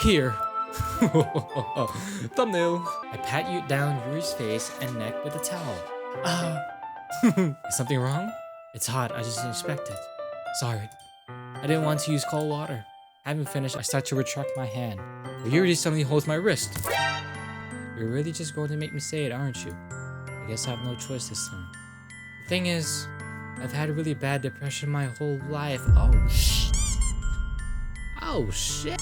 Here. Thumbnail. I pat you down Yuri's face and neck with a towel. Is something wrong? It's hot, I just didn't expect it. Sorry. I didn't want to use cold water. Having finished, I start to retract my hand. But Yuri suddenly holds my wrist. You're really just going to make me say it, aren't you? I guess I have no choice this time. The thing is, I've had really bad depression my whole life. Oh, shit. Oh, shit.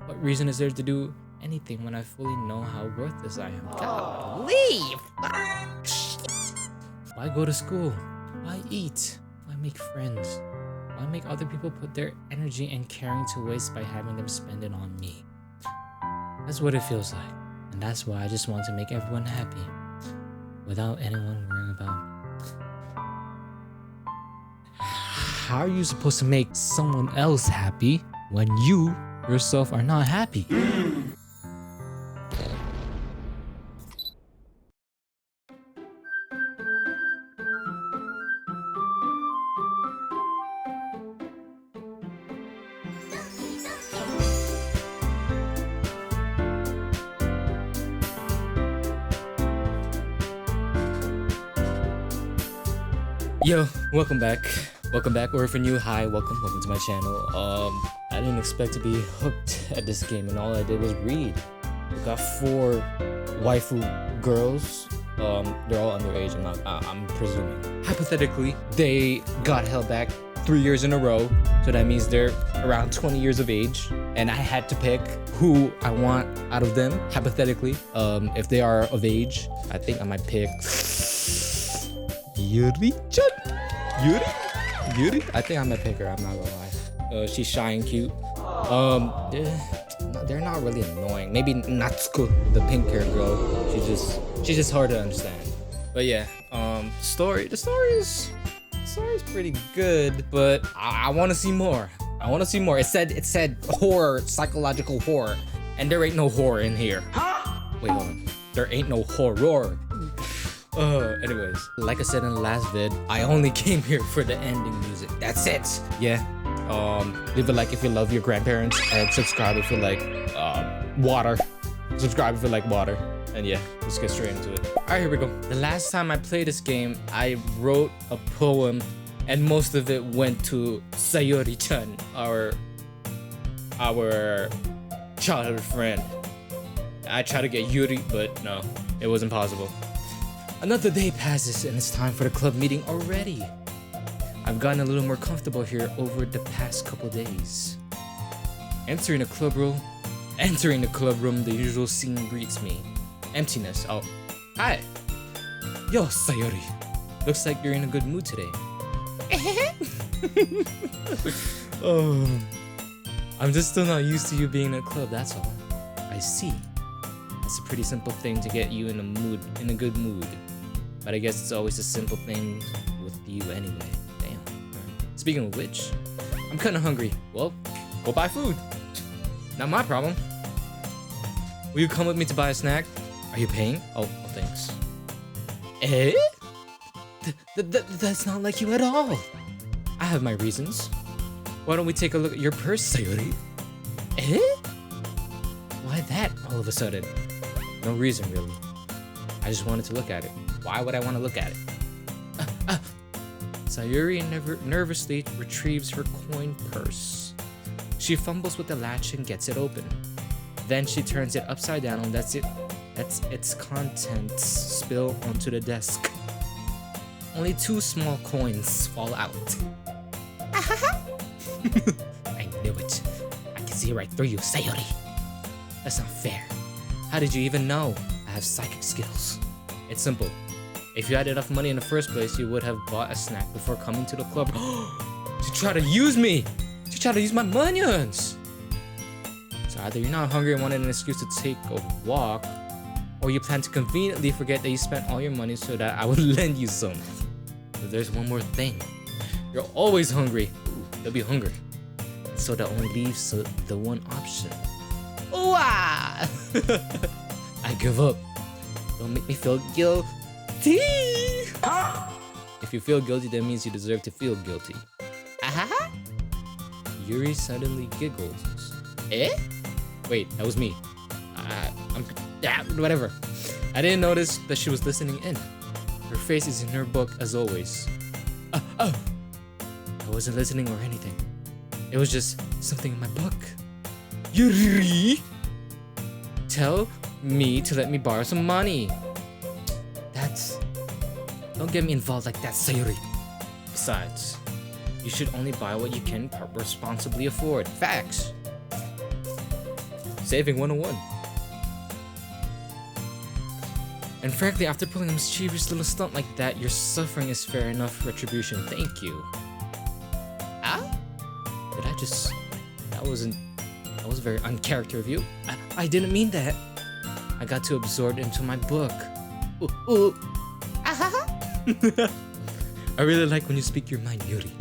What reason is there to do anything when I fully know how worthless I am? God, leave! Why go to school? Why eat? Why make friends? Why make other people put their energy and caring to waste by having them spend it on me? That's what it feels like. And that's why I just want to make everyone happy without anyone worrying about me. How are you supposed to make someone else happy when you yourself are not happy? Yo, welcome back, or if you're new, hi, welcome to my channel. I didn't expect to be hooked at this game, and all I did was read. We got 4 waifu girls. They're all underage. I'm presuming. Hypothetically, they got held back 3 years in a row, so that means they're around 20 years of age, and I had to pick who I want out of them. Hypothetically, if they are of age, I think I might pick Yuri-chan? Yuri? I think I'm gonna pick her, I'm not gonna lie. She's shy and cute. They're not really annoying. Maybe Natsuko, the pink hair girl. She's just hard to understand. But yeah, the story is pretty good, but I wanna see more. It said horror, psychological horror, and there ain't no horror in here. Wait, hold on. There ain't no horror. Anyways, like I said in the last vid, I only came here for the ending music. That's it. Yeah. Leave a like if you love your grandparents, and subscribe if you like water. Subscribe if you like water. And yeah, let's get straight into it. Alright, here we go. The last time I played this game, I wrote a poem, and most of it went to Sayori-chan, our childhood friend. I tried to get Yuri, but no, it wasn't possible. Another day passes and it's time for the club meeting already. I've gotten a little more comfortable here over the past couple days. Entering the club room, the usual scene greets me. Emptiness. Oh, hi. Yo, Sayori. Looks like you're in a good mood today. Oh, I'm just still not used to you being in a club, that's all. I see. It's a pretty simple thing to get you in a good mood. But I guess it's always a simple thing with you anyway. Damn. Speaking of which, I'm kinda hungry. Well, go buy food. Not my problem. Will you come with me to buy a snack? Are you paying? Oh, thanks. Eh? That's not like you at all. I have my reasons. Why don't we take a look at your purse, Sayori? Eh? Why that all of a sudden? No reason, really. I just wanted to look at it. Why would I want to look at it? Sayori nervously retrieves her coin purse. She fumbles with the latch and gets it open. Then she turns it upside down and lets its contents spill onto the desk. Only 2 small coins fall out. I knew it. I can see right through you, Sayori. That's not fair. How did you even know I have psychic skills? It's simple. If you had enough money in the first place, you would have bought a snack before coming to the club. To try to use me! To try to use my monions! So either you're not hungry and wanted an excuse to take a walk, or you plan to conveniently forget that you spent all your money so that I would lend you some. But there's one more thing. You're always hungry. You'll be hungry. So that only leaves the one option. Ooh, ah! I give up. Don't make me feel guilty. If you feel guilty, that means you deserve to feel guilty. Yuri suddenly giggles. Eh? Wait, that was me. Whatever. I didn't notice that she was listening in. Her face is in her book as always. I wasn't listening or anything. It was just something in my book. Yuri! Tell me to let me borrow some money. Don't get me involved like that, Sayuri. Besides, you should only buy what you can responsibly afford. Facts. Saving 101. And frankly, after pulling a mischievous little stunt like that, your suffering is fair enough retribution. Thank you. Did I just... That was very uncharacter of you. I didn't mean that. I got too absorbed into my book. I really like when you speak your mind, Yuri.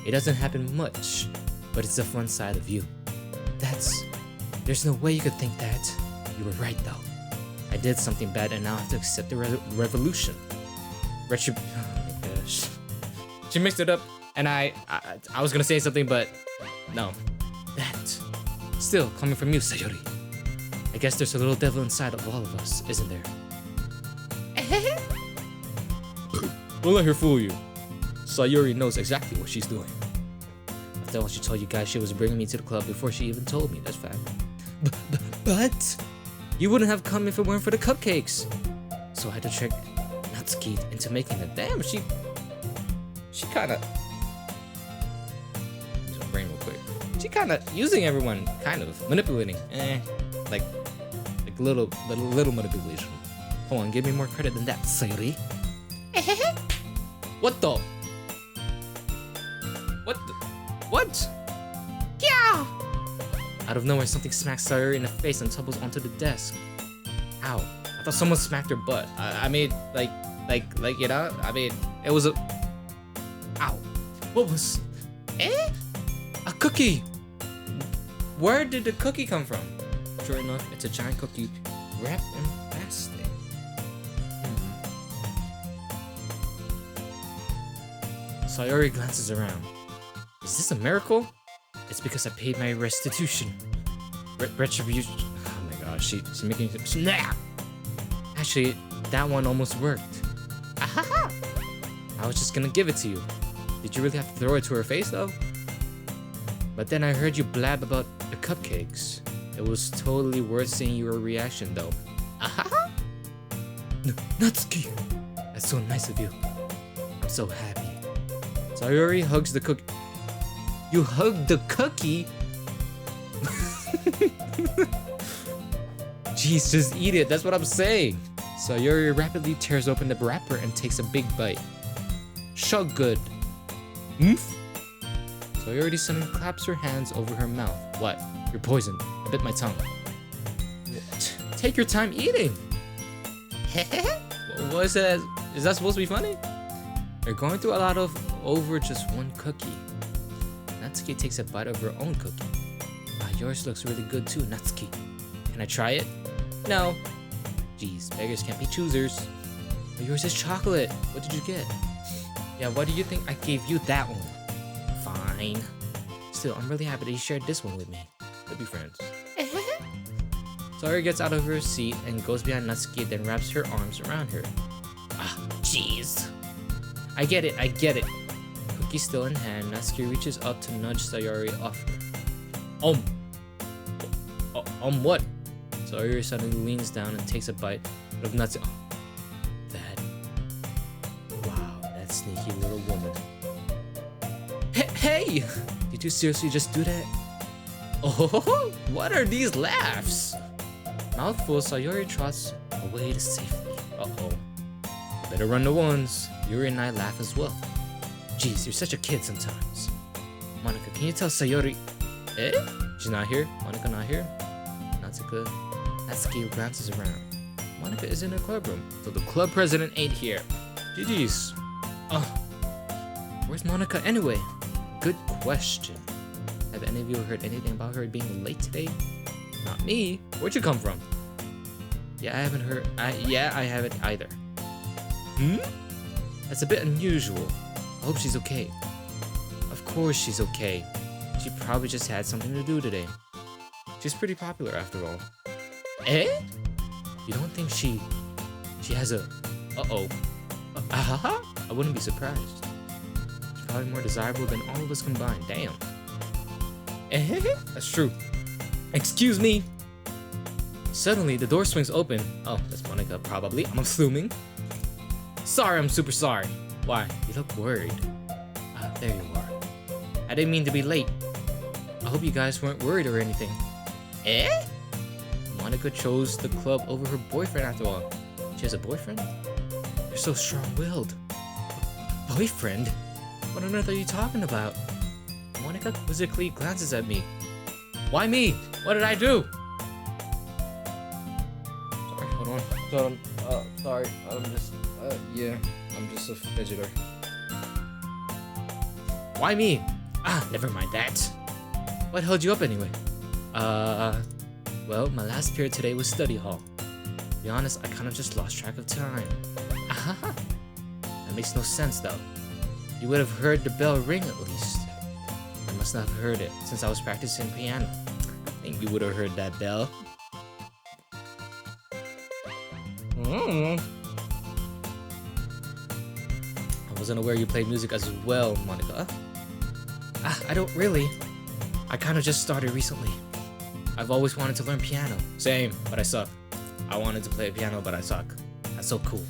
It doesn't happen much, but it's a fun side of you. There's no way you could think that. You were right though. I did something bad and now I have to accept the revolution. Oh my gosh. She mixed it up and I was gonna say something, but no. That. Still, coming from you, Sayuri. I guess there's a little devil inside of all of us, isn't there? Don't let her fool you. Sayuri knows exactly what she's doing. After all, she told you guys she was bringing me to the club before she even told me, that's fact. But you wouldn't have come if it weren't for the cupcakes. So I had to trick Natsuki into making them. Damn, she kinda... Use my brain real quick. She kinda using everyone, kind of. Manipulating. Like little manipulation. Hold on, give me more credit than that, Sayuri. What the? What? Yeah! Out of nowhere, something smacks Sayuri in the face and tumbles onto the desk. Ow. I thought someone smacked her butt. I mean, like, you know? I mean, it was a... Ow. What was... A cookie! Where did the cookie come from? Sure enough, it's a giant cookie wrapped in plastic. Sayuri glances around. Is this a miracle? It's because I paid my restitution. Retribution. Oh my gosh, she's making snap. Actually, that one almost worked. Ahaha! I was just gonna give it to you. Did you really have to throw it to her face though? But then I heard you blab about the cupcakes. It was totally worth seeing your reaction though. Ahaha! Natsuki! That's so nice of you. I'm so happy. Sayuri hugs the cookie. You hugged the cookie? Jeez, just eat it. That's what I'm saying. Sayuri rapidly tears open the wrapper and takes a big bite. Shug good. Sayuri suddenly claps her hands over her mouth. What? You're poisoned. I bit my tongue. What? Take your time eating. What is that? Is that supposed to be funny? You're going through a lot over just one cookie. Natsuki takes a bite of her own cookie. Wow, yours looks really good too, Natsuki. Can I try it? No. Jeez, beggars can't be choosers. But yours is chocolate. What did you get? Yeah, why do you think I gave you that one? Fine. Still, I'm really happy that you shared this one with me. We'll be friends. Sayuri gets out of her seat and goes behind Natsuki, then wraps her arms around her. Ah, jeez. I get it. Cookie still in hand, Natsuki reaches up to nudge Sayuri off her. What? Sayuri suddenly leans down and takes a bite of Natsuki. Wow, that sneaky little woman. Hey! Did you seriously just do that? Oh, what are these laughs? Mouthful, Sayuri trots away to safety. Uh-oh. Better run the ones. Yuri and I laugh as well. Jeez, you're such a kid sometimes. Monica, can you tell Sayuri... She's not here? Monica not here? Natsuki glances around. Monica is in her club room, so the club president ain't here. GG's. Where's Monica anyway? Good question. Have any of you heard anything about her being late today? Not me. Where'd you come from? Yeah, I haven't heard. I haven't either. That's a bit unusual. I hope she's okay. Of course she's okay. She probably just had something to do today. She's pretty popular after all. Eh? You don't think she has a... Uh-oh. I wouldn't be surprised. She's probably more desirable than all of us combined. Damn. Eh? That's true. Excuse me. Suddenly, the door swings open. Oh, that's Monica, probably. I'm assuming. Sorry, I'm super sorry. Why? You look worried. Ah, there you are. I didn't mean to be late. I hope you guys weren't worried or anything. Eh? Monica chose the club over her boyfriend after all. She has a boyfriend? You're so strong-willed. Boyfriend? What on earth are you talking about? Monica quizzically glances at me. Why me? What did I do? Sorry, hold on. Sorry, I'm just, yeah, I'm just a fidgeter. Why me? Ah, never mind that. What held you up anyway? Well, my last period today was study hall. To be honest, I kind of just lost track of time. That makes no sense though. You would have heard the bell ring at least. I must not have heard it since I was practicing piano. I think you would have heard that bell. I wasn't aware you played music as well, Monica. I don't really. I kind of just started recently. I've always wanted to learn piano. Same, but I suck. I wanted to play piano, but I suck. That's so cool.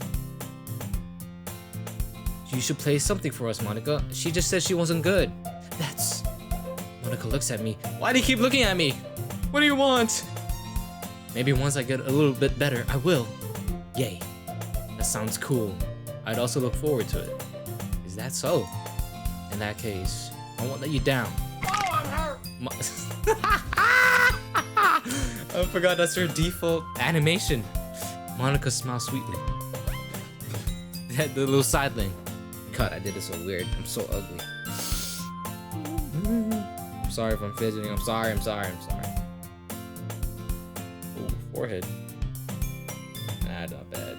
You should play something for us, Monica. She just said she wasn't good. That's... Monica looks at me. Why do you keep looking at me? What do you want? Maybe once I get a little bit better, I will. Yay. That sounds cool. I'd also look forward to it. Is that so? In that case, I won't let you down. Oh, I'm hurt! I forgot that's her default animation. Monica smiles sweetly. The little side thing. God, I did it so weird. I'm so ugly. I'm sorry if I'm fidgeting. I'm sorry. Oh, forehead. Nah, not bad.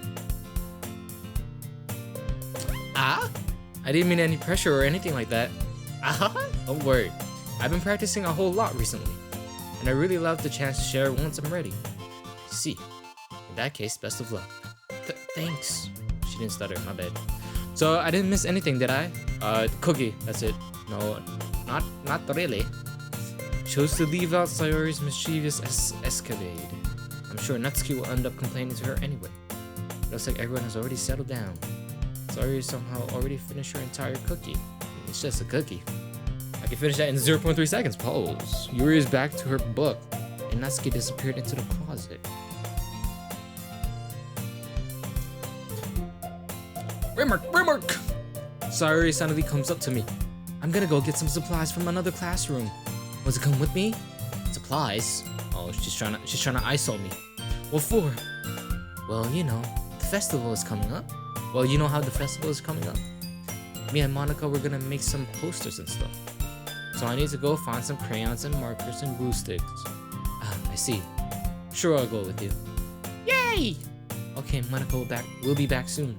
I didn't mean any pressure or anything like that. Don't worry. I've been practicing a whole lot recently, and I really love the chance to share once I'm ready. I see. In that case, best of luck. Thanks. She didn't stutter, my bad. So I didn't miss anything, did I? Cookie, that's it. No, not really. Chose to leave out Sayori's mischievous escapade. I'm sure Natsuki will end up complaining to her anyway. Looks like everyone has already settled down. Sayori somehow already finished her entire cookie. It's just a cookie. I can finish that in 0.3 seconds. Pause. Yuri is back to her book, and Natsuki disappeared into the closet. Remark! Sayori suddenly comes up to me. I'm gonna go get some supplies from another classroom. Want to come with me? Supplies? Oh, she's trying to ISO me. What for? Well, you know, the festival is coming up. Well, you know how the festival is coming up? Me and Monica were gonna make some posters and stuff. So I need to go find some crayons and markers and glue sticks. I see. Sure, I'll go with you. Yay! Okay, Monica will be back soon.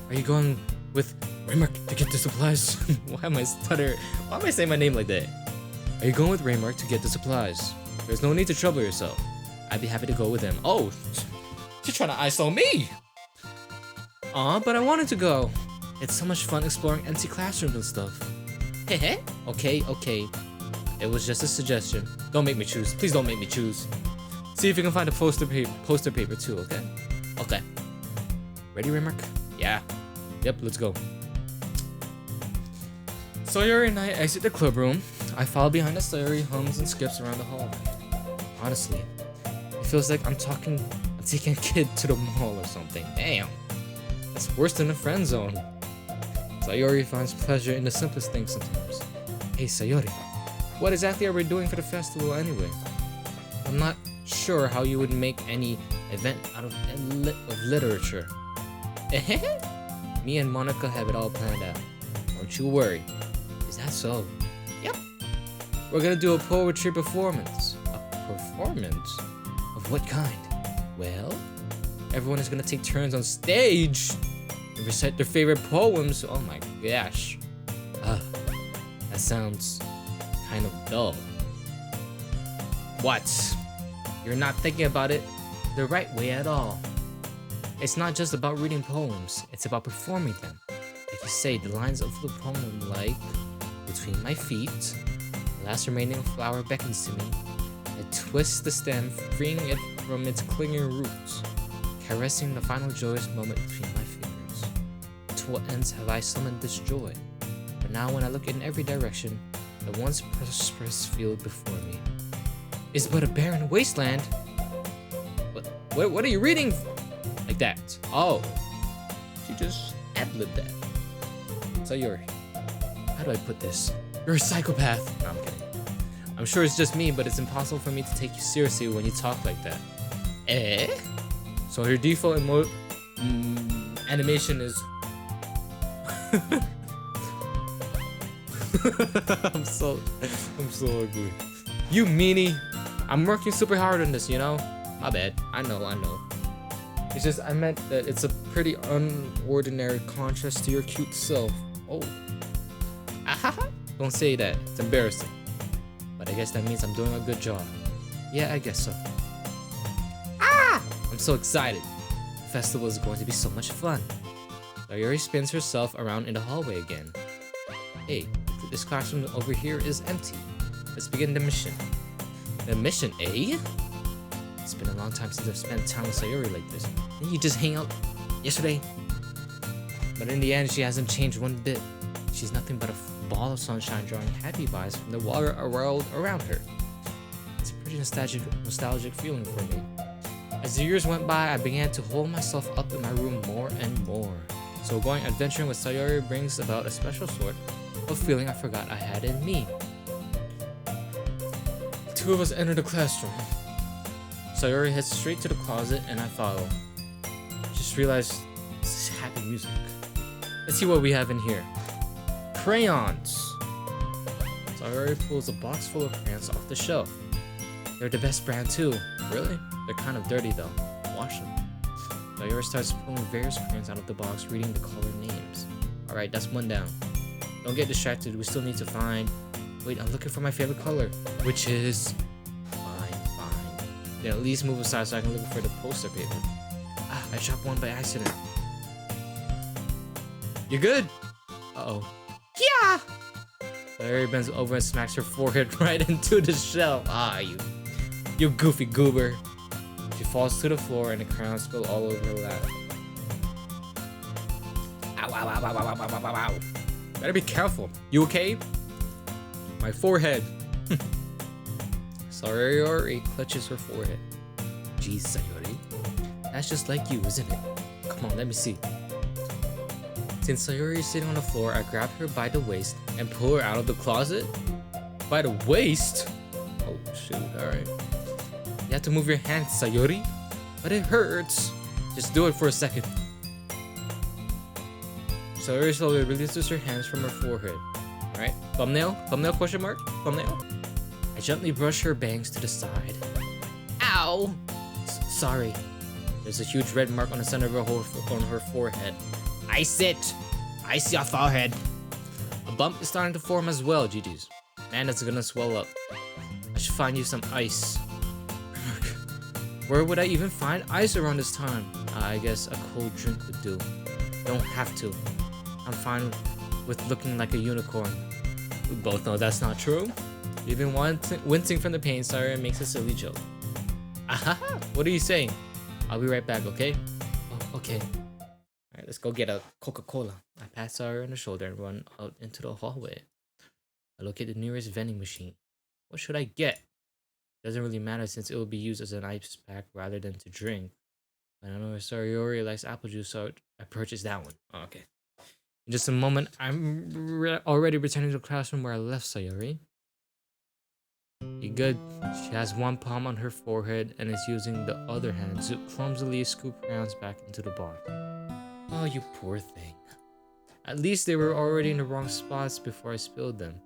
Are you going with Raymark to get the supplies? Why am I stuttering? Why am I saying my name like that? Are you going with Raymark to get the supplies? There's no need to trouble yourself. I'd be happy to go with him. Oh, she's trying to ISO me! Aw, but I wanted to go. It's so much fun exploring empty classrooms and stuff. Hehe. Okay. It was just a suggestion. Don't make me choose. Please don't make me choose. See if you can find a poster paper too, okay? Okay. Ready, Raymark? Yeah. Yep, let's go. Sayori and I exit the club room. I follow behind as Sayori hums and skips around the hall. Honestly, it feels like I'm taking a kid to the mall or something. Damn. That's worse than a friend zone. Sayori finds pleasure in the simplest things sometimes. Hey Sayori, what exactly are we doing for the festival anyway? I'm not sure how you would make any event out of literature. Me and Monica have it all planned out. Don't you worry. Is that so? Yep. We're gonna do a poetry performance. A performance? Of what kind? Well, everyone is gonna take turns on stage and recite their favorite poems. Oh my gosh. That sounds kind of dull. What? You're not thinking about it the right way at all. It's not just about reading poems, it's about performing them. Like you say, the lines of the poem like, between my feet, the last remaining flower beckons to me. I twist the stem, freeing it from its clinging roots, caressing the final joyous moment between my fingers. To what ends have I summoned this joy? But now when I look in every direction, the once prosperous field before me is but a barren wasteland. What are you reading? Like that. Oh. She just ad-libbed that. Sayori, how do I put this? You're a psychopath. No, I'm kidding. I'm sure it's just me, but it's impossible for me to take you seriously when you talk like that. Eh? So her default animation is... I'm so ugly. You meanie. I'm working super hard on this, you know? My bad. I know. It's just, I meant that it's a pretty unordinary contrast to your cute self. Oh. Ahaha. Don't say that. It's embarrassing. But I guess that means I'm doing a good job. Yeah, I guess so. Ah! I'm so excited. The festival is going to be so much fun. Sayori spins herself around in the hallway again. Hey, this classroom over here is empty. Let's begin the mission. The mission, eh? It's been a long time since I've spent time with Sayori like this. Didn't you just hang out yesterday? But in the end, she hasn't changed one bit. She's nothing but a ball of sunshine drawing happy vibes from the water world around her. It's a pretty nostalgic feeling for me. As the years went by, I began to hold myself up in my room more and more. So going adventuring with Sayori brings about a special sort of feeling I forgot I had in me. The two of us enter the classroom. Sayori heads straight to the closet and I follow. I just realized this is happy music. Let's see what we have in here. Crayons! Sayori pulls a box full of crayons off the shelf. They're the best brand too. Really? They're kind of dirty though. Wash them. Sayori starts pulling various crayons out of the box, reading the color names. Alright, that's one down. Don't get distracted, we still need to find... Wait, I'm looking for my favorite color, which is... Fine. Then at least move aside so I can look for the poster paper. Ah, I dropped one by accident. You good? Uh-oh. Yeah! Sayori bends over and smacks her forehead right into the shelf. Ah, you goofy goober. She falls to the floor and the crayons spill all over her lap. Ow, ow, ow, ow, ow, ow, ow, ow. Better be careful. You okay? My forehead. Sayori clutches her forehead. Geez, Sayori. That's just like you, isn't it? Come on, let me see. Since Sayori is sitting on the floor, I grab her by the waist and pull her out of the closet. By the waist? Oh, shoot. Alright. You have to move your hands, Sayori. But it hurts. Just do it for a second. Sayori slowly releases her hands from her forehead. Alright. Thumbnail? Thumbnail question mark? Thumbnail? I gently brush her bangs to the side. Ow! Sorry. There's a huge red mark on the center of her forehead. I see your forehead. A bump is starting to form as well, GG's. Man, it's gonna swell up. I should find you some ice. Where would I even find ice around this time? I guess a cold drink would do. Don't have to. I'm fine with looking like a unicorn. We both know that's not true. Even wincing from the pain, Sayori makes a silly joke. Ahaha! What are you saying? I'll be right back, okay? Oh, okay. Alright, let's go get a Coca-Cola. I pat Sayori on the shoulder and run out into the hallway. I look at the nearest vending machine. What should I get? Doesn't really matter since it will be used as an ice pack rather than to drink. But I know Sayori likes apple juice, so I purchased that one. Oh, okay. In just a moment, I'm already returning to the classroom where I left Sayori. You good? She has one palm on her forehead and is using the other hand to clumsily scoop crayons back into the box. Oh, you poor thing. At least they were already in the wrong spots before I spilled them.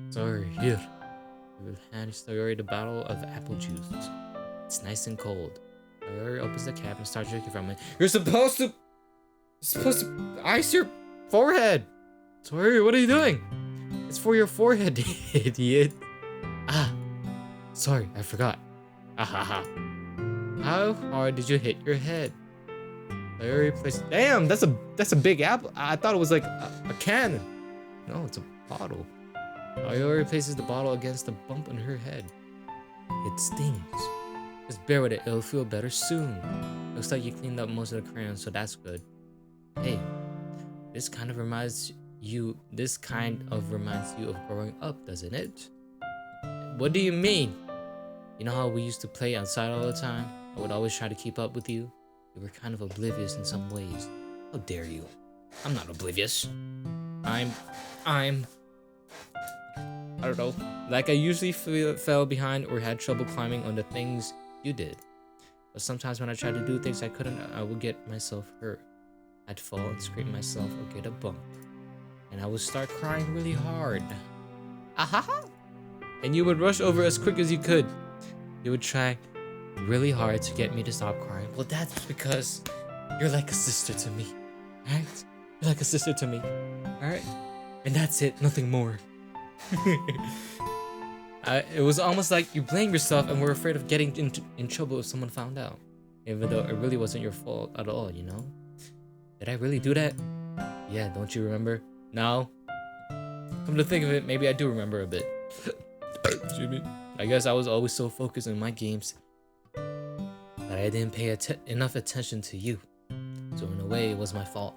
Sorry, here. I will hand Sayori the bottle of apple juice. It's nice and cold. Sayori opens the cap and starts drinking from it. You're supposed to ice your forehead! Sayori, what are you doing? It's for your forehead, idiot. Ah. Sorry, I forgot. Ahaha. How hard did you hit your head? Sayori placed. Damn, that's a big apple. I thought it was like a cannon. No, it's a bottle. Sayori places the bottle against the bump on her head. It stings. Just bear with it. It'll feel better soon. Looks like you cleaned up most of the crayons, so that's good. Hey, this kind of reminds you of growing up, doesn't it? What do you mean? You know how we used to play outside all the time? I would always try to keep up with you. You were kind of oblivious in some ways. How dare you? I'm not oblivious. I don't know. Like I usually fell behind or had trouble climbing on the things you did. But sometimes when I tried to do things I couldn't, I would get myself hurt. I'd fall and scrape myself or get a bump. And I would start crying really hard. Ahaha! And you would rush over as quick as you could. You would try really hard to get me to stop crying. Well, that's because you're like a sister to me. Right? You're like a sister to me. Alright? And that's it. Nothing more. It was almost like you blamed yourself and were afraid of getting in trouble if someone found out. Even though it really wasn't your fault at all, you know? Did I really do that? Yeah, don't you remember? No? Come to think of it, maybe I do remember a bit. Excuse me. I guess I was always so focused on my games that I didn't pay enough attention to you. So in a way, it was my fault.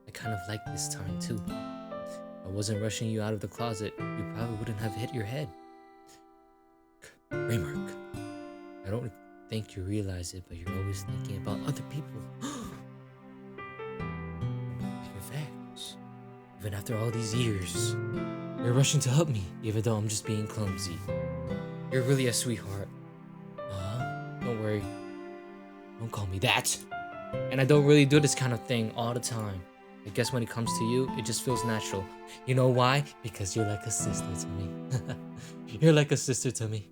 I kind of liked this time too. If I wasn't rushing you out of the closet, you probably wouldn't have hit your head. Remark. I don't think you realize it, but you're always thinking about other people. Your facts. Even after all these years, you're rushing to help me, even though I'm just being clumsy. You're really a sweetheart. Don't worry. Don't call me that. And I don't really do this kind of thing all the time. I guess when it comes to you, it just feels natural. You know why? Because you're like a sister to me. You're like a sister to me.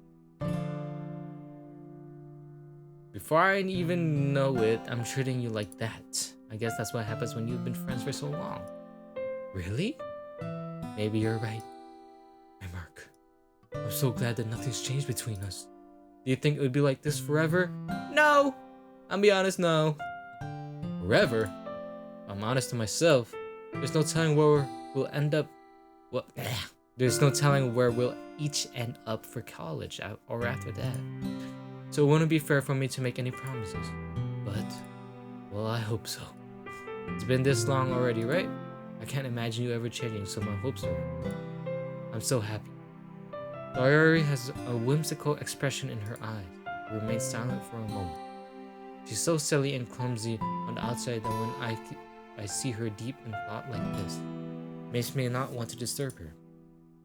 Before I even know it, I'm treating you like that. I guess that's what happens when you've been friends for so long. Really? Maybe you're right. Hey, Mark. I'm so glad that nothing's changed between us. Do you think it would be like this forever? No! I'll be honest, no. Forever? I'm honest to myself. There's no telling where we'll end up. Well, there's no telling where we'll each end up for college or after that. So it wouldn't be fair for me to make any promises. But, well, I hope so. It's been this long already, right? I can't imagine you ever changing, so my hopes are. I'm so happy. Sayori has a whimsical expression in her eyes. She remains silent for a moment. She's so silly and clumsy on the outside that when I see her deep in thought like this, makes me not want to disturb her.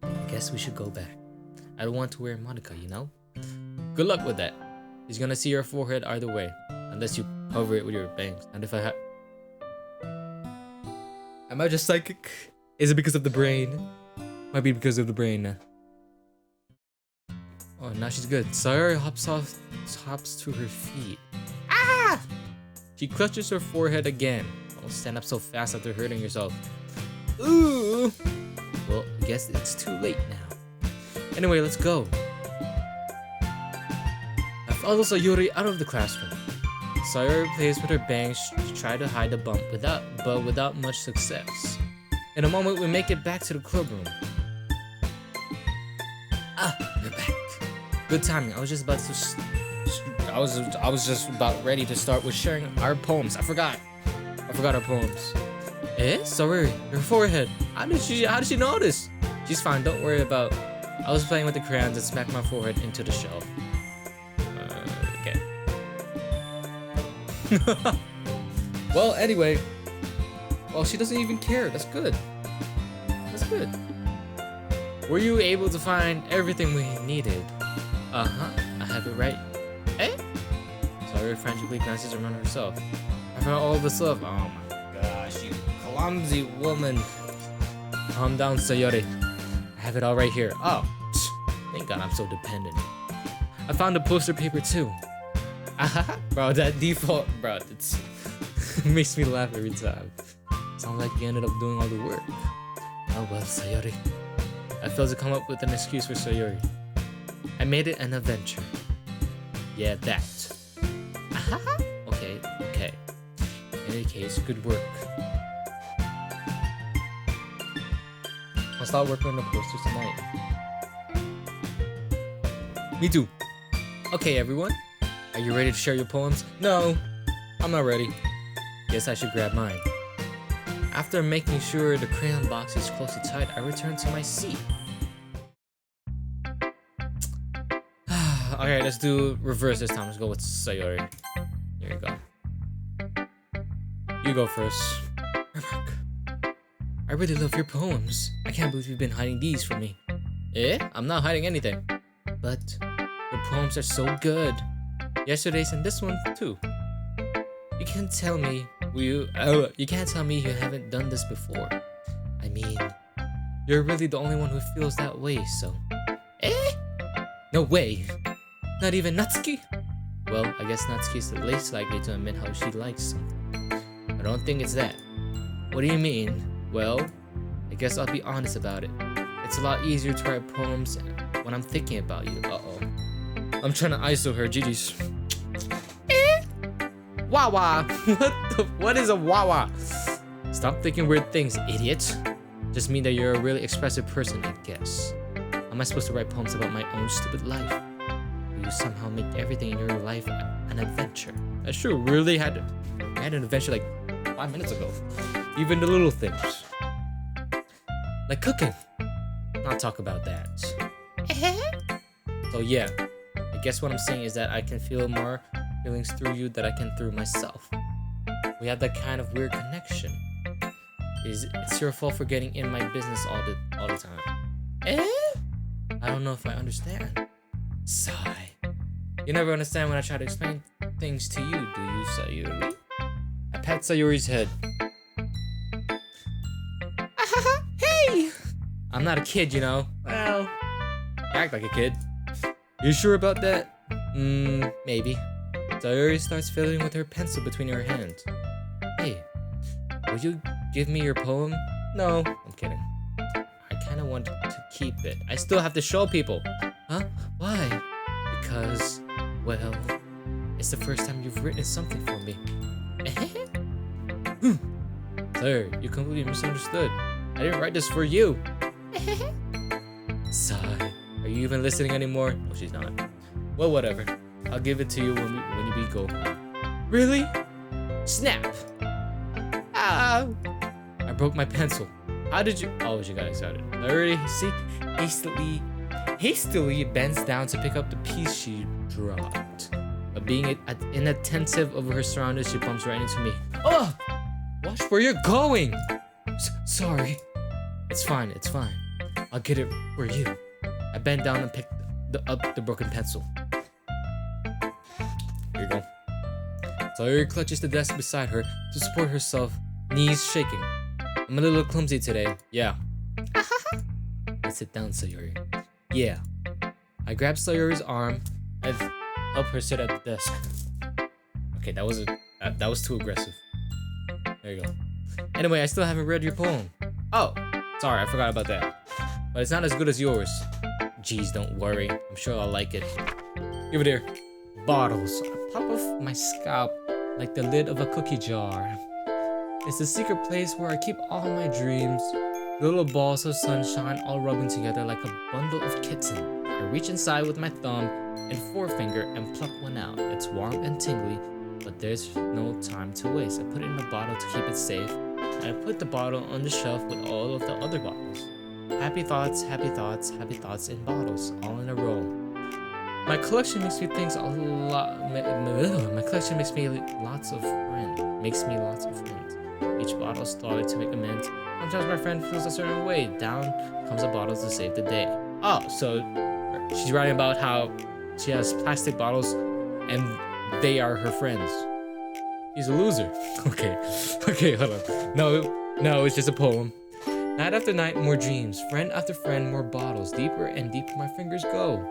I guess we should go back. I don't want to wear Monica, you know? Good luck with that. He's gonna see your forehead either way, unless you cover it with your bangs. And if I am I just psychic? Is it because of the brain? Might be because of the brain. Oh, now she's good. Sayori hops to her feet. Ah! She clutches her forehead again. Don't stand up so fast after hurting yourself. Ooh! Well, I guess it's too late now. Anyway, let's go. I follow Sayori out of the classroom. Sayori plays with her bangs to try to hide the bump, but without much success. In a moment, we make it back to the clubroom. Ah, we're back. Good timing. I was just about ready to start with sharing our poems. I forgot our poems. Eh? Sorry, your forehead. How did she notice? She's fine. Don't worry about. I was playing with the crayons and smacked my forehead into the shelf. Okay. Well, anyway. Well, she doesn't even care. That's good. That's good. Were you able to find everything we needed? Uh-huh. I have it right. Eh? Sayori frantically glances around herself. I found all the stuff. Oh my gosh, you clumsy woman. Calm down, Sayori. I have it all right here. Oh, thank God I'm so dependent. I found the poster paper too. Bro, that default, bro, it makes me laugh every time. Sounds like you ended up doing all the work. Oh well, Sayori. I failed to come up with an excuse for Sayori. I made it an adventure. Yeah, that. Okay. In any case, good work. I'll start working on the posters tonight. Me too. Okay, everyone. Are you ready to share your poems? No, I'm not ready. Guess I should grab mine. After making sure the crayon box is closely tied, I return to my seat. Alright, let's do reverse this time. Let's go with Sayori. Here you go. You go first. Remark. I really love your poems. I can't believe you've been hiding these from me. Eh? I'm not hiding anything. But your poems are so good. Yesterday's and this one too. You can't tell me you haven't done this before. I mean, you're really the only one who feels that way, so. Eh? No way. Not even Natsuki? Well, I guess Natsuki's the least likely to admit how she likes something. I don't think it's that. What do you mean? Well, I guess I'll be honest about it. It's a lot easier to write poems when I'm thinking about you. Uh-oh. I'm trying to ISO her, GG's. Wawa! What is a wawa? Stop thinking weird things, idiot. Just mean that you're a really expressive person, I guess. How am I supposed to write poems about my own stupid life? Will you somehow make everything in your life an adventure? That's true, really had an adventure like 5 minutes ago. Even the little things. Like cooking. Not talk about that. So yeah, I guess what I'm saying is that I can feel more feelings through you that I can through myself. We have that kind of weird connection. It's your fault for getting in my business all the time. I don't know if I understand. Sigh. You never understand when I try to explain things to you, do you, Sayuri? I pat Sayuri's head. Hey! I'm not a kid, you know. Well, you act like a kid. You sure about that? Maybe. Sayuri starts fiddling with her pencil between her hands. Hey, will you give me your poem? No, I'm kidding. I kind of want to keep it. I still have to show people. Huh? Why? Because, well, it's the first time you've written something for me. Sir, you completely misunderstood. I didn't write this for you. Sigh. Are you even listening anymore? No, she's not. Well, whatever. I'll give it to you when we go home. Really? Snap! Ah! I broke my pencil. How did you? Oh, she got excited. I already see. Hastily bends down to pick up the piece she dropped. But being inattentive over her surroundings, she bumps right into me. Oh! Watch where you're going! Sorry. It's fine. I'll get it for you. I bent down and picked up the broken pencil. Here you go. Sayuri clutches the desk beside her to support herself, knees shaking. I'm a little clumsy today. Yeah. I sit down, Sayuri. Yeah. I grab Sayuri's arm and help her sit at the desk. Okay, that was too aggressive. There you go. Anyway, I still haven't read your poem. Oh, sorry, I forgot about that. But it's not as good as yours. Jeez, don't worry. I'm sure I'll like it. Give it here. Bottles on top of my scalp like the lid of a cookie jar. It's the secret place where I keep all my dreams. Little balls of sunshine all rubbing together like a bundle of kitten. I reach inside with my thumb and forefinger and pluck one out. It's warm and tingly, but there's no time to waste. I put it in a bottle to keep it safe, and I put the bottle on the shelf with all of the other bottles. Happy thoughts in bottles, all in a row. My collection makes me lots of friends. Each bottle started to make amends. Sometimes my friend feels a certain way. Down comes a bottle to save the day. Oh, so she's writing about how she has plastic bottles and they are her friends. He's a loser. Okay, hold on. No, it's just a poem. Night after night, more dreams. Friend after friend, more bottles. Deeper and deeper my fingers go.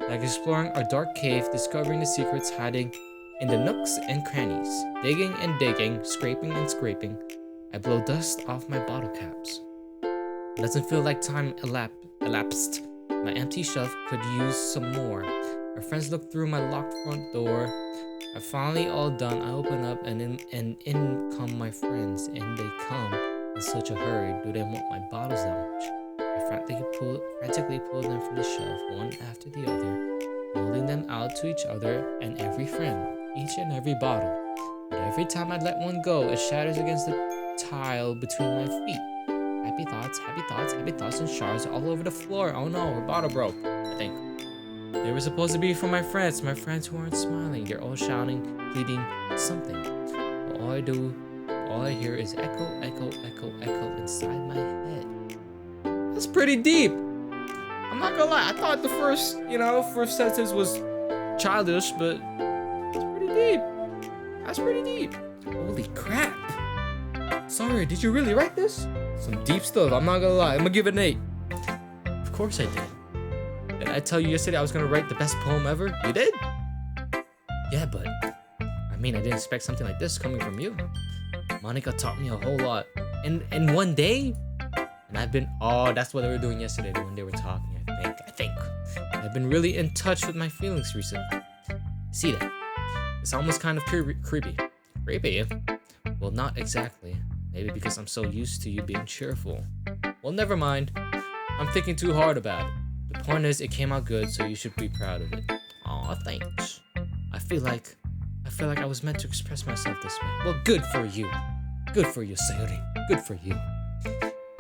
Like exploring our dark cave, discovering the secrets hiding in the nooks and crannies. Digging and digging, scraping and scraping. I blow dust off my bottle caps. It doesn't feel like time elapsed. My empty shelf could use some more. My friends looked through my locked front door. I'm finally all done. I open up and in come my friends, and they come in such a hurry. Do they want my bottles that much? I frantically pull them from the shelf, one after the other, holding them out to each other and every friend, each and every bottle. But every time I let one go, it shatters against the tile between my feet. Happy thoughts, and shards all over the floor. Oh no, her bottle broke, I think. They were supposed to be for my friends who aren't smiling. They're all shouting, pleading, something. But all I hear is echo inside my head. That's pretty deep. I'm not gonna lie, I thought the first sentence was childish, but it's pretty deep. That's pretty deep. Holy crap. Sorry, did you really write this? Some deep stuff, I'm not gonna lie. I'm gonna give it an 8. Of course I did. Did I tell you yesterday I was gonna write the best poem ever? You did? Yeah, but I mean, I didn't expect something like this coming from you. Monica taught me a whole lot. In one day? And I've been, that's what they were doing yesterday when they were talking, I think. I've been really in touch with my feelings recently. See that? It's almost kind of creepy. Creepy? Well, not exactly. Maybe because I'm so used to you being cheerful. Well, never mind. I'm thinking too hard about it. The point is, it came out good, so you should be proud of it. Aw, thanks. I feel like I was meant to express myself this way. Well, good for you. Good for you, Sayori. Good for you.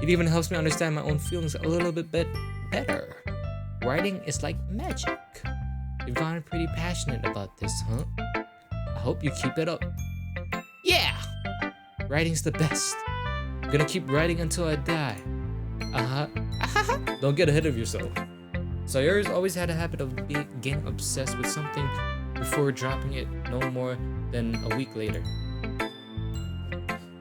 It even helps me understand my own feelings a little bit better. Writing is like magic. You've gotten pretty passionate about this, huh? I hope you keep it up. Yeah! Writing's the best. I'm gonna keep writing until I die. Don't get ahead of yourself. Sayori's always had a habit of getting obsessed with something before dropping it no more than a week later.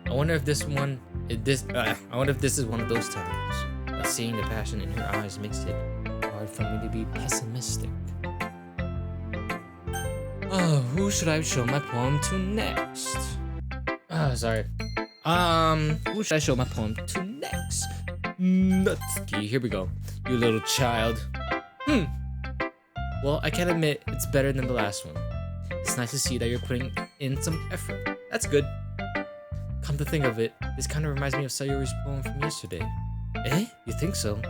I wonder if this is one of those times. But seeing the passion in her eyes makes it hard for me to be pessimistic. Oh, who should I show my poem to next? Sorry. Who should I show my poem to next? Natsuki, here we go. You little child. Well, I can admit it's better than the last one. It's nice to see that you're putting in some effort. That's good. Come to think of it, this kind of reminds me of Sayori's poem from yesterday. Eh? You think so?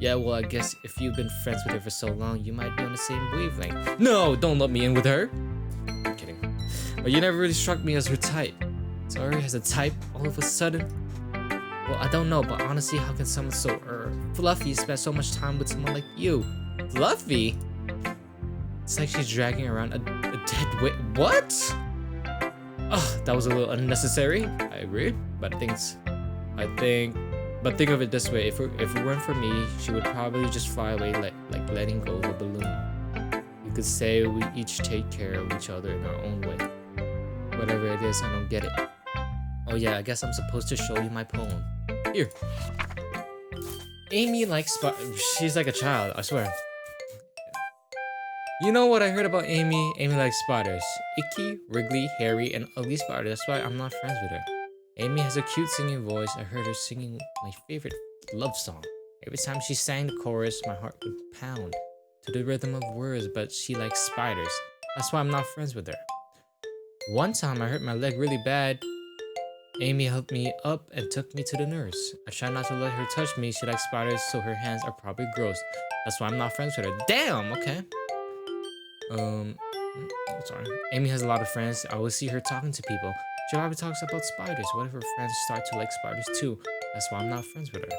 Yeah, well, I guess if you've been friends with her for so long, you might be on the same wavelength. No, don't let me in with her. I'm kidding. But you never really struck me as her type. Sayori has a type all of a sudden. Well, I don't know, but honestly, how can someone so fluffy spend so much time with someone like you? Fluffy? It's like she's dragging around a dead weight. What? Oh, that was a little unnecessary. I agree, but think of it this way: if it weren't for me, she would probably just fly away, like letting go of a balloon. You could say we each take care of each other in our own way. Whatever it is, I don't get it. Oh yeah, I guess I'm supposed to show you my poem. Here. Amy likes she's like a child, I swear. You know what I heard about Amy? Amy likes spiders. Icky, wriggly, hairy, and ugly spiders. That's why I'm not friends with her. Amy has a cute singing voice. I heard her singing my favorite love song. Every time she sang the chorus, my heart would pound to the rhythm of words, but she likes spiders. That's why I'm not friends with her. One time I hurt my leg really bad. Amy helped me up and took me to the nurse. I try not to let her touch me. She likes spiders, so her hands are probably gross. That's why I'm not friends with her. Damn, okay. Sorry. Amy has a lot of friends. I always see her talking to people. She probably talks about spiders. What if her friends start to like spiders too? That's why I'm not friends with her.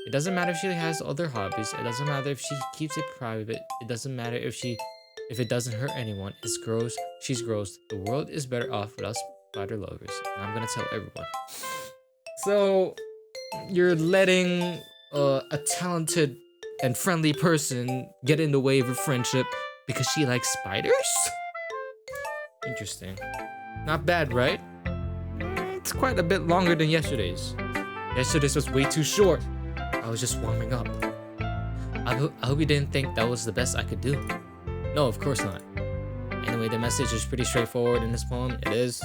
It doesn't matter if she has other hobbies. It doesn't matter if she keeps it private. It doesn't matter if it doesn't hurt anyone. It's gross. She's gross. The world is better off without spider lovers. And I'm gonna tell everyone. So you're letting a talented and friendly person get in the way of a friendship because she likes spiders? Interesting. Not bad, right? It's quite a bit longer than yesterday's. Yesterday's was way too short. I was just warming up. I hope you didn't think that was the best I could do. No, of course not. Anyway, the message is pretty straightforward in this poem. It is.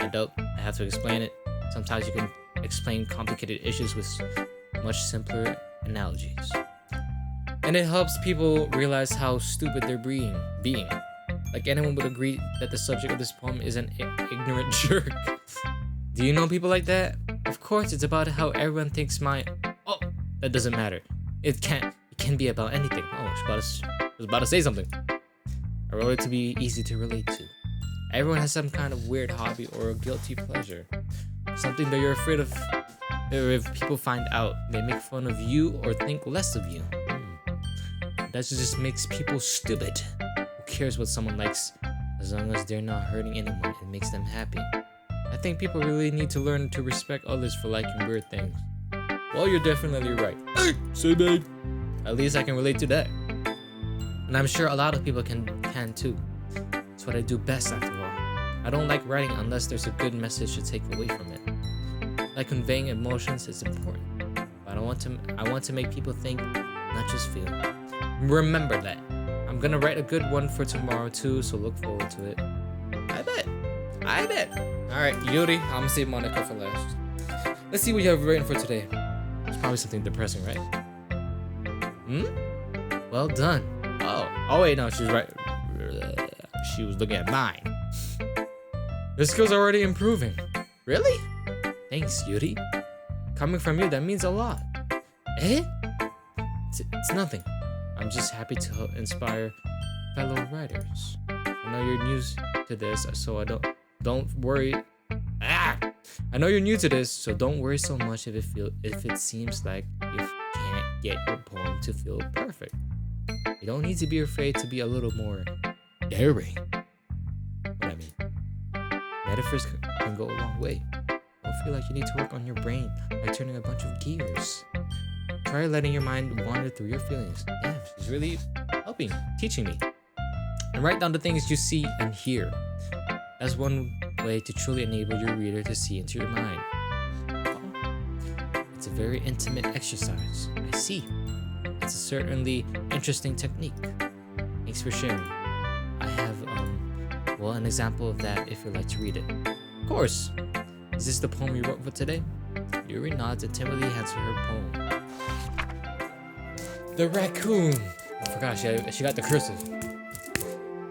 I have to explain it. Sometimes you can explain complicated issues with much simpler analogies. And it helps people realize how stupid they're being. Like anyone would agree that the subject of this poem is an ignorant jerk. Do you know people like that? Of course, it's about how everyone thinks Oh, that doesn't matter. It can be about anything. Oh, I was about to say something. I wrote it to be easy to relate to. Everyone has some kind of weird hobby or a guilty pleasure. Something that you're afraid of that if people find out, they make fun of you or think less of you. That just makes people stupid. Who cares what someone likes as long as they're not hurting anyone? It makes them happy. I think people really need to learn to respect others for liking weird things. Well, you're definitely right. Hey, say babe. At least I can relate to that. And I'm sure a lot of people can too. It's what I do best after all. I don't like writing unless there's a good message to take away from it. Like conveying emotions is important. But I want to make people think, not just feel. Remember that. I'm gonna write a good one for tomorrow too, so look forward to it. I bet. Alright, Yuri, I'm gonna save Monica for last. Let's see what you have written for today. It's probably something depressing, right? Well done. Oh wait, no, she's right. She was looking at mine. Your skills are already improving. Really? Thanks, Yuri. Coming from you, that means a lot. Eh? It's nothing. I'm just happy to inspire fellow writers. I know you're new to this, so don't worry. I know you're new to this, so don't worry so much if it seems like you can't get your poem to feel perfect. You don't need to be afraid to be a little more daring. What I mean, metaphors can go a long way. Don't feel like you need to work on your brain by turning a bunch of gears. Try letting your mind wander through your feelings. Damn, she's really helping, teaching me. And write down the things you see and hear. That's one way to truly enable your reader to see into your mind. It's a very intimate exercise. I see. It's a certainly interesting technique. Thanks for sharing. I have, an example of that if you'd like to read it. Of course. Is this the poem you wrote for today? Yuri nods and timidly hands her poem. The raccoon. I forgot, she got the cursive.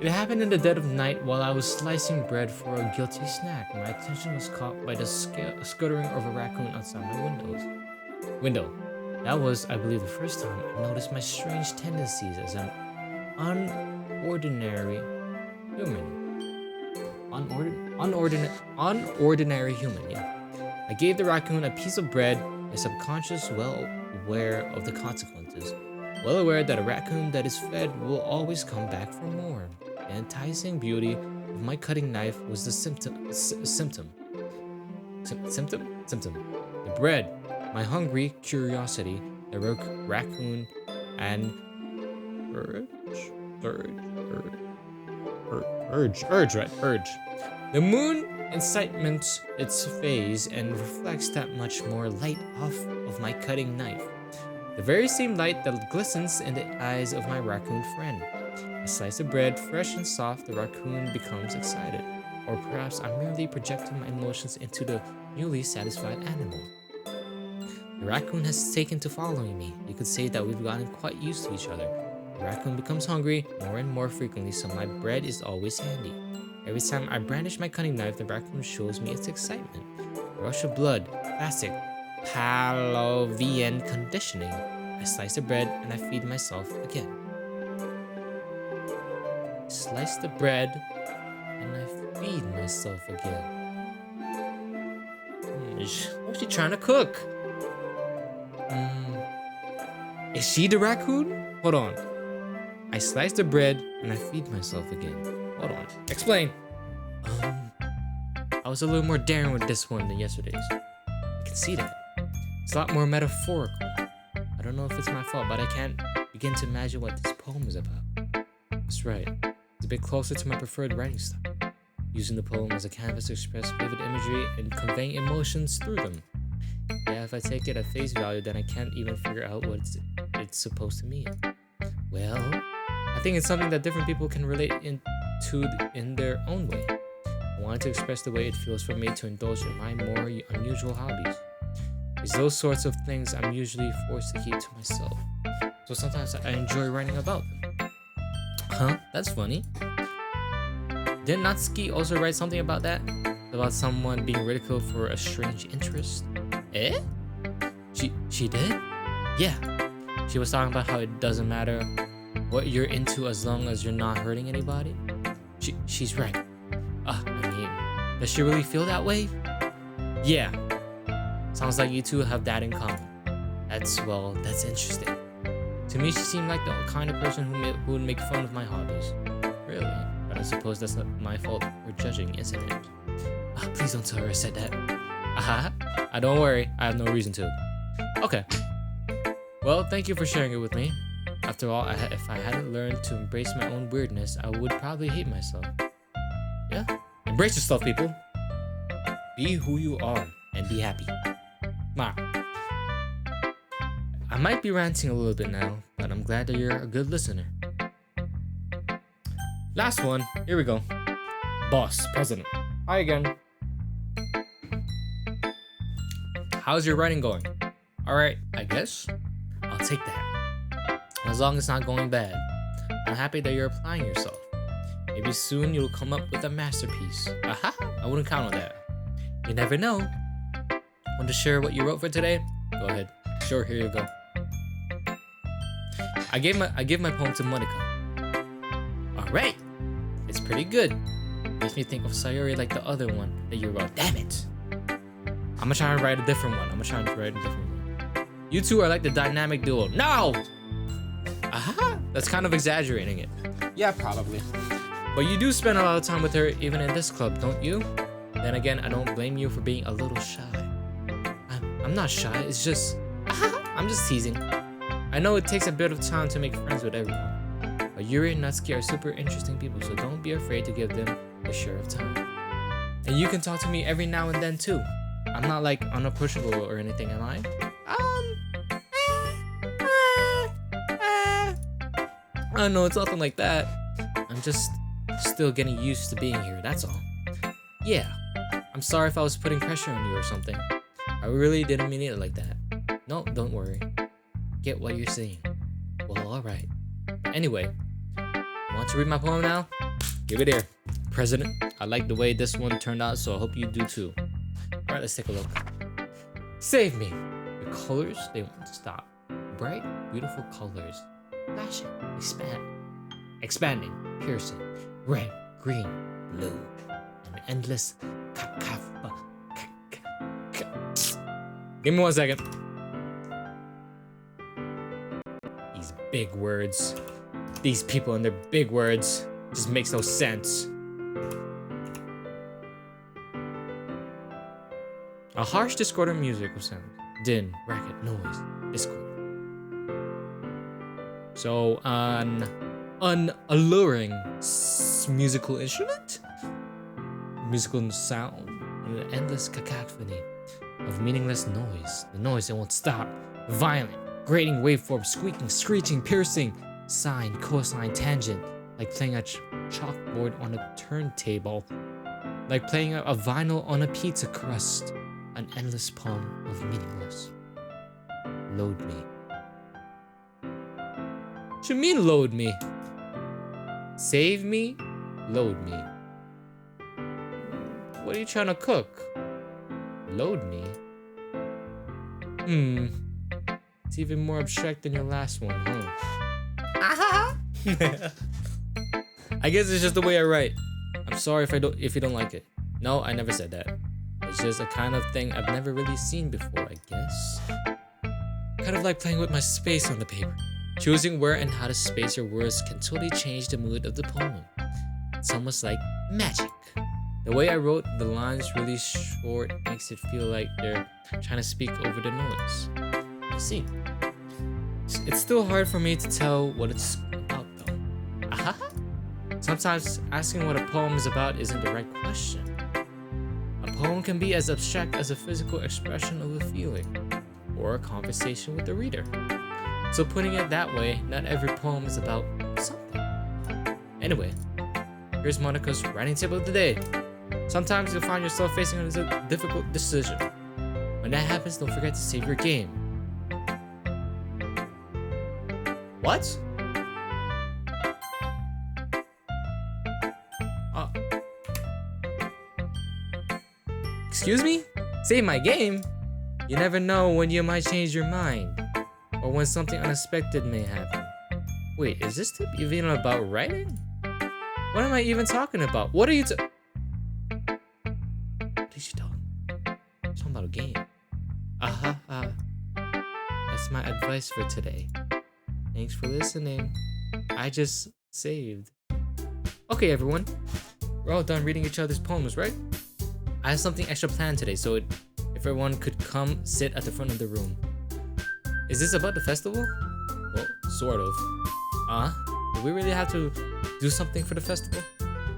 It happened in the dead of night while I was slicing bread for a guilty snack. My attention was caught by the scuttering of a raccoon outside my window. That was, I believe, the first time I noticed my strange tendencies as an unordinary human. Unordinary human, yeah. I gave the raccoon a piece of bread, my subconscious well aware of the consequences. Well aware that a raccoon that is fed will always come back for more. The enticing beauty of my cutting knife was the symptom. The bread, my hungry curiosity, the raccoon, and urge. The moon incitements its phase and reflects that much more light off of my cutting knife. The very same light that glistens in the eyes of my raccoon friend. A slice of bread, fresh and soft, the raccoon becomes excited. Or perhaps I'm merely projecting my emotions into the newly satisfied animal. The raccoon has taken to following me. You could say that we've gotten quite used to each other. The raccoon becomes hungry more and more frequently, so my bread is always handy. Every time I brandish my cutting knife, the raccoon shows me its excitement. A rush of blood, classic Pavlovian conditioning. I slice the bread and I feed myself again. Slice the bread and I feed myself again. What's she trying to cook? Is she the raccoon? Hold on. I slice the bread and I feed myself again. Hold on. Explain. I was a little more daring with this one than yesterday's. I can see that. It's a lot more metaphorical. I don't know if it's my fault, but I can't begin to imagine what this poem is about. That's right. It's a bit closer to my preferred writing style. Using the poem as a canvas to express vivid imagery and conveying emotions through them. Yeah, if I take it at face value, then I can't even figure out what it's supposed to mean. Well, I think it's something that different people can relate to in their own way. I wanted to express the way it feels for me to indulge in my more unusual hobbies. It's those sorts of things I'm usually forced to keep to myself. So sometimes I enjoy writing about them. Huh? That's funny. Didn't Natsuki also write something about that? About someone being ridiculed for a strange interest? Eh? She did? Yeah. She was talking about how it doesn't matter what you're into as long as you're not hurting anybody. She's right. I mean, does she really feel that way? Yeah. Sounds like you two have that in common. That's interesting. To me, she seemed like the kind of person who would make fun of my hobbies. Really? But I suppose that's not my fault for judging, isn't it? Please don't tell her I said that. Don't worry. I have no reason to. Okay. Well, thank you for sharing it with me. After all, if I hadn't learned to embrace my own weirdness, I would probably hate myself. Yeah? Embrace yourself, people. Be who you are and be happy. Smile. I might be ranting a little bit now, but I'm glad that you're a good listener. Last one. Here we go. Boss, president. Hi again. How's your writing going? Alright, I guess. I'll take that. As long as it's not going bad. I'm happy that you're applying yourself. Maybe soon you'll come up with a masterpiece. Aha! I wouldn't count on that. You never know. Want to share what you wrote for today? Go ahead. Sure, here you go. I gave my poem to Monica. Alright! It's pretty good. Makes me think of Sayori like the other one that you wrote. Damn it! I'm gonna try and write a different one. You two are like the dynamic duo. No! Aha! That's kind of exaggerating it. Yeah, probably. But you do spend a lot of time with her even in this club, don't you? Then again, I don't blame you for being a little shy. I'm not shy, it's just... I'm just teasing. I know it takes a bit of time to make friends with everyone. But Yuri and Natsuki are super interesting people, so don't be afraid to give them a share of time. And you can talk to me every now and then too. I'm not like unapproachable or anything, am I? I don't know, it's nothing like that. I'm just still getting used to being here, that's all. Yeah, I'm sorry if I was putting pressure on you or something. I really didn't mean it like that. No, don't worry. Get what you're saying. Well, alright. Anyway, want to read my poem now? Give it here. President, I like the way this one turned out, so I hope you do too. Alright, let's take a look. Save me. The colors, they won't stop. Bright, beautiful colors. Flashing, expanding, piercing. Red, green, blue. An endless Give me 1 second. These big words. These people and their big words. Just makes no sense. A harsh discordant musical sound. Din, racket, noise, discord. So, an unalluring musical instrument? Musical sound? An endless cacophony of meaningless noise. The noise that won't stop. Violent, grating waveform, squeaking, screeching, piercing, sine, cosine, tangent. Like playing a chalkboard on a turntable. Like playing a vinyl on a pizza crust. An endless poem of meaningless. Load me. What you mean load me? Save me? Load me. What are you trying to cook? Load me? It's even more abstract than your last one, huh? I guess it's just the way I write. I'm sorry if you don't like it. No, I never said that. It's just a kind of thing I've never really seen before, I guess. Kind of like playing with my space on the paper. Choosing where and how to space your words can totally change the mood of the poem. It's almost like magic. The way I wrote the lines really short makes it feel like they're trying to speak over the noise. I see. It's still hard for me to tell what it's about though. Sometimes asking what a poem is about isn't the right question. A poem can be as abstract as a physical expression of a feeling, or a conversation with the reader. So putting it that way, not every poem is about something. Anyway, here's Monica's writing tip of the day. Sometimes you'll find yourself facing a difficult decision. When that happens, don't forget to save your game. What? Excuse me? Save my game? You never know when you might change your mind, or when something unexpected may happen. Wait, is this tip even about writing? What am I even talking about? What are you What is she talking? Talking about a game. That's my advice for today. Thanks for listening. I just saved. Okay, everyone. We're all done reading each other's poems, right? I have something extra planned today, so if everyone could come sit at the front of the room. Is this about the festival? Well, sort of. Do we really have to do something for the festival?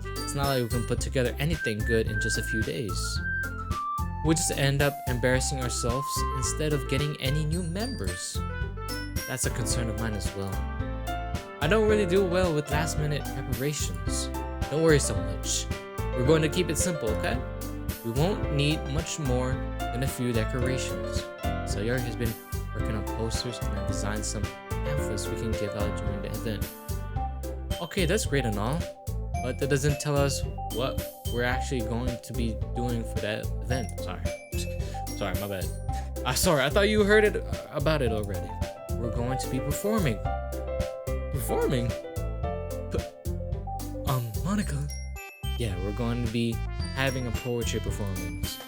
It's not like we can put together anything good in just a few days. We'll just end up embarrassing ourselves instead of getting any new members. That's a concern of mine as well. I don't really do well with last minute preparations. Don't worry so much. We're going to keep it simple, okay? We won't need much more than a few decorations. Sayori has been working on posters and I've designed some pamphlets we can give out during the event. Okay, that's great and all, but that doesn't tell us what we're actually going to be doing for that event. Sorry, my bad. Sorry, I thought you heard about it already. We're going to be performing. Performing? Monica. Yeah, we're going to be having a poetry performance.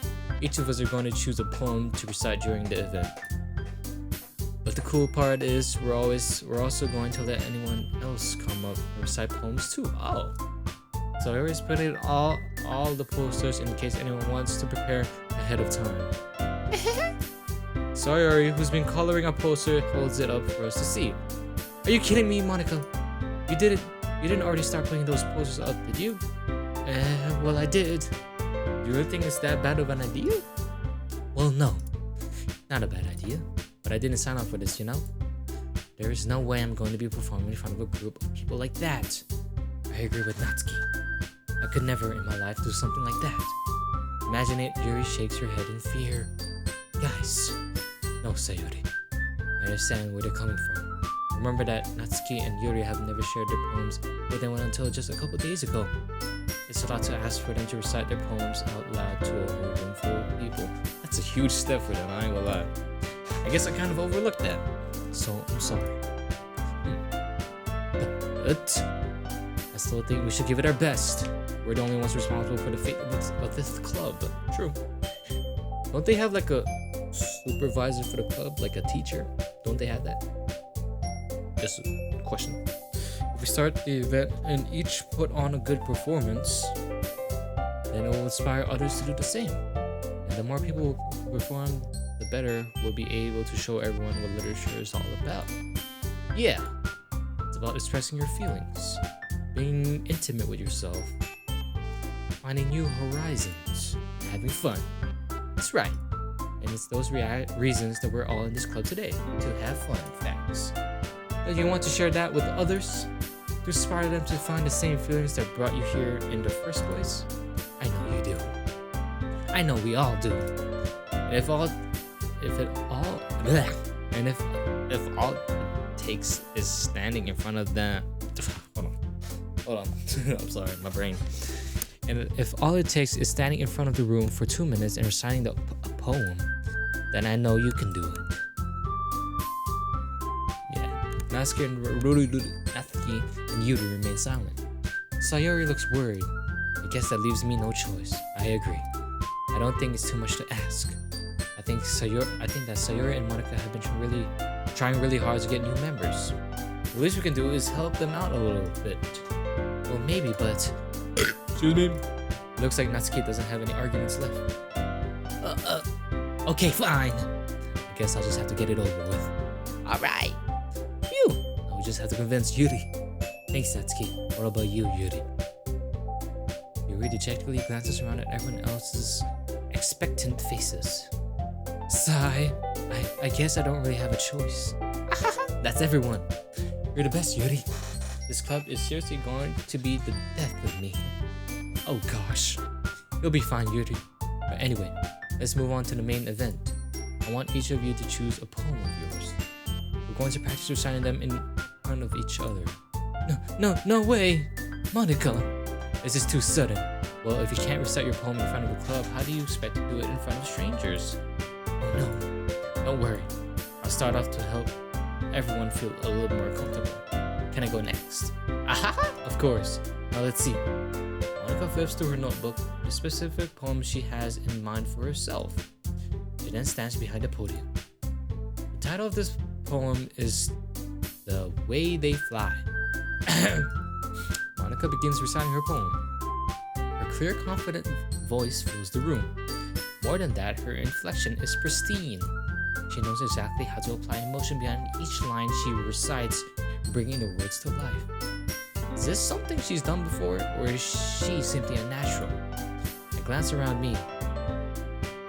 Each of us are going to choose a poem to recite during the event. But the cool part is we're also going to let anyone else come up and recite poems too. Oh. So I always put in all the posters in case anyone wants to prepare ahead of time. Sayori, who's been coloring a poster, holds it up for us to see. Are you kidding me, Monica? You didn't already start putting those posters up, did you? Well, I did. Do you really think it's that bad of an idea? Well, no. Not a bad idea. But I didn't sign up for this, you know? There is no way I'm going to be performing in front of a group of people like that. I agree with Natsuki. I could never in my life do something like that. Imagine it, Yuri shakes her head in fear. Guys. No, Sayori. I understand where they're coming from. Remember that Natsuki and Yuri have never shared their poems with anyone until just a couple days ago. It's a lot to ask for them to recite their poems out loud to a whole room full of people. That's a huge step for them, I ain't gonna lie. I guess I kind of overlooked that, so I'm sorry. But I still think we should give it our best. We're the only ones responsible for the fate of this club. True. Don't they have like a supervisor for the club, like a teacher? Don't they have that? Just a question. If we start the event and each put on a good performance, then it will inspire others to do the same. And the more people who perform, the better we'll be able to show everyone what literature is all about. Yeah, it's about expressing your feelings, being intimate with yourself, finding new horizons, having fun. That's right. And it's those reasons that we're all in this club today, to have fun, facts. But you want to share that with others, to inspire them to find the same feelings that brought you here in the first place? I know you do. I know we all do. And if all it takes is standing in front of them, hold on, I'm sorry, my brain. And if all it takes is standing in front of the room for 2 minutes and reciting a poem, then I know you can do it. Yeah, Natsuki and Yuri remain silent. Sayori looks worried. I guess that leaves me no choice. I agree. I don't think it's too much to ask. I think that Sayori and Monica have been trying really hard to get new members. The least we can do is help them out a little bit. Well, maybe, but excuse me. Looks like Natsuki doesn't have any arguments left. Okay, fine. I guess I'll just have to get it over with. Alright. Phew. I'll just have to convince Yuri. Thanks, Natsuki. What about you, Yuri? Yuri dejectedly glances around at everyone else's expectant faces. Sigh. I guess I don't really have a choice. That's everyone. You're the best, Yuri. This club is seriously going to be the death of me. Oh gosh. You'll be fine, Yuri. But anyway, let's move on to the main event. I want each of you to choose a poem of yours. We're going to practice reciting them in front of each other. No way! Monica! This is too sudden. Well, if you can't recite your poem in front of a club, how do you expect to do it in front of strangers? Oh no, don't worry. I'll start off to help everyone feel a little more comfortable. Can I go next? Aha! Of course. Now let's see. Monica flips through her notebook the specific poem she has in mind for herself. She then stands behind the podium. The title of this poem is The Way They Fly. Monica begins reciting her poem. Her clear, confident voice fills the room. More than that, her inflection is pristine. She knows exactly how to apply emotion behind each line she recites, bringing the words to life. Is this something she's done before, or is she simply a natural? I glance around me.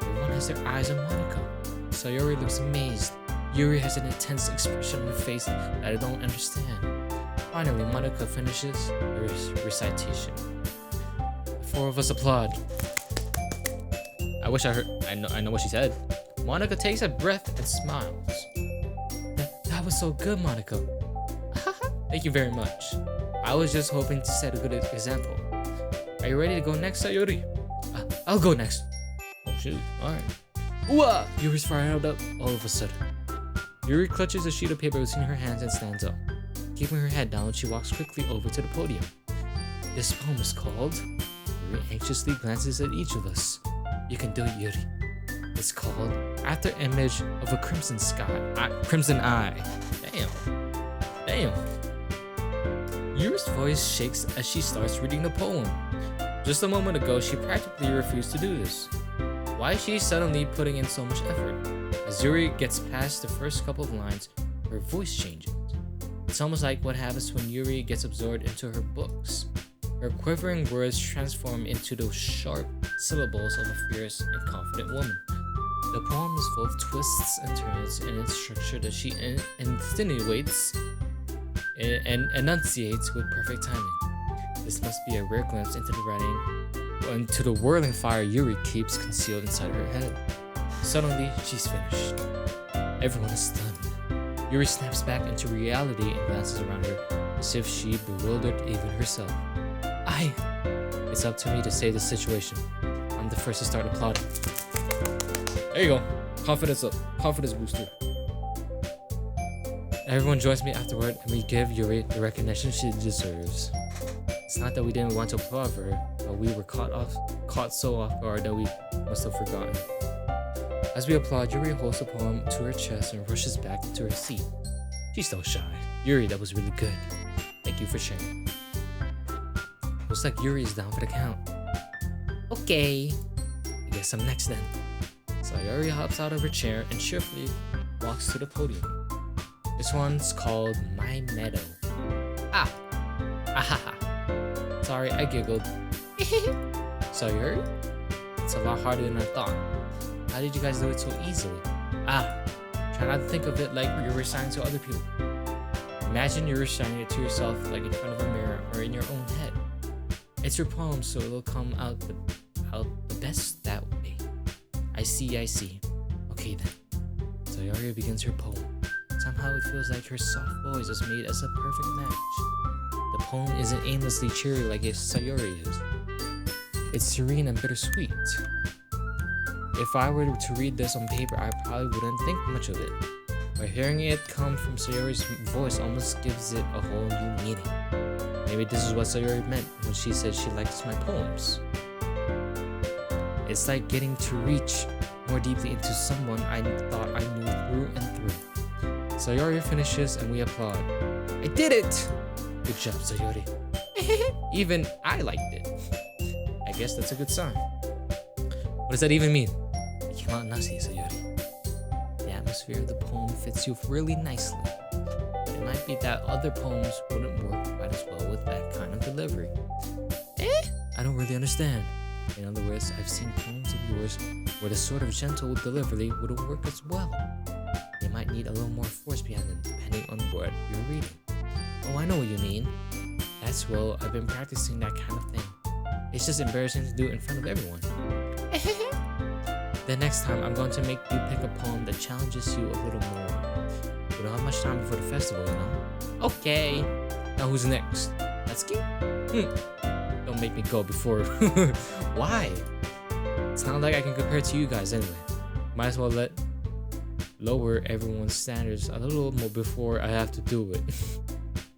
Everyone has their eyes on Monica. Sayori looks amazed. Yuri has an intense expression on her face that I don't understand. Finally, Monica finishes her recitation. The four of us applaud. I wish I heard. I know what she said. Monica takes a breath and smiles. That was so good, Monica. Thank you very much. I was just hoping to set a good example. Are you ready to go next, Sayori? I'll go next. Oh shoot! All right. Ooh! Yuri's fired up all of a sudden. Yuri clutches a sheet of paper between her hands and stands up. Keeping her head down, she walks quickly over to the podium. This poem is called... Yuri anxiously glances at each of us. You can do it, Yuri. It's called After Image of a Crimson Sky. Crimson Eye. Damn. Yuri's voice shakes as she starts reading the poem. Just a moment ago, she practically refused to do this. Why is she suddenly putting in so much effort? As Yuri gets past the first couple of lines, her voice changes. It's almost like what happens when Yuri gets absorbed into her books. Her quivering words transform into those sharp syllables of a fierce and confident woman. The poem is full of twists and turns in its structure that she insinuates and enunciates with perfect timing. This must be a rare glimpse into the writing, into the whirling fire Yuri keeps concealed inside her head. Suddenly, she's finished. Everyone is stunned. Yuri snaps back into reality and glances around her as if she bewildered even herself. It's up to me to save the situation. I'm the first to start applauding. There you go. Confidence up. Confidence booster. Everyone joins me afterward and we give Yuri the recognition she deserves. It's not that we didn't want to applaud her, but we were caught so off guard that we must have forgotten. As we applaud, Yuri holds the poem to her chest and rushes back into her seat. She's so shy. Yuri, that was really good. Thank you for sharing. Looks like Yuri is down for the count. Okay. I guess I'm next then. Sayori hops out of her chair and cheerfully walks to the podium. This one's called My Meadow. Ahaha. Sorry, I giggled. Sayori? It's a lot harder than I thought. How did you guys do it so easily? Try not to think of it like you're reciting to other people. Imagine you're reciting it to yourself like in front of a mirror or in your own head. It's your poem, so it'll come out the best that way. I see. Okay then. Sayori begins her poem. Somehow it feels like her soft voice is made as a perfect match. The poem isn't aimlessly cheery like Sayori is. It's serene and bittersweet. If I were to read this on paper, I probably wouldn't think much of it. But hearing it come from Sayori's voice almost gives it a whole new meaning. Maybe this is what Sayori meant when she said she likes my poems. It's like getting to reach more deeply into someone I thought I knew through and through. Sayori finishes and we applaud. I did it! Good job, Sayori. Even I liked it. I guess that's a good sign. What does that even mean? It came out nicely, Sayori. The atmosphere of the poem fits you really nicely. But it might be that other poems wouldn't work quite as well with that kind of delivery. I don't really understand. In other words, I've seen poems of yours where the sort of gentle delivery wouldn't work as well. They might need a little more force behind them depending on what you're reading. Oh, I know what you mean. That's well, I've been practicing that kind of thing. It's just embarrassing to do it in front of everyone. The next time, I'm going to make you pick a poem that challenges you a little more. We don't have much time before the festival, you know? Okay. Now who's next? Natsuki? Don't make me go before. Why? It's not like I can compare to you guys anyway. Might as well lower everyone's standards a little more before I have to do it.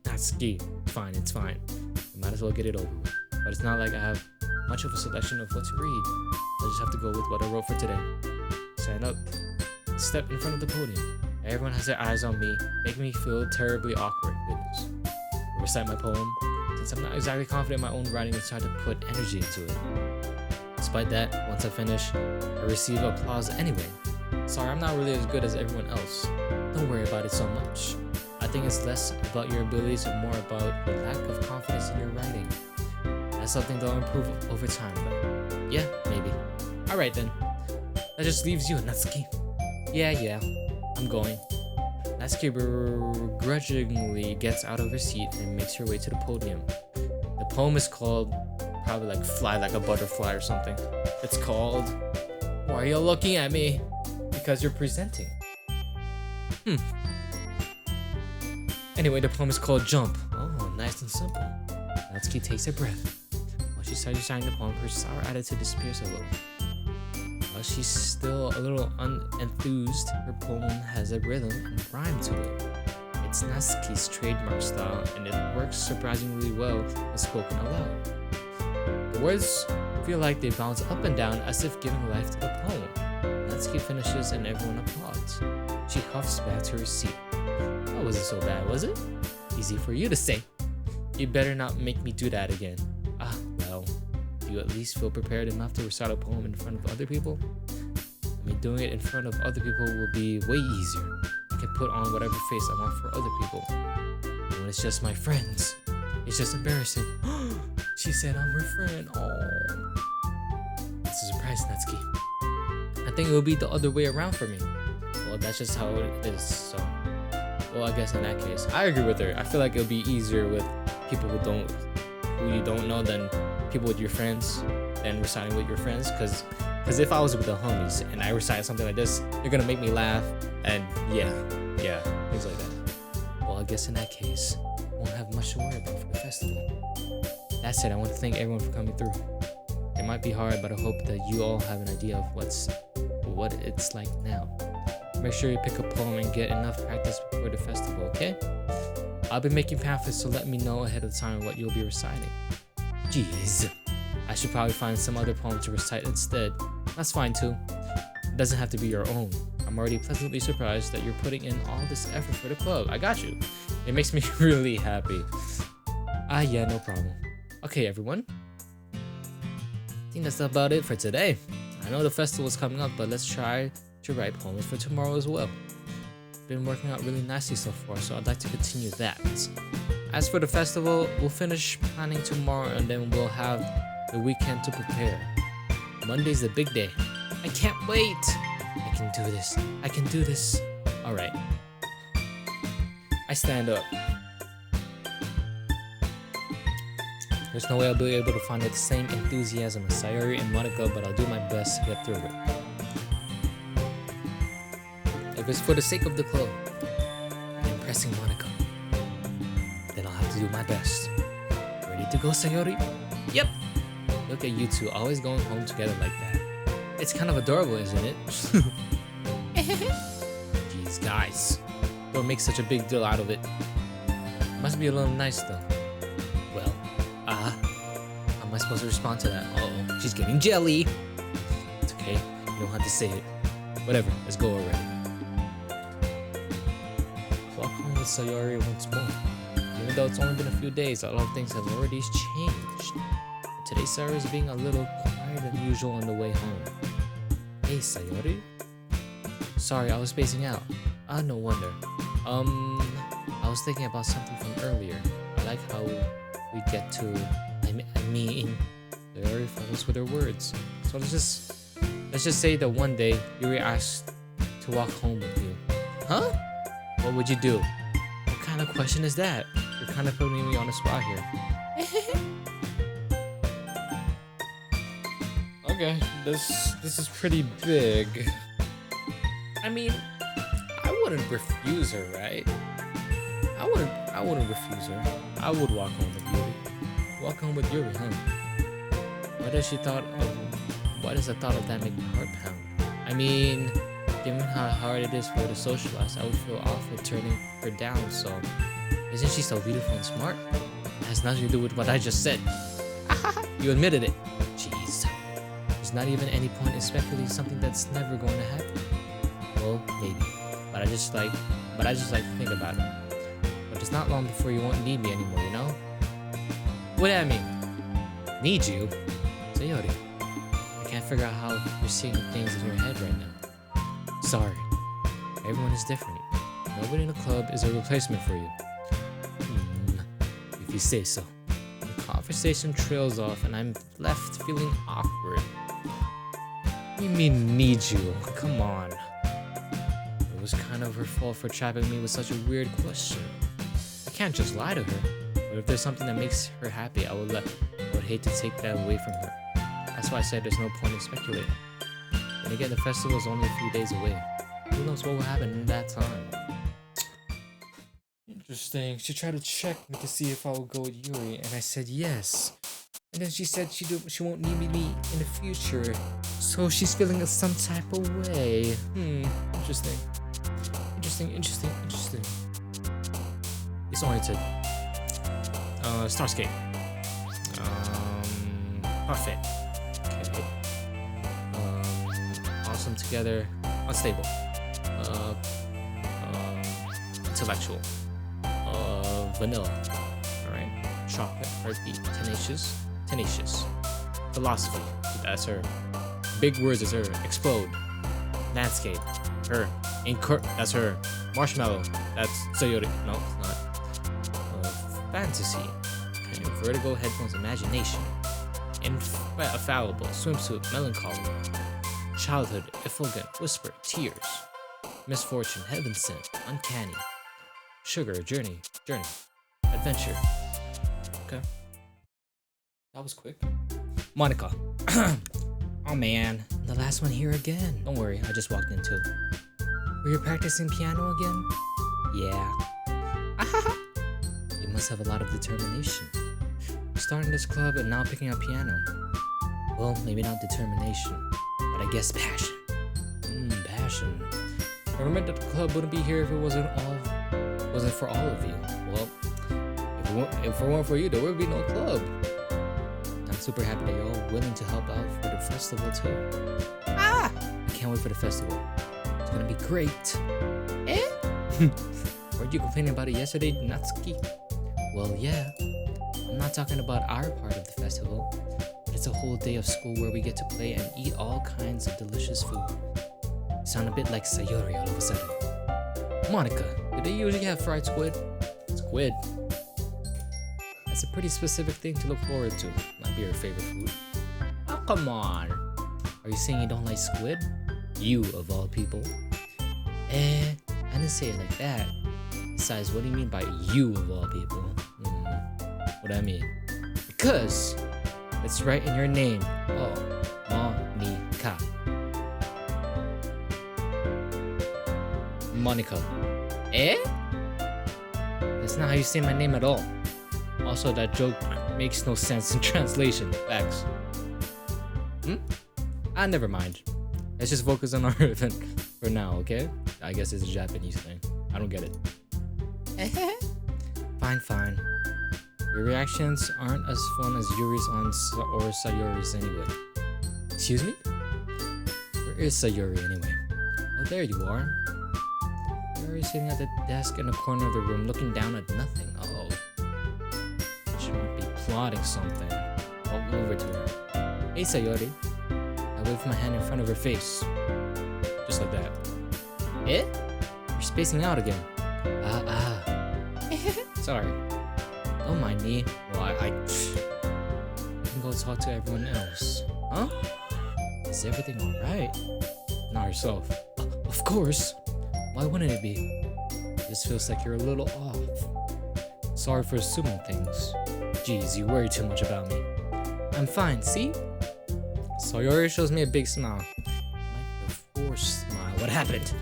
Natsuki. Fine, it's fine. I might as well get it over with. But it's not like I have much of a selection of what to read. I'll just have to go with what I wrote for today. Stand up. Step in front of the podium. Everyone has their eyes on me, making me feel terribly awkward. Goodness. I recite my poem. Since I'm not exactly confident in my own writing, I try to put energy into it. Despite that, once I finish, I receive applause anyway. Sorry, I'm not really as good as everyone else. Don't worry about it so much. I think it's less about your abilities and more about the lack of confidence in your writing. That's something they'll improve over time though. Yeah, maybe. Alright then. That just leaves you, Natsuki. Yeah, I'm going. Natsuki begrudgingly gets out of her seat and makes her way to the podium. The poem is called, probably like Fly Like a Butterfly or something. It's called, Why Are You Looking at Me? Because you're presenting. Anyway, the poem is called Jump. Oh, nice and simple. Natsuki takes a breath. While she starts reciting the poem, her sour attitude disappears a little. While she's still a little unenthused, her poem has a rhythm and rhyme to it. It's Natsuki's trademark style, and it works surprisingly well when spoken aloud. The words feel like they bounce up and down as if giving life to the poem. Natsuki finishes and everyone applauds. She huffs back to her seat. That wasn't so bad, was it? Easy for you to say. You better not make me do that again. Ah, well. Do you at least feel prepared enough to recite a poem in front of other people? I mean, doing it in front of other people will be way easier. I can put on whatever face I want for other people. And when it's just my friends, it's just embarrassing. She said I'm her friend. Oh. That's a surprise, Natsuki. I think it will be the other way around for me. Well, that's just how it is, so. Well, I guess in that case, I agree with her. I feel like it'll be easier with people who you don't know than people with your friends and reciting with your friends, because if I was with the homies and I recite something like this, they're gonna make me laugh, and yeah, things like that. Well, I guess in that case, I won't have much to worry about for the festival. That said, I want to thank everyone for coming through. It might be hard, but I hope that you all have an idea of what it's like now. Make sure you pick a poem and get enough practice before the festival, okay? I'll be making pamphlets, so let me know ahead of time what you'll be reciting. Jeez, I should probably find some other poem to recite instead. That's fine too. It doesn't have to be your own. I'm already pleasantly surprised that you're putting in all this effort for the club. I got you. It makes me really happy. Yeah, no problem. Okay, everyone. I think that's about it for today. I know the festival is coming up, but let's try to write poems for tomorrow as well. Been working out really nicely so far, so I'd like to continue that. As for the festival, we'll finish planning tomorrow and then we'll have the weekend to prepare. Monday's the big day. I can't wait! I can do this. I can do this. Alright. I stand up. There's no way I'll be able to find the same enthusiasm as Sayori and Monica, but I'll do my best to get through it. If it's for the sake of the club and impressing Monica, then I'll have to do my best. Ready to go, Sayori? Yep! Look at you two always going home together like that. It's kind of adorable, isn't it? Jeez, guys. Don't make such a big deal out of it. Must be a little nice though. Well, how am I supposed to respond to that? Uh-oh, she's getting jelly. It's okay, you don't have to say it. Whatever, let's go already. Walk home with Sayori once more. Even though it's only been a few days, a lot of things have already changed. Today, Sayori is being a little quieter than usual on the way home. Hey, Sayori? Sorry, I was spacing out. No wonder. I was thinking about something from earlier. I like how we get to, I mean, Sayori follows with her words. So let's just say that one day you were asked to walk home with you. Huh? What would you do? What kind of question is that? You're kind of putting me on the spot here. Okay, this is pretty big. I mean, I wouldn't refuse her, right? I wouldn't refuse her. I would walk home with Yuri. Walk home with Yuri, huh? Why does the thought of that make my heart pound? I mean, given how hard it is for her to socialize, I would feel awful turning her down, so... Isn't she so beautiful and smart? It has nothing to do with what I just said. You admitted it. Jeez. There's not even any point in speculating something that's never going to happen. Well, maybe. But I just like to think about it. But it's not long before you won't need me anymore, you know? What do I mean? Need you? Sayori. I can't figure out how you're seeing things in your head right now. Sorry. Everyone is different. Nobody in the club is a replacement for you. If you say so. The conversation trails off and I'm left feeling awkward. What do you mean need you? Come on. It was kind of her fault for trapping me with such a weird question. I can't just lie to her. But if there's something that makes her happy, I would hate to take that away from her. That's why I said there's no point in speculating. Then again, the festival is only a few days away. Who knows what will happen in that time? Interesting. She tried to check me to see if I would go with Yuri, and I said yes. And then she said she won't need me in the future. So she's feeling some type of way. Interesting. Interesting. It's oriented. Starscape. Parfait. Okay. Awesome together. Unstable. Intellectual. Vanilla. Alright. Chocolate. Heartbeat. Tenacious. Philosophy. That's her. Big words is her. Explode. Landscape. Her. That's her. Marshmallow. That's Sayori. No, it's not. Fantasy. Okay. Vertigo. Headphones. Imagination. Infallible. Swimsuit. Melancholy. Childhood. Effulgent. Whisper. Tears. Misfortune. Heaven sent. Uncanny. Sugar. Journey. Adventure. Okay. That was quick. Monica. Oh man, the last one here again. Don't worry, I just walked in too. Were you practicing piano again? Yeah. You must have a lot of determination. Starting this club and now picking up piano. Well, maybe not determination, but I guess passion. Passion. I remember that the club wouldn't be here if it wasn't for all of you. Well, if it weren't for you, there would be no club. I'm super happy that you're all willing to help out for the festival too. I can't wait for the festival. It's gonna be great. Weren't you complaining about it yesterday, Natsuki? Well, yeah. I'm not talking about our part of the festival, but it's a whole day of school where we get to play and eat all kinds of delicious food. You sound a bit like Sayori all of a sudden. Monica, do they usually have fried squid? Squid? That's a pretty specific thing to look forward to. Might be your favorite food. Oh, come on. Are you saying you don't like squid? You, of all people. I didn't say it like that. Besides, what do you mean by you, of all people? What do I mean? Because it's right in your name. Oh, Monica. Monica. That's not how you say my name at all. Also, that joke makes no sense in translation. Facts. Never mind. Let's just focus on our event for now, okay? I guess it's a Japanese thing. I don't get it. Fine. Your reactions aren't as fun as Yuri's or Sayori's anyway. Excuse me? Where is Sayori anyway? Oh, there you are. Sayori's sitting at the desk in the corner of the room looking down at nothing. Uh-oh. She might be plotting something. Walk over to her. Hey, Sayori. I waved my hand in front of her face. Just like that. You're spacing out again. Sorry. Don't mind me. Well, I can go talk to everyone else. Huh? Is everything alright? Not herself. Of course. Why wouldn't it be? This feels like you're a little off. Sorry for assuming things. Jeez, you worry too much about me. I'm fine, see? Sayori shows me a big smile. Might be a forced smile. What happened?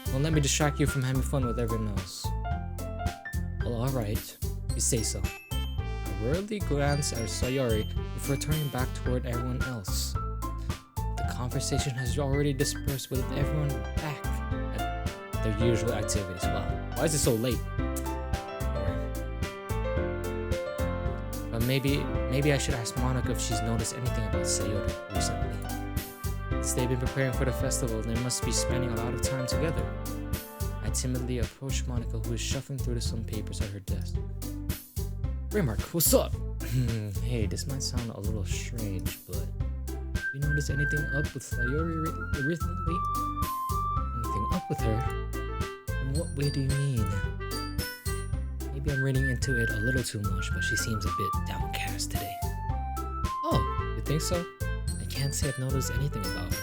Don't let me distract you from having fun with everyone else. Well, alright. You say so. I rarely glance at Sayori before turning back toward everyone else. The conversation has already dispersed with everyone back at their usual activities. Wow, why is it so late? But maybe I should ask Monica if she's noticed anything about Sayori recently. Since they've been preparing for the festival, they must be spending a lot of time together. I timidly approached Monica, who is shuffling through some papers at her desk. Raymark, what's up? Hey, this might sound a little strange, but you notice anything up with Sayori recently? Anything up with her? In what way do you mean? Maybe I'm reading into it a little too much, but she seems a bit downcast today. Oh, you think so? I can't say I've noticed anything about her.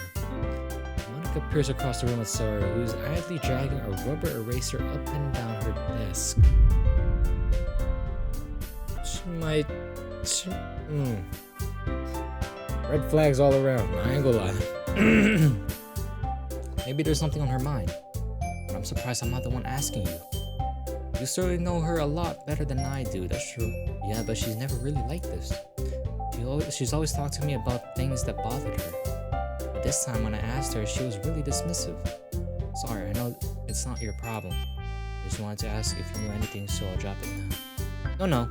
Monica peers across the room at Sayori, who is idly dragging a rubber eraser up and down her desk. She might... Red flags all around, I ain't gonna lie. Maybe there's something on her mind, but I'm surprised I'm not the one asking you. You certainly know her a lot better than I do, that's true. Yeah, but she's never really like this. She's always talked to me about things that bothered her. But this time when I asked her, she was really dismissive. Sorry, I know it's not your problem. I just wanted to ask if you knew anything, so I'll drop it now. No.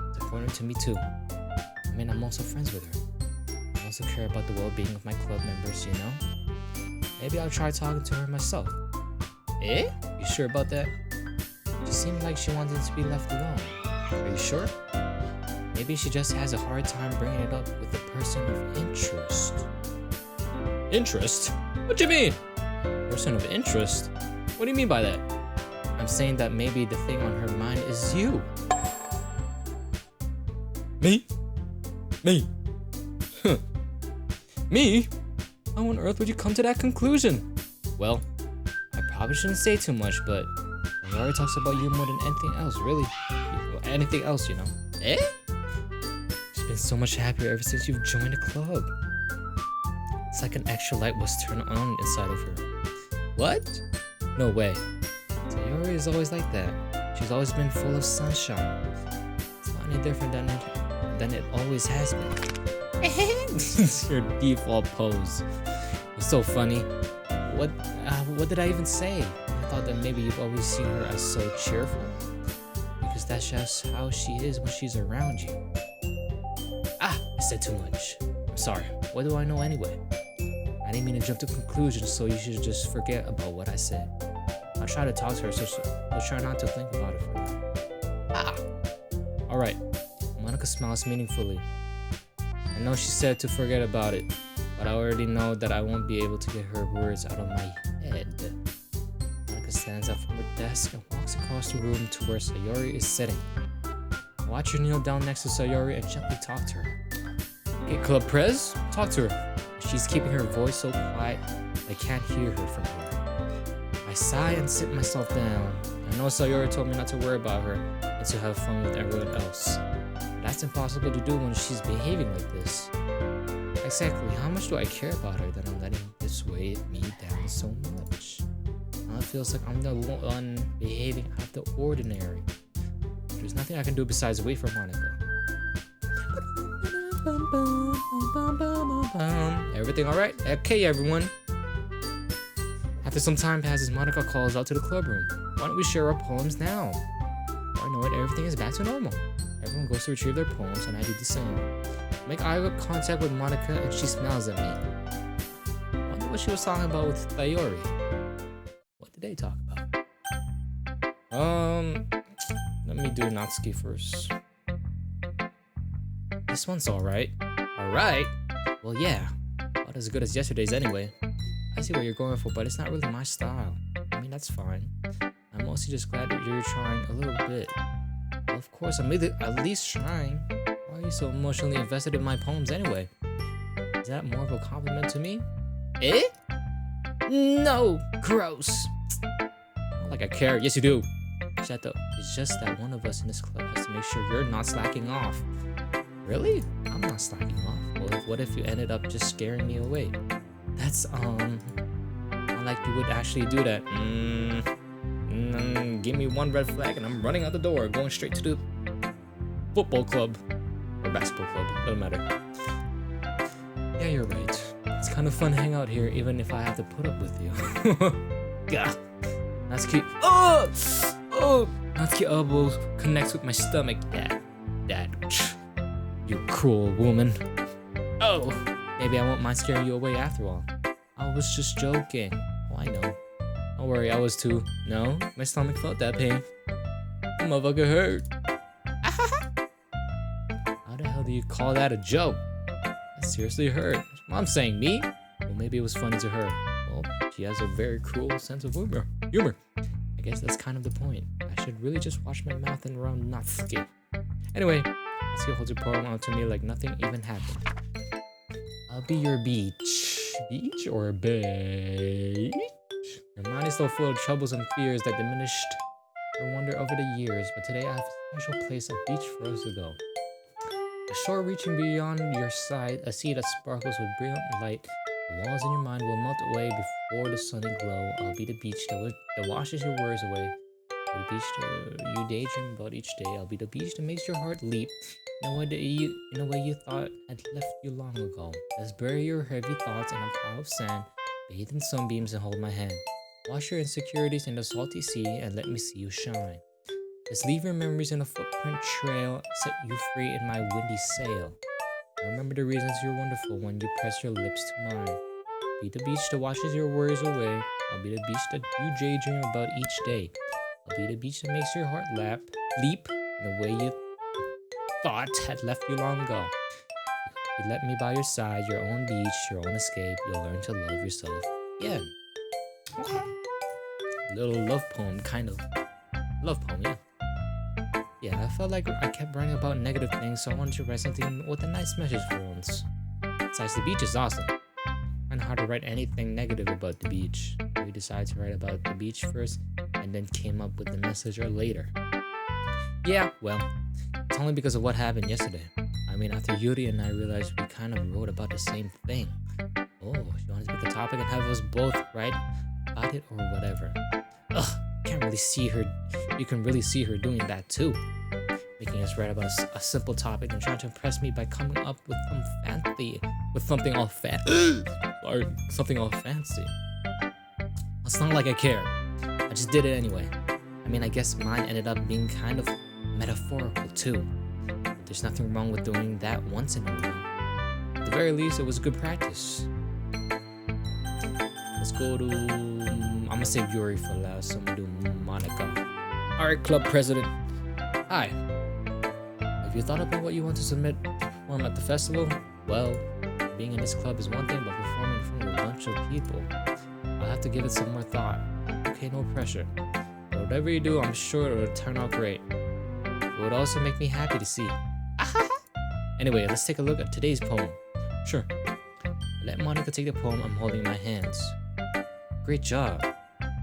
It's important to me too. I mean, I'm also friends with her. I also care about the well-being of my club members, you know? Maybe I'll try talking to her myself. Eh? You sure about that? She seemed like she wanted to be left alone. Are you sure? Maybe she just has a hard time bringing it up with a person of interest. Interest? What do you mean? Person of interest? What do you mean by that? I'm saying that maybe the thing on her mind is you. Me? Me? How on earth would you come to that conclusion? Well, I probably shouldn't say too much, but Sayori talks about you more than anything else, really. Anything else, you know. Eh? She's been so much happier ever since you've joined the club. It's like an extra light was turned on inside of her. What? No way. Sayori is always like that. She's always been full of sunshine. It's not any different than it always has been. It's your default pose. It's so funny. What did I even say? I thought that maybe you've always seen her as so cheerful. Because that's just how she is when she's around you. I said too much. I'm sorry. What do I know anyway? I didn't mean to jump to conclusions, so you should just forget about what I said. I'll try to talk to her, so try not to think about it for now. Alright. Monica smiles meaningfully. I know she said to forget about it, but I already know that I won't be able to get her words out of my head. Monica stands up from her desk and walks across the room to where Sayori is sitting. I watch her kneel down next to Sayori and gently talk to her. Okay, Club Prez, talk to her. She's keeping her voice so quiet I can't hear her from here. I sigh and sit myself down. I know Sayori told me not to worry about her and to have fun with everyone else. But that's impossible to do when she's behaving like this. Exactly, how much do I care about her that I'm letting this weigh me down so much? Now it feels like I'm the one behaving out of the ordinary. There's nothing I can do besides wait for Monica. Everything alright? Okay, everyone. After some time passes, Monica calls out to the club room. Why don't we share our poems now? I know it, everything is back to normal. Everyone goes to retrieve their poems, and I do the same. Make eye contact with Monica, and she smiles at me. I wonder what she was talking about with Sayori. What did they talk about? Let me do Natsuki first. This one's alright. Alright? Well, yeah. Not as good as yesterday's anyway. I see what you're going for, but it's not really my style. I mean, that's fine. I'm mostly just glad that you're trying a little bit. Well, of course, I'm at least trying. Why are you so emotionally invested in my poems anyway? Is that more of a compliment to me? Eh? No! Gross! Not like I care. Yes, you do. It's just that one of us in this club has to make sure you're not slacking off. Really? I'm not slacking off. Well, what if you ended up just scaring me away? That's, not like you would actually do that. Give me one red flag and I'm running out the door, going straight to the football club or basketball club. Doesn't matter. Yeah, you're right. It's kind of fun to hang out here, even if I have to put up with you. Gah. Natsuki. Oh! Natsuki elbows connects with my stomach. Dad. You cruel woman. Oh! Maybe I won't mind scaring you away after all. I was just joking. Oh, I know. Don't worry, I was too. No, my stomach felt that pain. The motherfucker hurt. How the hell do you call that a joke? That seriously hurt. Mom's saying me? Well, maybe it was funny to her. Well, she has a very cruel sense of humor. I guess that's kind of the point. I should really just watch my mouth and around Natsuki. Anyway, Natsuki holds her palm onto me like nothing even happened. I'll be your beach. Beach or beach? Your mind is still full of troubles and fears that diminished your wonder over the years, but today I have a special place, a beach for us to go. A shore reaching beyond your sight, a sea that sparkles with brilliant light. The walls in your mind will melt away before the sunny glow. I'll be the beach that washes your worries away. The beach that you daydream about each day. I'll be the beach that makes your heart leap in a way you thought had left you long ago. Let's bury your heavy thoughts in a pile of sand, bathe in sunbeams and hold my hand. Wash your insecurities in the salty sea and let me see you shine. Let's leave your memories in a footprint trail, set you free in my windy sail. I remember the reasons you're wonderful when you press your lips to mine. Be the beach that washes your worries away. I'll be the beach that you daydream about each day. I'll be the beach that makes your heart leap in a way you thought had left you long ago. If you let me by your side, your own beach, your own escape, you'll learn to love yourself. Yeah. Little love poem, kind of. Love poem, yeah. Yeah, I felt like I kept writing about negative things, so I wanted to write something with a nice message for once. Besides, the beach is awesome. Kind of hard to write anything negative about the beach. We decided to write about the beach first, and then came up with the message later. Yeah, well, it's only because of what happened yesterday. I mean, after Yuri and I realized we kind of wrote about the same thing. Oh, she wanted to pick a topic and have us both write about it or whatever. Ugh, can't really see her. You can really see her doing that too. Making us write about a simple topic and trying to impress me by coming up with something all fancy. It's not like I care. I just did it anyway. I mean, I guess mine ended up being kind of metaphorical too. But there's nothing wrong with doing that once in a while. At the very least, it was good practice. Let's go to... I'm gonna save Yuri for last, so I'm gonna do Monica. Alright, club president. Hi. Have you thought about what you want to submit to perform at the festival? Well, being in this club is one thing, but performing in front of a bunch of people, I'll have to give it some more thought. Okay, no pressure. But whatever you do, I'm sure it'll turn out great. It would also make me happy to see. Anyway, let's take a look at today's poem. Sure. Let Monica take the poem I'm holding in my hands. Great job.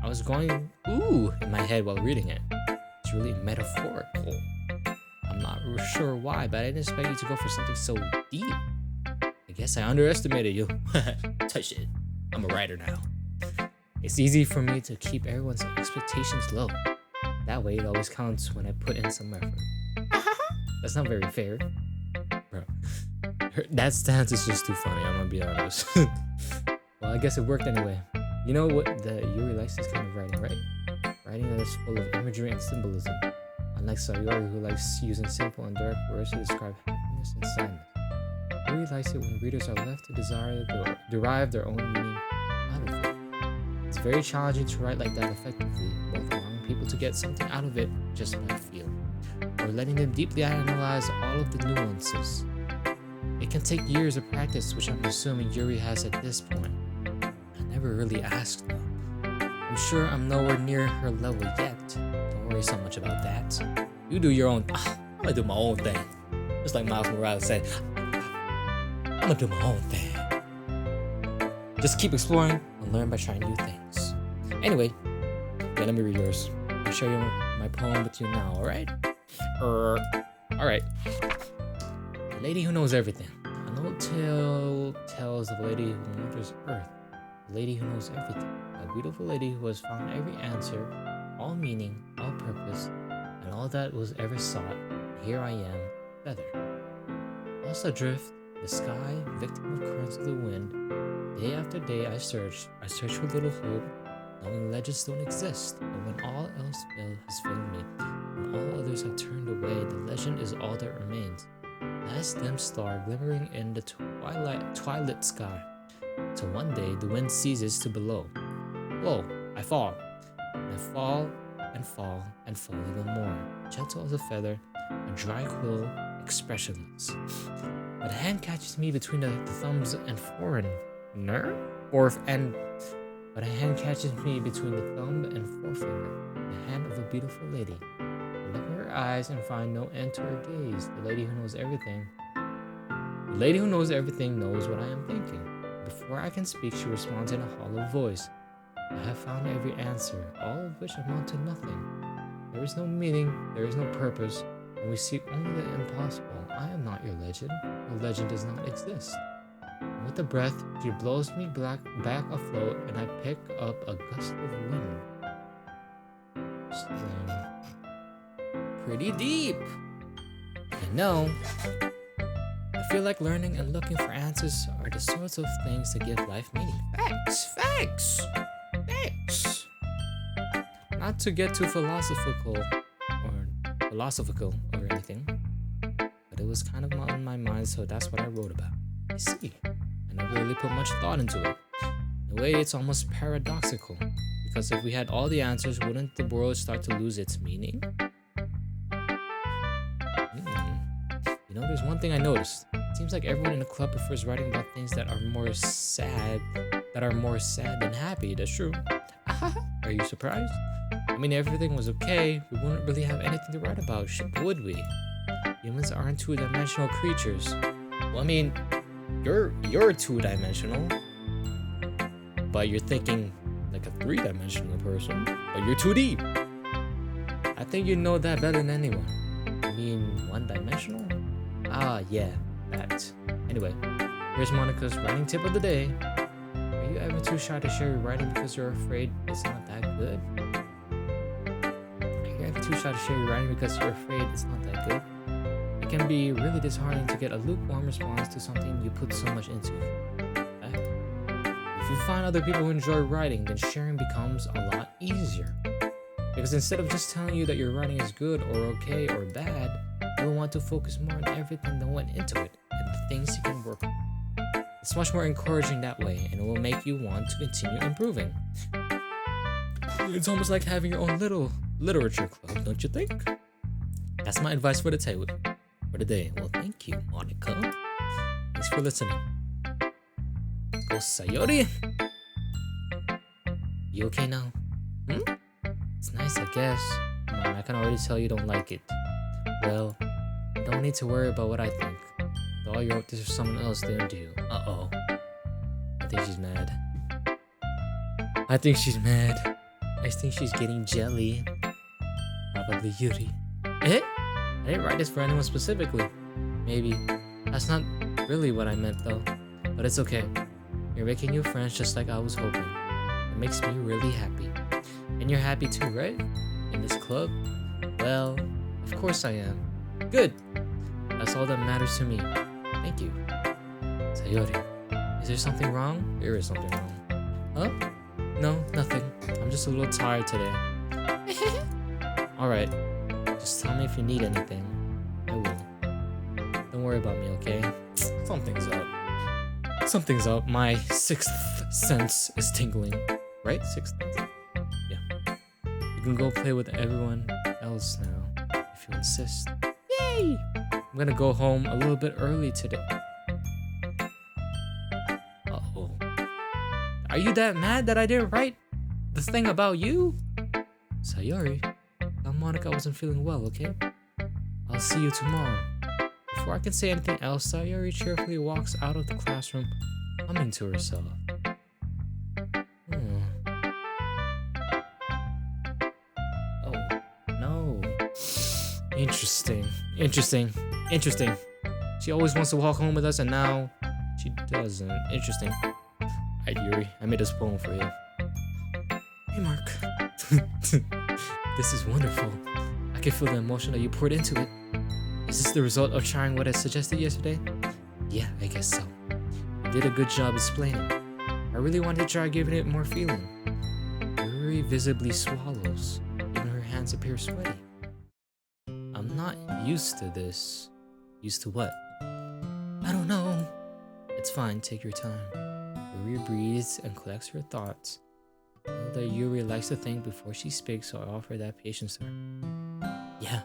I was going ooh in my head while reading it. It's really metaphorical. I'm not sure why, but I didn't expect you to go for something so deep. I guess I underestimated you. Touch it. I'm a writer now. It's easy for me to keep everyone's expectations low. That way it always counts when I put in some effort. That's not very fair. Bro, that stance is just too funny, I'm gonna be honest. Well, I guess it worked anyway. You know what Yuri likes this kind of writing, right? Writing that is full of imagery and symbolism. Unlike Sayori, who likes using simple and direct words to describe happiness and sadness. Yuri likes it when readers are left to derive their own meaning out of it. It's very challenging to write like that effectively, both allowing people to get something out of it just by feel, or letting them deeply analyze all of the nuances. It can take years of practice, which I'm assuming Yuri has at this point. I never really asked though. I'm sure I'm nowhere near her level yet. Don't worry so much about that. You do your own. I'm gonna do my own thing. Just like Miles Morales said, I'm gonna do my own thing. Just keep exploring and learn by trying new things. Anyway, yeah, let me read yours. I'll share my poem with you now, alright? Alright. The lady who knows everything. An old tale tells of a lady who wanders earth. A lady who knows everything. A beautiful lady who has found every answer all meaning, all purpose, and all that was ever sought. Here I am, feather. Lost adrift, the sky, victim of currents of the wind. Day after day I search for little hope, knowing legends don't exist. But when all else has failed me, when all others have turned away, the legend is all that remains. Last dim star glimmering in the twilight sky, till one day the wind ceases to blow. Whoa, I fall. And I fall and fall and fall even more, gentle as a feather, a dry quill, expressionless. But a hand catches me between the thumbs and But a hand catches me between the thumb and forefinger, the hand of a beautiful lady. I look in her eyes and find no end to her gaze. The lady who knows everything. The lady who knows everything knows what I am thinking. Before I can speak, she responds in a hollow voice. I have found every answer, all of which amount to nothing. There is no meaning, there is no purpose, and we seek only the impossible. I am not your legend. Your legend does not exist. And with a breath, she blows me back afloat, and I pick up a gust of wind. Pretty deep. I know. I feel like learning and looking for answers are the sorts of things that give life meaning. Facts. Not to get too philosophical or anything, but it was kind of on my mind, so that's what I wrote about. I see. I never really put much thought into it. In a way, it's almost paradoxical, because if we had all the answers, wouldn't the world start to lose its meaning? You know, there's one thing I noticed. It seems like everyone in the club prefers writing about things that are more sad than happy. That's true. Are you surprised? I mean, everything was okay. We wouldn't really have anything to write about, would we? Humans aren't two-dimensional creatures. Well, I mean, you're two-dimensional, but you're thinking like a three-dimensional person, but you're 2D. I think you know that better than anyone. I mean, one-dimensional? Ah, yeah, that. Anyway, here's Monica's writing tip of the day. Are you ever too shy to share your writing because you're afraid it's not that good? Are you ever too shy to share your writing because you're afraid it's not that good? It can be really disheartening to get a lukewarm response to something you put so much into. Okay? If you find other people who enjoy writing, then sharing becomes a lot easier. Because instead of just telling you that your writing is good or okay or bad, you will want to focus more on everything that went into it and the things you can work on. It's much more encouraging that way, and it will make you want to continue improving. It's almost like having your own little literature club, don't you think? That's my advice for the day. Well, thank you, Monica. Thanks for listening. Go Sayori. You okay now? It's nice, I guess. Come on, I can already tell you don't like it. Well, don't need to worry about what I think. All you wrote this for someone else didn't do. Uh-oh. I think she's mad. I think she's getting jelly. Probably Yuri. I didn't write this for anyone specifically. Maybe. That's not really what I meant though. But it's okay. You're making new friends just like I was hoping. It makes me really happy. And you're happy too, right? In this club? Well, of course I am. Good. That's all that matters to me. Thank you. Sayori, is there something wrong? There is something wrong. Huh? No, nothing. I'm just a little tired today. Alright. Just tell me if you need anything. I will. Don't worry about me, okay? Something's up. My sixth sense is tingling. Right? Sixth sense? Yeah. You can go play with everyone else now, if you insist. Yay! I'm gonna go home a little bit early today. Uh-oh. Are you that mad that I didn't write the thing about you? Sayori, tell Monica I wasn't feeling well, okay? I'll see you tomorrow. Before I can say anything else, Sayori cheerfully walks out of the classroom, humming to herself. Oh, no. Interesting. She always wants to walk home with us, and now she doesn't. Interesting. Alright, Yuri, I made this poem for you. Hey, Mark. This is wonderful. I can feel the emotion that you poured into it. Is this the result of trying what I suggested yesterday? Yeah, I guess so. You did a good job explaining. I really wanted to try giving it more feeling. Yuri visibly swallows, and her hands appear sweaty. I'm not used to this. Used to what? I don't know. It's fine, take your time. Yuri breathes and collects her thoughts. I know that Yuri likes to think before she speaks, so I offer that patience to her. Yeah,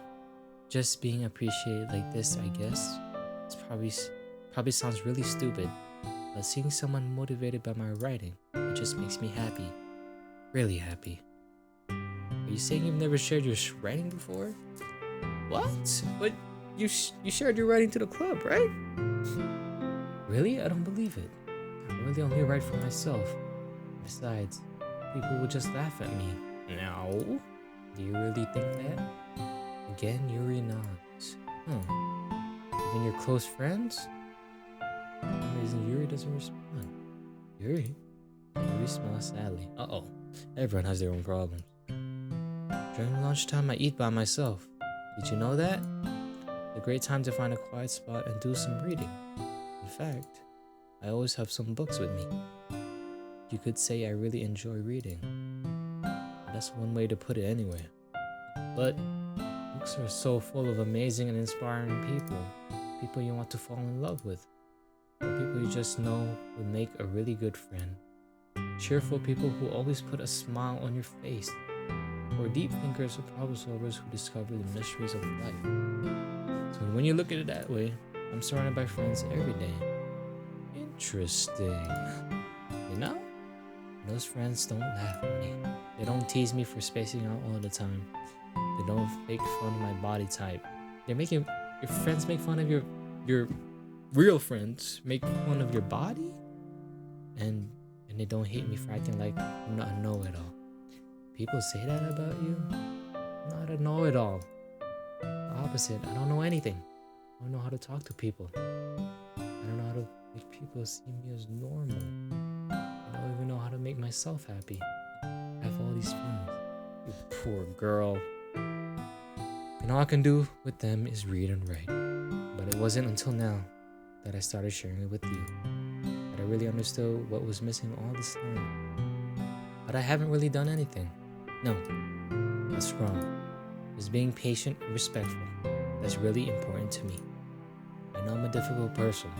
just being appreciated like this, I guess. It's probably sounds really stupid, but seeing someone motivated by my writing, it just makes me happy. Really happy. Are you saying you've never shared your writing before? What? But you shared your writing to the club, right? Really? I don't believe it. I really only write for myself. Besides, people will just laugh at me. No? Do you really think that? Again, Yuri nods. Even your close friends? For some reason, Yuri doesn't respond. Yuri? Yuri smiles sadly. Uh-oh. Everyone has their own problems. During lunchtime, I eat by myself. Did you know that? It's a great time to find a quiet spot and do some reading. In fact, I always have some books with me. You could say I really enjoy reading. That's one way to put it anyway. But books are so full of amazing and inspiring people. People you want to fall in love with. Or people you just know would make a really good friend. Cheerful people who always put a smile on your face. Or deep thinkers or problem solvers who discover the mysteries of life. So when you look at it that way, I'm surrounded by friends every day. Interesting. You know? Those friends don't laugh at me. They don't tease me for spacing out all the time. They don't make fun of my body type. Your friends make fun of your real friends make fun of your body? And they don't hate me for acting like I'm not a know-it-all. People say that about you? I'm not a know-it-all. The opposite, I don't know anything. I don't know how to talk to people. I don't know how to make people see me as normal. I don't even know how to make myself happy. I have all these feelings. You poor girl. And all I can do with them is read and write. But it wasn't until now that I started sharing it with you. That I really understood what was missing all this time. But I haven't really done anything. No, that's wrong. Just being patient and respectful. That's really important to me. I know I'm a difficult person.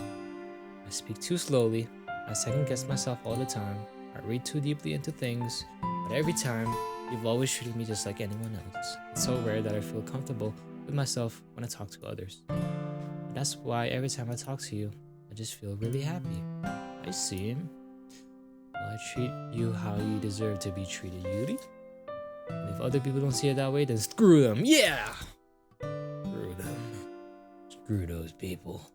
I speak too slowly. I second guess myself all the time. I read too deeply into things. But every time, you've always treated me just like anyone else. It's so rare that I feel comfortable with myself when I talk to others. And that's why every time I talk to you, I just feel really happy. I see him. Will I treat you how you deserve to be treated, Yuri? And if other people don't see it that way, then screw them. Yeah! Screw them. Screw those people.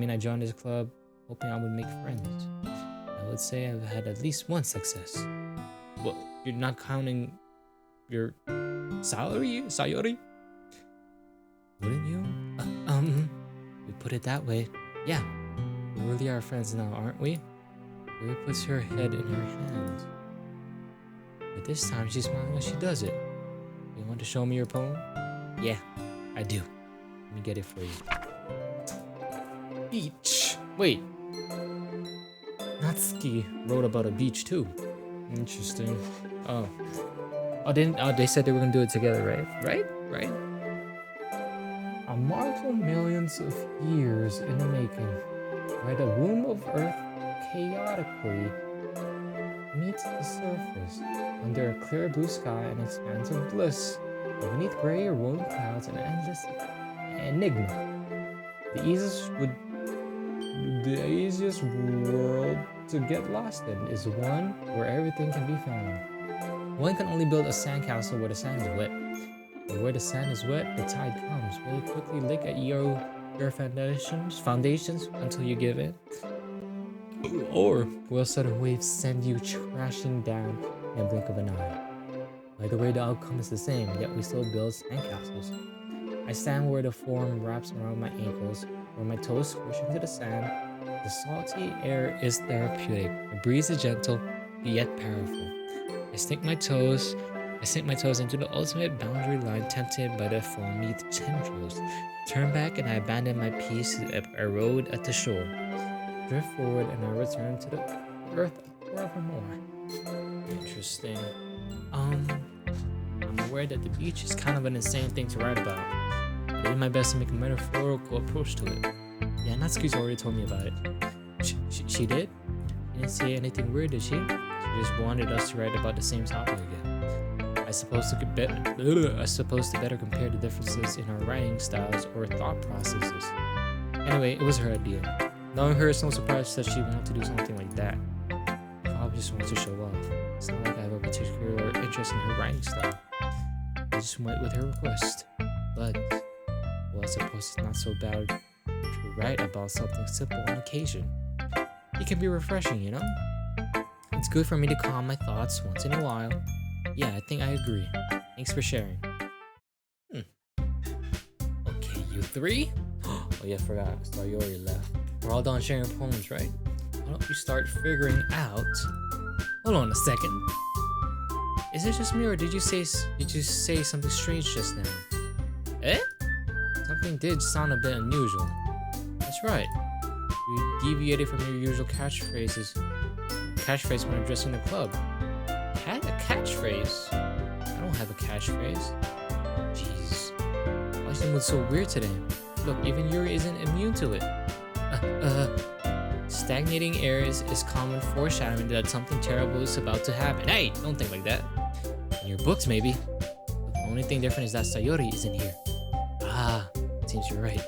I joined this club hoping I would make friends. I would say I've had at least one success. Well, you're not counting your salary, Sayori? Wouldn't you? We put it that way. Yeah, we really are friends now, aren't we? Yuri puts her head in her hands. But this time she's smiling when she does it. You want to show me your poem? Yeah, I do. Let me get it for you. Beach. Wait. Natsuki wrote about a beach too. Interesting. They said they were gonna do it together, right? Right? A marvel millions of years in the making, where the womb of Earth chaotically meets the surface, under a clear blue sky and expanse of bliss, and beneath gray or rolling clouds an endless enigma. The easiest world to get lost in is one where everything can be found. One can only build a sandcastle where the sand is wet. But where the sand is wet, the tide comes. Really quickly lick at your foundations until you give in. Or will sudden waves send you crashing down in a blink of an eye. Either way, the outcome is the same, yet we still build sandcastles. I stand where the foam wraps around my ankles, where my toes squish into the sand. The salty air is therapeutic. The breeze is gentle, yet powerful. I stick my toes I sink my toes into the ultimate boundary line, tempted by the foamy tendrils. Turn back and I abandon my piece, a road at the shore. Drift forward and I return to the earth forevermore. Interesting. I'm aware that the beach is kind of an insane thing to write about. I did my best to make a metaphorical approach to it. Yeah, Natsuki's already told me about it. She did? She didn't say anything weird, did she? She just wanted us to write about the same topic again. I suppose to better compare the differences in our writing styles or thought processes. Anyway, it was her idea. Knowing her, it's no surprise that she wanted to do something like that. Probably just wants to show off. It's not like I have a particular interest in her writing style. I just went with her request. But, well, I suppose it's not so bad to write about something simple on occasion. It can be refreshing, you know? It's good for me to calm my thoughts once in a while. Yeah, I think I agree. Thanks for sharing. Okay, you three? Oh yeah, I forgot. Sayori left. We're all done sharing poems, right? Why don't we start figuring out... Hold on a second. Is it just me or did you say something strange just now? Eh? Something did sound a bit unusual. That's right. You deviated from your usual catchphrase when addressing the club. Had a catchphrase? I don't have a catchphrase. Jeez. Why is the mood so weird today? Look, even Yuri isn't immune to it. Stagnating air is common foreshadowing that something terrible is about to happen. Hey, don't think like that. In your books, maybe. But the only thing different is that Sayori isn't here. Ah, seems you're right.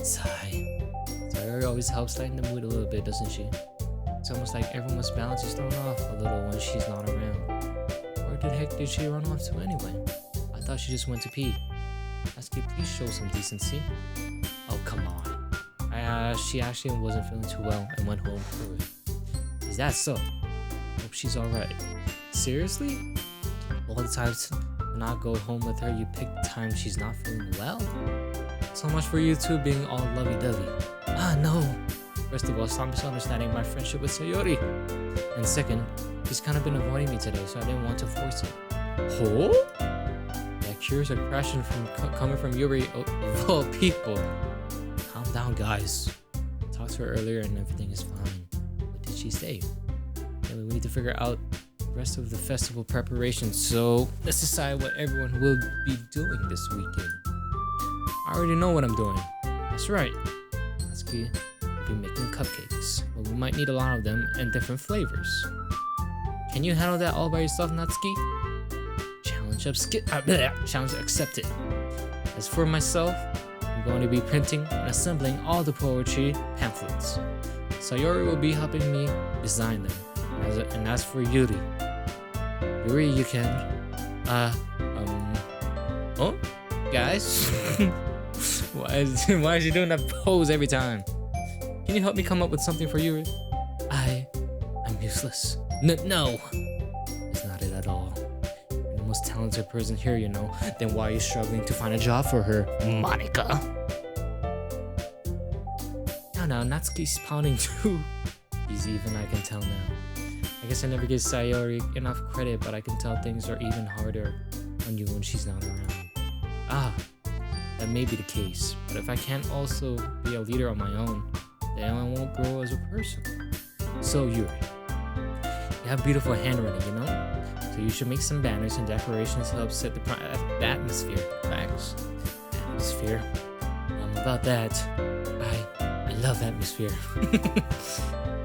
Sigh. Sayori always helps lighten the mood a little bit, doesn't she? It's almost like everyone's balance is thrown off a little when she's not around. Where the heck did she run off to anyway? I thought she just went to pee. Natsuki, please show some decency. Oh, come on. She actually wasn't feeling too well and went home early. Is that so? Hope she's alright. Seriously? All the times to not go home with her, you pick the time she's not feeling well? So much for you two being all lovey-dovey. Ah, no. First of all, stop misunderstanding my friendship with Sayori. And second, he's kind of been avoiding me today, so I didn't want to force it. Oh? That curious impression coming from Yuri of all people. Calm down, guys. I talked to her earlier and everything is fine. What did she say? Anyway, we need to figure out the rest of the festival preparations, so let's decide what everyone will be doing this weekend. I already know what I'm doing. That's right. We'll be making cupcakes, but we might need a lot of them and different flavors. Can you handle that all by yourself, Natsuki? Challenge accepted. As for myself, I'm going to be printing and assembling all the poetry pamphlets. Sayori will be helping me design them. And as for Yuri, you can, oh, guys, why is she doing that pose every time? Can you help me come up with something for Yuri? I'm useless. No, it's not it at all. You're the most talented person here, you know. Then why are you struggling to find a job for her, Monica? Now, Natsuki's pounding too. He's even, I can tell now. I guess I never give Sayori enough credit, but I can tell things are even harder on you when she's not around. Ah, that may be the case, but if I can't also be a leader on my own, then I won't grow as a person. So Yuri, you have beautiful handwriting, you know? So you should make some banners and decorations to help set the atmosphere. Facts. Atmosphere. About that, I love atmosphere.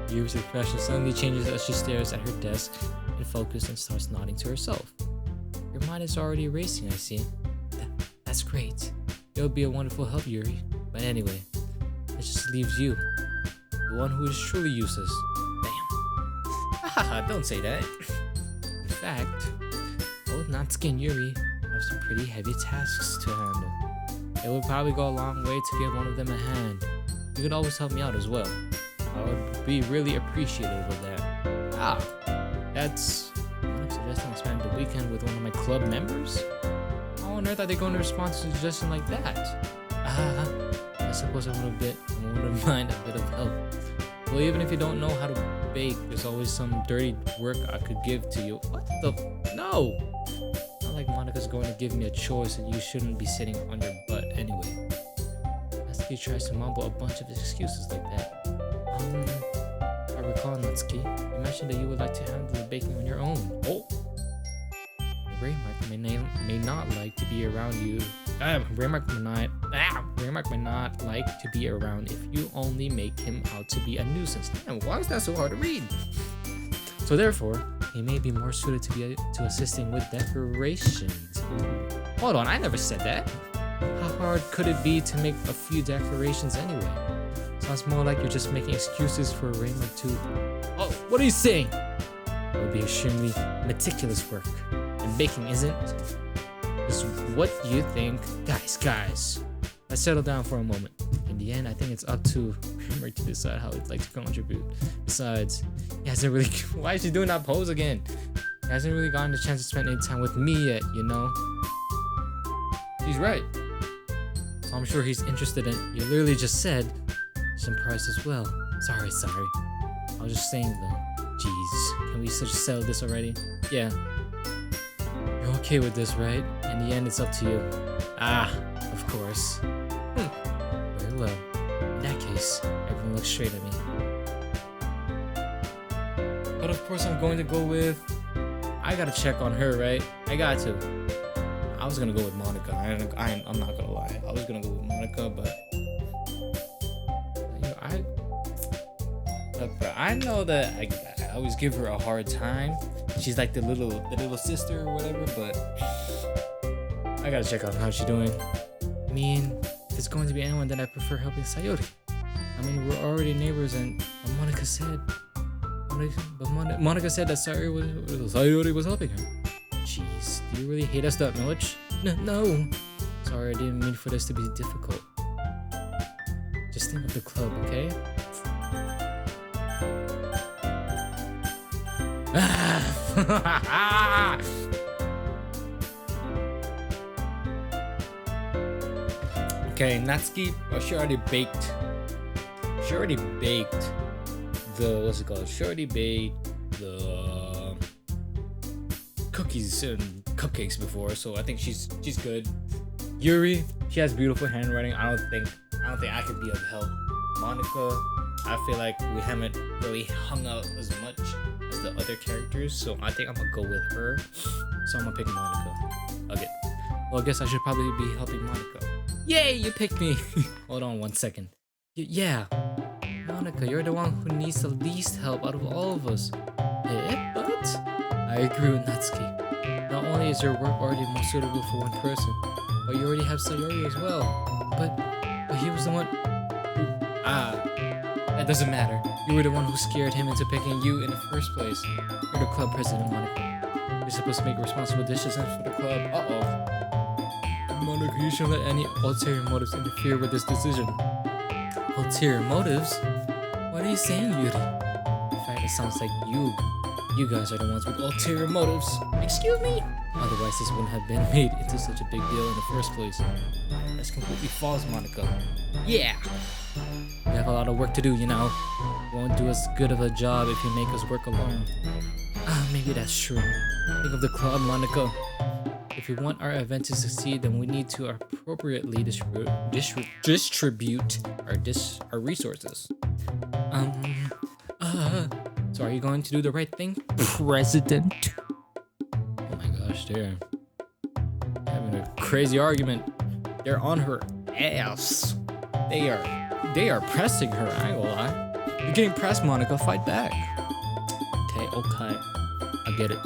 Yuri's expression suddenly changes as she stares at her desk and focuses and starts nodding to herself. Your mind is already racing, I see. That's great. It'll be a wonderful help, Yuri. But anyway, it just leaves you. The one who is truly useless. Damn. Haha, don't say that. In fact, both Natsuki and Yuri have some pretty heavy tasks to handle. It would probably go a long way to give one of them a hand. You could always help me out as well. I would be really appreciative of that. Ah, that's... I'm suggesting I spend the weekend with one of my club members? How on earth are they going to respond to a suggestion like that? I suppose I wouldn't mind a bit of help. Well, even if you don't know how to bake, there's always some dirty work I could give to you. What the... No! Monika's going to give me a choice and you shouldn't be sitting on your butt anyway. Natsuki tries to mumble a bunch of excuses like that. I recall, Natsuki, you mentioned that you would like to handle the baking on your own. Oh! Raymark may not like to be around you. Raymark may not like to be around if you only make him out to be a nuisance. Damn, why is that so hard to read? So therefore, he may be more suited to assisting with decorations. Hold on, I never said that. How hard could it be to make a few decorations anyway? Sounds more like you're just making excuses for Raymark to... Oh, what are you saying? It would be extremely meticulous work. And baking isn't. Is what you think. Guys, let's settle down for a moment. In the end, I think it's up to Raymark to decide how he'd like to contribute. Besides, he hasn't really... Why is she doing that pose again? He hasn't really gotten the chance to spend any time with me yet, you know? She's right. So I'm sure he's interested in... You literally just said some price as well. Sorry. I was just saying though. Jeez, can we just settle this already? Yeah. You're okay with this, right? In the end, it's up to you. Of course. Very well. In that case, everyone looks straight at me. But of course, I'm going to go with... I gotta check on her, right? I got to. I was gonna go with Monica. I'm not gonna lie. I was gonna go with Monica, but... You know, I know that I always give her a hard time. She's like the little sister or whatever, but I gotta check out how she's doing. I mean, if it's going to be anyone, then I prefer helping Sayori. I mean, we're already neighbors, and Monica said that Sayori was helping her. Jeez, do you really hate us that much? No. Sorry, I didn't mean for this to be difficult. Just think of the club, okay? Okay, Natsuki, she already baked the, what's it called? She already baked the cookies and cupcakes before, so I think she's good. Yuri, she has beautiful handwriting. I don't think I could be of help. Monica, I feel like we haven't really hung out as much as the other characters, so I think I'm gonna go with her. So I'm gonna pick Monica. Okay. Well, I guess I should probably be helping Monica. Yay, you picked me! Hold on 1 second. Yeah. Monica, you're the one who needs the least help out of all of us. But I agree with Natsuki. Not only is your work already more suitable for one person, but you already have Sayori as well. But he was the one... That doesn't matter. You were the one who scared him into picking you in the first place. You're the club president, Monica. You're supposed to make responsible decisions for the club. Monica, you shouldn't let any ulterior motives interfere with this decision. Ulterior motives? What are you saying, Yuri? In fact, it sounds like you guys are the ones with ulterior motives. Excuse me? Otherwise, this wouldn't have been made into such a big deal in the first place. That's completely false, Monica. Yeah! We have a lot of work to do, you know. We won't do as good of a job if you make us work alone. Maybe that's true. Think of the club, Monica. If we want our event to succeed, then we need to appropriately distribute our resources. So are you going to do the right thing, President? Oh my gosh, they're having a crazy argument. They're on her ass. They are pressing her. I ain't gonna lie. You're getting pressed, Monica. Fight back. Okay. I get it.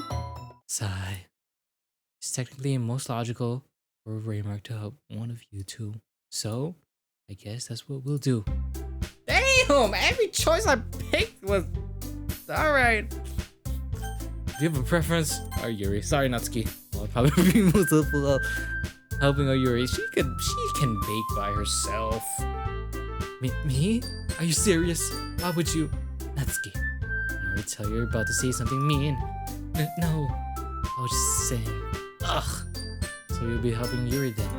Sigh. It's technically most logical for Raymark to help one of you two. So, I guess that's what we'll do. Damn! Every choice I picked was... Alright. Do you have a preference? Oh, Yuri. Sorry, Natsuki. I'll probably be most helpful helping Yuri. She can bake by herself. Me? Are you serious? Why would you? Natsuki, I already tell you you're about to say something mean. No. I was just saying. Ugh. So you'll be helping Yuri then?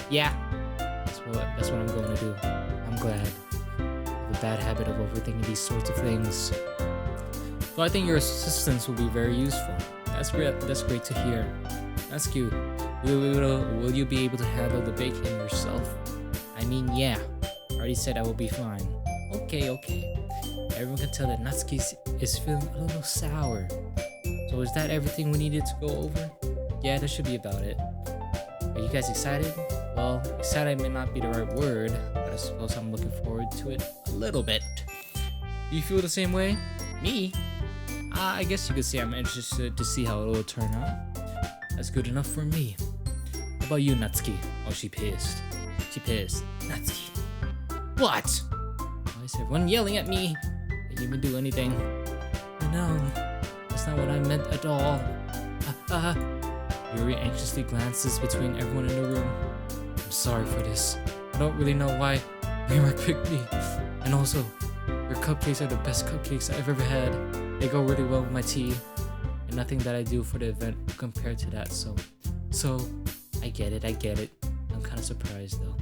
Yeah. That's what I'm going to do. I'm glad. I have a bad habit of overthinking these sorts of things. So I think your assistance will be very useful. That's great to hear. That's cute. Will you be able to handle the bacon yourself? I mean, yeah. I already said I will be fine. Okay. Everyone can tell that Natsuki is feeling a little sour. So is that everything we needed to go over? Yeah, that should be about it. Are you guys excited? Well, excited may not be the right word, but I suppose I'm looking forward to it a little bit. Do you feel the same way? Me? I guess you could say I'm interested to see how it will turn out. That's good enough for me. How about you, Natsuki? Oh, she pissed. Natsuki. What? Why is everyone yelling at me? Didn't even do anything. No, that's not what I meant at all. Yuri anxiously glances between everyone in the room. I'm sorry for this. I don't really know why Raymark picked me. And also, your cupcakes are the best cupcakes I've ever had. They go really well with my tea. And nothing that I do for the event compared to that, so I get it. I'm kind of surprised though.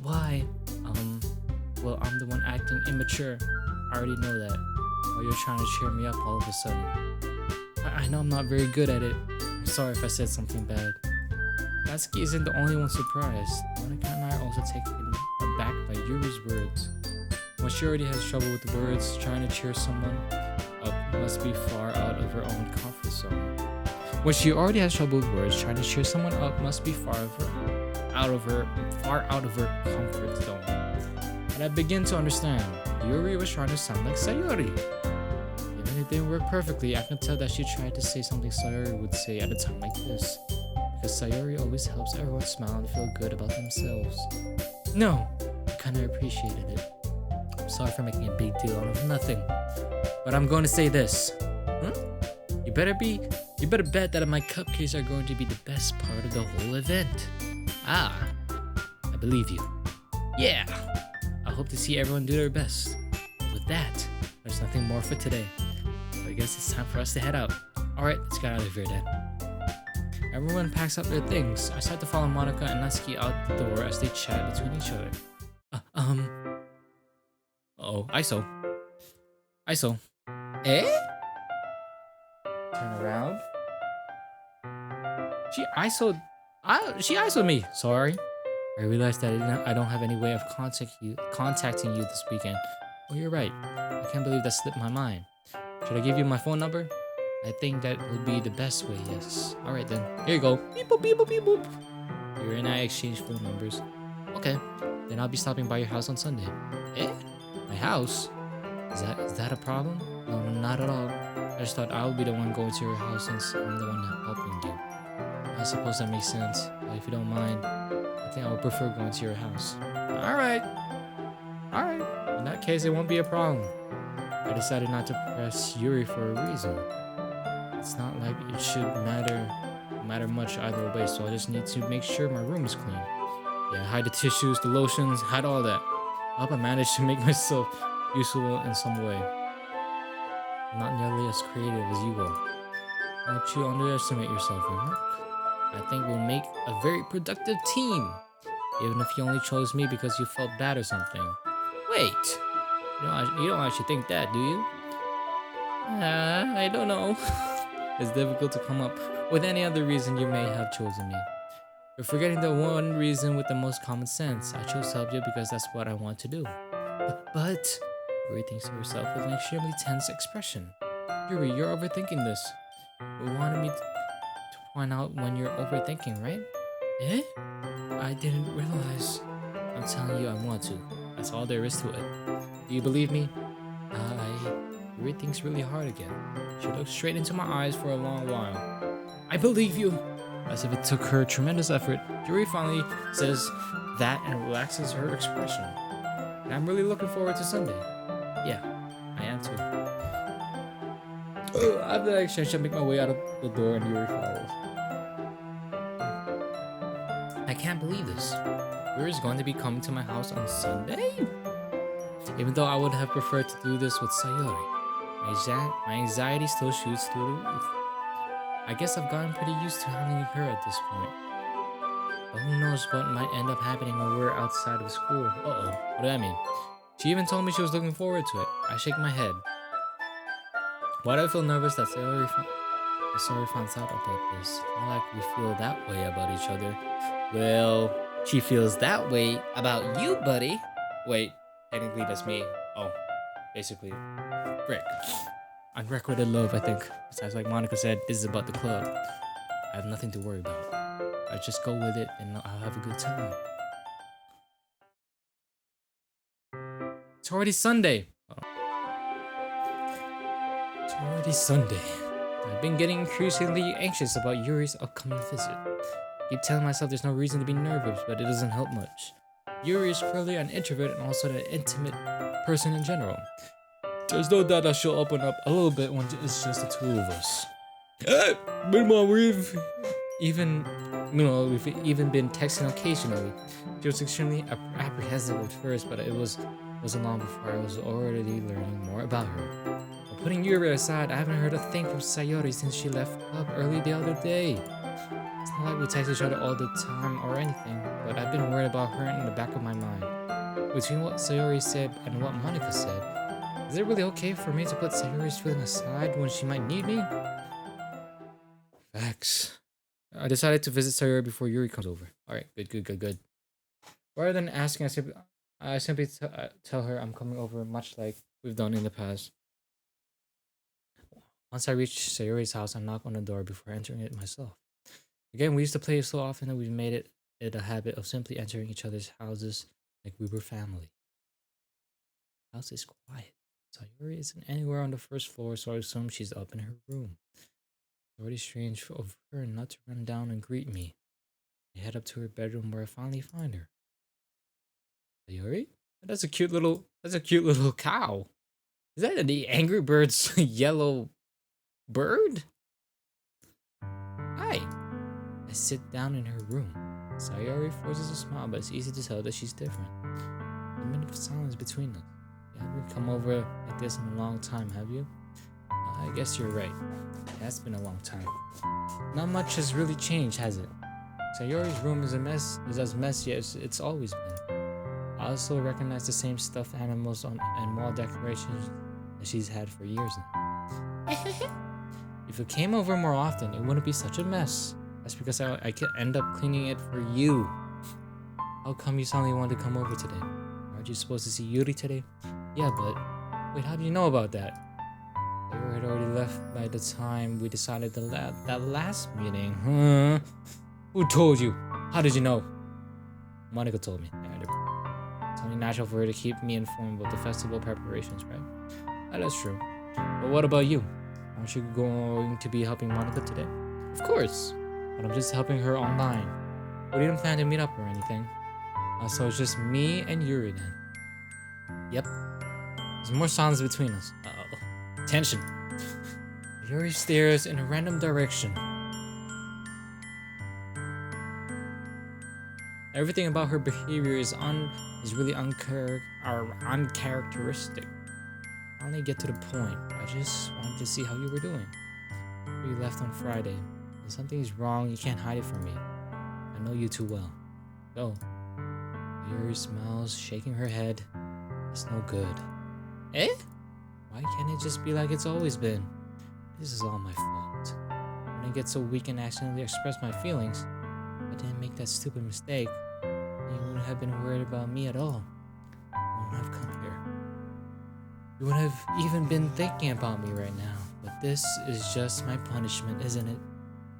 Why? Well, I'm the one acting immature. I already know that. While you're trying to cheer me up all of a sudden. I know I'm not very good at it. I'm sorry if I said something bad. Natsuki isn't the only one surprised. Monica and I are also taken aback by Yuri's words. When she already has trouble with words, trying to cheer someone up must be far out of her own comfort zone. When she already has trouble with words, trying to cheer someone up must be far out of her comfort zone. And I begin to understand. Yuri was trying to sound like Sayori. Even if it didn't work perfectly, I can tell that she tried to say something Sayori would say at a time like this. Because Sayori always helps everyone smile and feel good about themselves. No, I kinda appreciated it. I'm sorry for making a big deal out of nothing. But I'm going to say this. You better bet that my cupcakes are going to be the best part of the whole event. I believe you. Yeah. I hope to see everyone do their best. With that, there's nothing more for today. So I guess it's time for us to head out. Alright, let's get out of here then. Everyone packs up their things. I start to follow Monica and Natsuki out the door as they chat between each other. Uh-oh, ISO. Eh? Turn around. She ISO'd me. Sorry. I realized that I don't have any way of contacting you this weekend. Oh, you're right. I can't believe that slipped my mind. Should I give you my phone number? I think that would be the best way, yes. Alright then. Here you go. Beep boop, beep boop, beep boop. You and I exchange phone numbers. Okay. Then I'll be stopping by your house on Sunday. Eh? My house? Is that a problem? No, not at all. I just thought I would be the one going to your house since I'm the one helping you. I suppose that makes sense. But if you don't mind, I think I would prefer going to your house. Alright. In that case, it won't be a problem. I decided not to press Yuri for a reason. It's not like it should matter much either way, so I just need to make sure my room is clean. Yeah, hide the tissues, the lotions, hide all that. I hope I managed to make myself useful in some way. I'm not nearly as creative as you are. Don't you underestimate yourself, Raymark. I think we'll make a very productive team. Even if you only chose me because you felt bad or something. Wait! You don't actually think that, do you? I don't know. It's difficult to come up with any other reason you may have chosen me. You're forgetting the one reason with the most common sense. I chose to help you because that's what I want to do. But Yuri thinks of herself with an extremely tense expression. Yuri, you're overthinking this. You wanted me to point out when you're overthinking, right? Eh? I didn't realize. I'm telling you I want to. That's all there is to it. Do you believe me? Yuri thinks really hard again. She looks straight into my eyes for a long while. I believe you! As if it took her tremendous effort, Yuri finally says that and relaxes her expression. And I'm really looking forward to Sunday. Yeah, I am too. After that exchange, I make my way out of the door and Yuri follows. I can't believe this. Yuri's going to be coming to my house on Sunday? Even though I would have preferred to do this with Sayori. My anxiety still shoots through the roof. I guess I've gotten pretty used to handling her at this point. But who knows what might end up happening when we're outside of school. Uh-oh, what did that mean? She even told me she was looking forward to it. I shake my head. Why do I feel nervous that Sayori Sayori finds out about this. It's not like we feel that way about each other. Well, she feels that way about you, buddy. Wait, technically that's me. Oh, basically, frick. Unrequited love, I think. Besides, like Monica said, this is about the club. I have nothing to worry about. I just go with it and I'll have a good time. It's already Sunday. It's already Sunday. I've been getting increasingly anxious about Yuri's upcoming visit. I keep telling myself there's no reason to be nervous, but it doesn't help much. Yuri is clearly an introvert and also an intimate person in general. There's no doubt that she'll open up a little bit when it's just the two of us. Meanwhile, we've even been texting occasionally. She was extremely apprehensive at first, but it wasn't long before I was already learning more about her. But putting Yuri aside, I haven't heard a thing from Sayori since she left club early the other day. It's not like we text each other all the time or anything, but I've been worried about her in the back of my mind. Between what Sayori said and what Monica said, is it really okay for me to put Sayori's feeling aside when she might need me? Facts. I decided to visit Sayori before Yuri comes over. Alright, good. Rather than asking, I simply tell her I'm coming over, much like we've done in the past. Once I reach Sayori's house, I knock on the door before entering it myself. Again, we used to play so often that we've made it a habit of simply entering each other's houses like we were family. The house is quiet. Sayori isn't anywhere on the first floor, so I assume she's up in her room. It's already strange of her not to run down and greet me. I head up to her bedroom where I finally find her. Sayori? That's a cute little cow. Is that the Angry Bird's yellow bird? Hi. I sit down in her room. Sayori forces a smile, but it's easy to tell that she's different. A minute of silence between us. You haven't come over like this in a long time, have you? I guess you're right. It has been a long time. Not much has really changed, has it? Sayori's room is as messy as it's always been. I also recognize the same stuffed animals and wall decorations that she's had for years now. If it came over more often, it wouldn't be such a mess. That's because I could end up cleaning it for you. How come you suddenly wanted to come over today? Aren't you supposed to see Yuri today? Yeah, but wait, how do you know about that? Sayori had already left by the time we decided that last meeting. Huh? Who told you? How did you know? Monica told me. It's only natural for her to keep me informed about the festival preparations, right? That is true. But what about you? Aren't you going to be helping Monica today? Of course. But I'm just helping her online. We didn't plan to meet up or anything. So it's just me and Yuri then. Yep. There's more silence between us. Uh-oh. Tension. Yuri stares in a random direction. Everything about her behavior is really uncharacteristic. I only get to the point. I just wanted to see how you were doing. You left on Friday. When something's wrong, you can't hide it from me. I know you too well. Go. Yuri smiles, shaking her head. It's no good. Eh? Why can't it just be like it's always been? This is all my fault. When I get so weak and accidentally express my feelings, if I didn't make that stupid mistake, then you wouldn't have been worried about me at all. You wouldn't have come here. You wouldn't have even been thinking about me right now. But this is just my punishment, isn't it?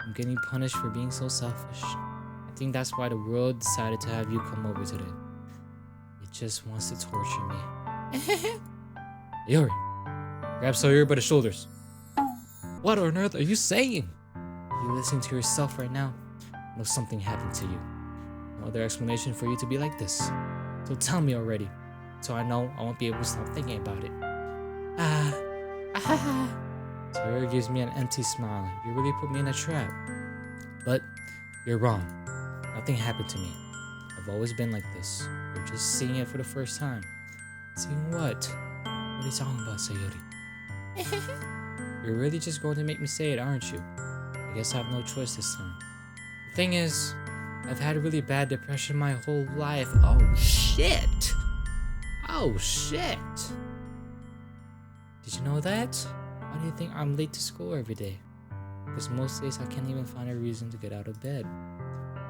I'm getting punished for being so selfish. I think that's why the world decided to have you come over today. It just wants to torture me. Yuri, grab Sayori by the shoulders. What on earth are you saying? You're listening to yourself right now. I know something happened to you. No other explanation for you to be like this. So tell me already, so I know I won't be able to stop thinking about it. Sayori gives me an empty smile. You really put me in a trap. But you're wrong. Nothing happened to me. I've always been like this. You're just seeing it for the first time. Seeing what? What are you talking about, Sayori? You're really just going to make me say it, aren't you? I guess I have no choice this time. The thing is, I've had really bad depression my whole life. Oh shit! Oh shit! Did you know that? Why do you think I'm late to school every day? because most days I can't even find a reason to get out of bed.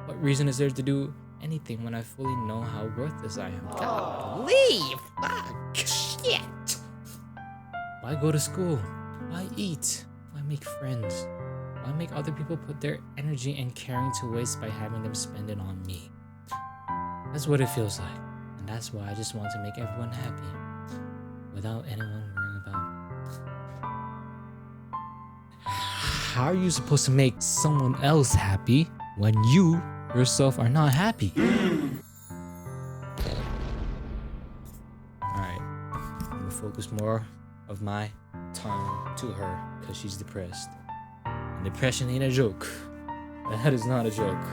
What reason is there to do anything when I fully know how worthless I am? Golly, fuck, shit. Why go to school? Why eat? Why make friends? Why make other people put their energy and caring to waste by having them spend it on me? That's what it feels like, and that's why I just want to make everyone happy without anyone worrying about me. How are you supposed to make someone else happy when you yourself are not happy? Alright, I'm gonna focus more of my time to her because she's depressed. And depression ain't a joke. That is not a joke.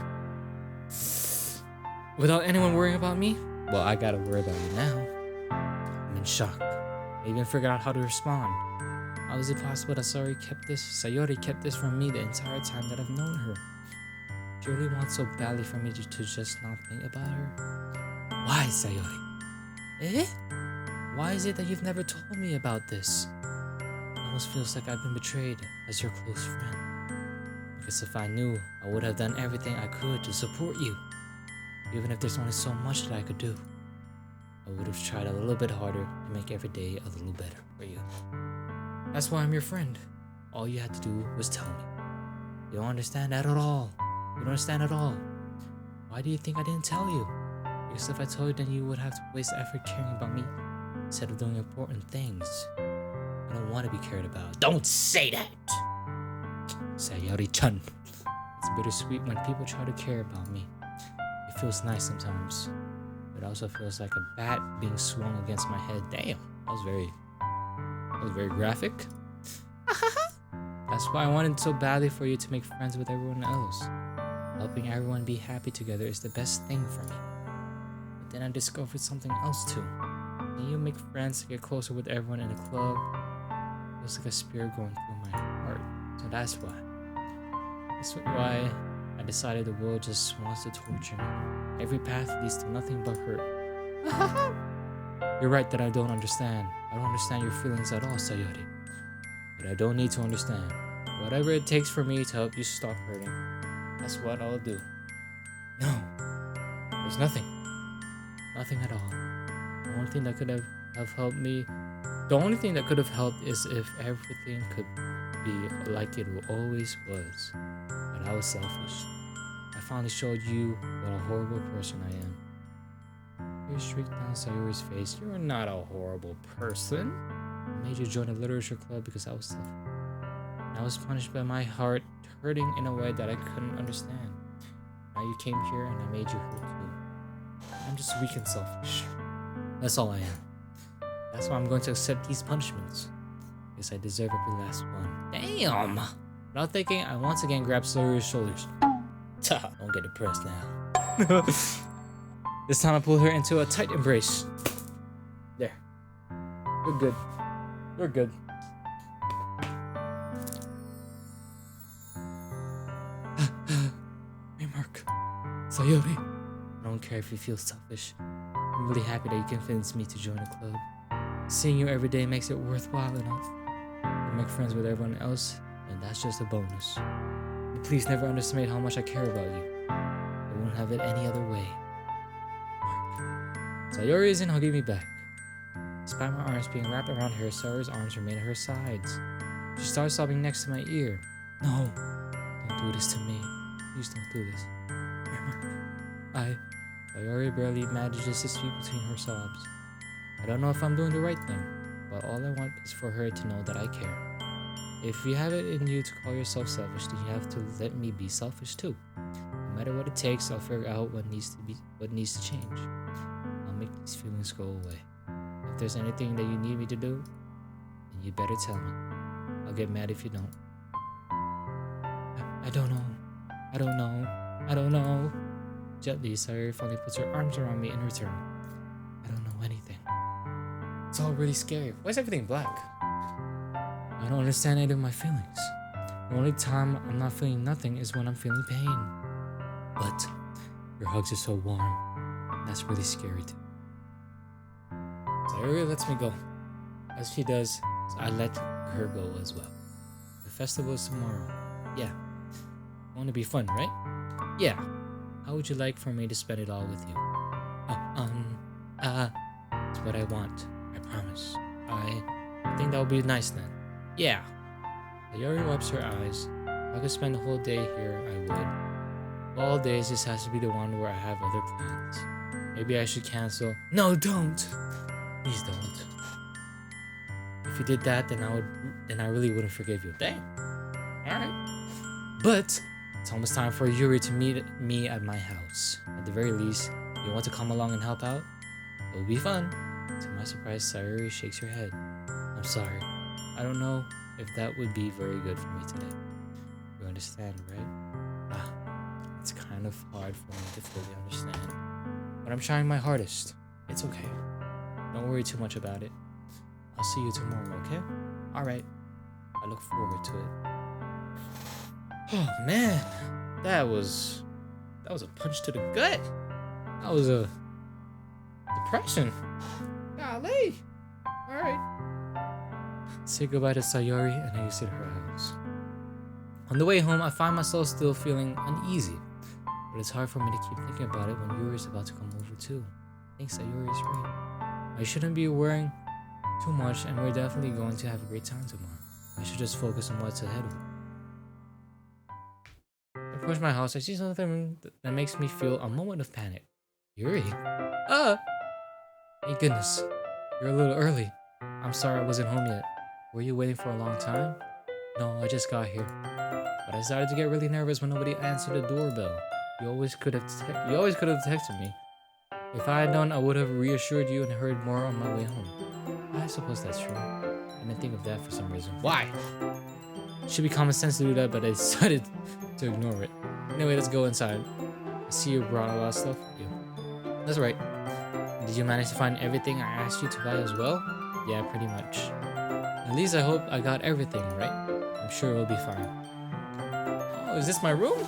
Without anyone worrying about me, well, I gotta worry about you now. I'm in shock. I even figured out how to respond. How is it possible that Sayori kept this from me the entire time that I've known her? She really wants so badly for me to just not think about her? Why, Sayori? Eh? Why is it that you've never told me about this? It almost feels like I've been betrayed as your close friend. Because if I knew, I would have done everything I could to support you. Even if there's only so much that I could do, I would have tried a little bit harder to make every day a little better for you. That's why I'm your friend. All you had to do was tell me. You don't understand that at all. You don't understand at all. Why do you think I didn't tell you? Because if I told you, then you would have to waste effort caring about me instead of doing important things. I don't want to be cared about. Don't say that! Sayori-chan. It's bittersweet when people try to care about me. It feels nice sometimes, but it also feels like a bat being swung against my head. Damn, that was very graphic. That's why I wanted so badly for you to make friends with everyone else. Helping everyone be happy together is the best thing for me. But then I discovered something else too. When you make friends to get closer with everyone in the club, it feels like a spear going through my heart. So that's why I decided the world just wants to torture me. Every path leads to nothing but hurt. You're right that I don't understand. I don't understand your feelings at all, Sayori. But I don't need to understand. Whatever it takes for me to help you stop hurting, that's what I'll do. No, there's nothing. Nothing at all. The only thing that could have helped me, the only thing that could have helped is if everything could be like it always was. But I was selfish. I finally showed you what a horrible person I am. You streaked down Sayori's face. You're not a horrible person. I made you join a literature club because I was selfish. I was punished by my heart hurting in a way that I couldn't understand. Now you came here and I made you hurt too. I'm just weak and selfish. That's all I am. That's why I'm going to accept these punishments. Because I deserve every last one. Damn! Without thinking, I once again grabbed Sayori's shoulders. Don't get depressed now. This time I pulled her into a tight embrace. There. You're good. You're good. Hey, Mark. Sayori. I don't care if you feel selfish. I'm really happy that you convinced me to join the club. Seeing you every day makes it worthwhile enough. To make friends with everyone else, and that's just a bonus. But please never underestimate how much I care about you. I won't have it any other way. Mark. Sayori isn't hugging me back. Despite my arms being wrapped around her, Sayori's arms remain at her sides. She starts sobbing next to my ear. No, don't do this to me. Please don't do this. Sayori barely manages to speak between her sobs. I don't know if I'm doing the right thing, but all I want is for her to know that I care. If you have it in you to call yourself selfish, then you have to let me be selfish too. No matter what it takes, I'll figure out what needs to change. I'll make these feelings go away. If there's anything that you need me to do, then you better tell me. I'll get mad if you don't. I don't know. I don't know. I don't know. Gently, Sayori finally puts her arms around me in return. I don't know anything. It's all really scary. Why is everything black? I don't understand any of my feelings. The only time I'm not feeling nothing is when I'm feeling pain. But your hugs are so warm. And that's really scary too. Sayori lets me go. As she does, I let her go as well. The festival is tomorrow. Yeah. Want to be fun, right? Yeah. How would you like for me to spend it all with you? It's what I want. I promise. I think that would be nice then. Yeah. Sayori wipes her eyes. If I could spend the whole day here, I would. All days, this has to be the one where I have other plans. Maybe I should cancel. No, don't! Please don't. If you did that, then I really wouldn't forgive you. Dang. Alright. But it's almost time for Yuri to meet me at my house. At the very least, you want to come along and help out? It will be fun. To my surprise, Sayori shakes her head. I'm sorry. I don't know if that would be very good for me today. You understand, right? It's kind of hard for me to fully understand. But I'm trying my hardest. It's okay. Don't worry too much about it. I'll see you tomorrow, okay? Alright. I look forward to it. Oh man. That was a punch to the gut. That was a depression. Golly. Alright. Say goodbye to Sayori and I exit her house. On the way home, I find myself still feeling uneasy. But it's hard for me to keep thinking about it when Yuri is about to come over too. I think Sayori is right. I shouldn't be worrying too much and we're definitely going to have a great time tomorrow. I should just focus on what's ahead of me. I approach my house, I see something that makes me feel a moment of panic. Yuri? Thank goodness. You're a little early. I'm sorry I wasn't home yet. Were you waiting for a long time? No, I just got here. But I started to get really nervous when nobody answered the doorbell. You always could have texted me. If I had known, I would have reassured you and heard more on my way home. I suppose that's true. I didn't think of that for some reason. Why? It should be common sense to do that, but I decided to ignore it. Anyway, let's go inside. I see you brought a lot of stuff. Yeah. That's right. Did you manage to find everything I asked you to buy as well? Yeah, pretty much. At least I hope I got everything right. I'm sure it'll be fine. Oh, is this my room?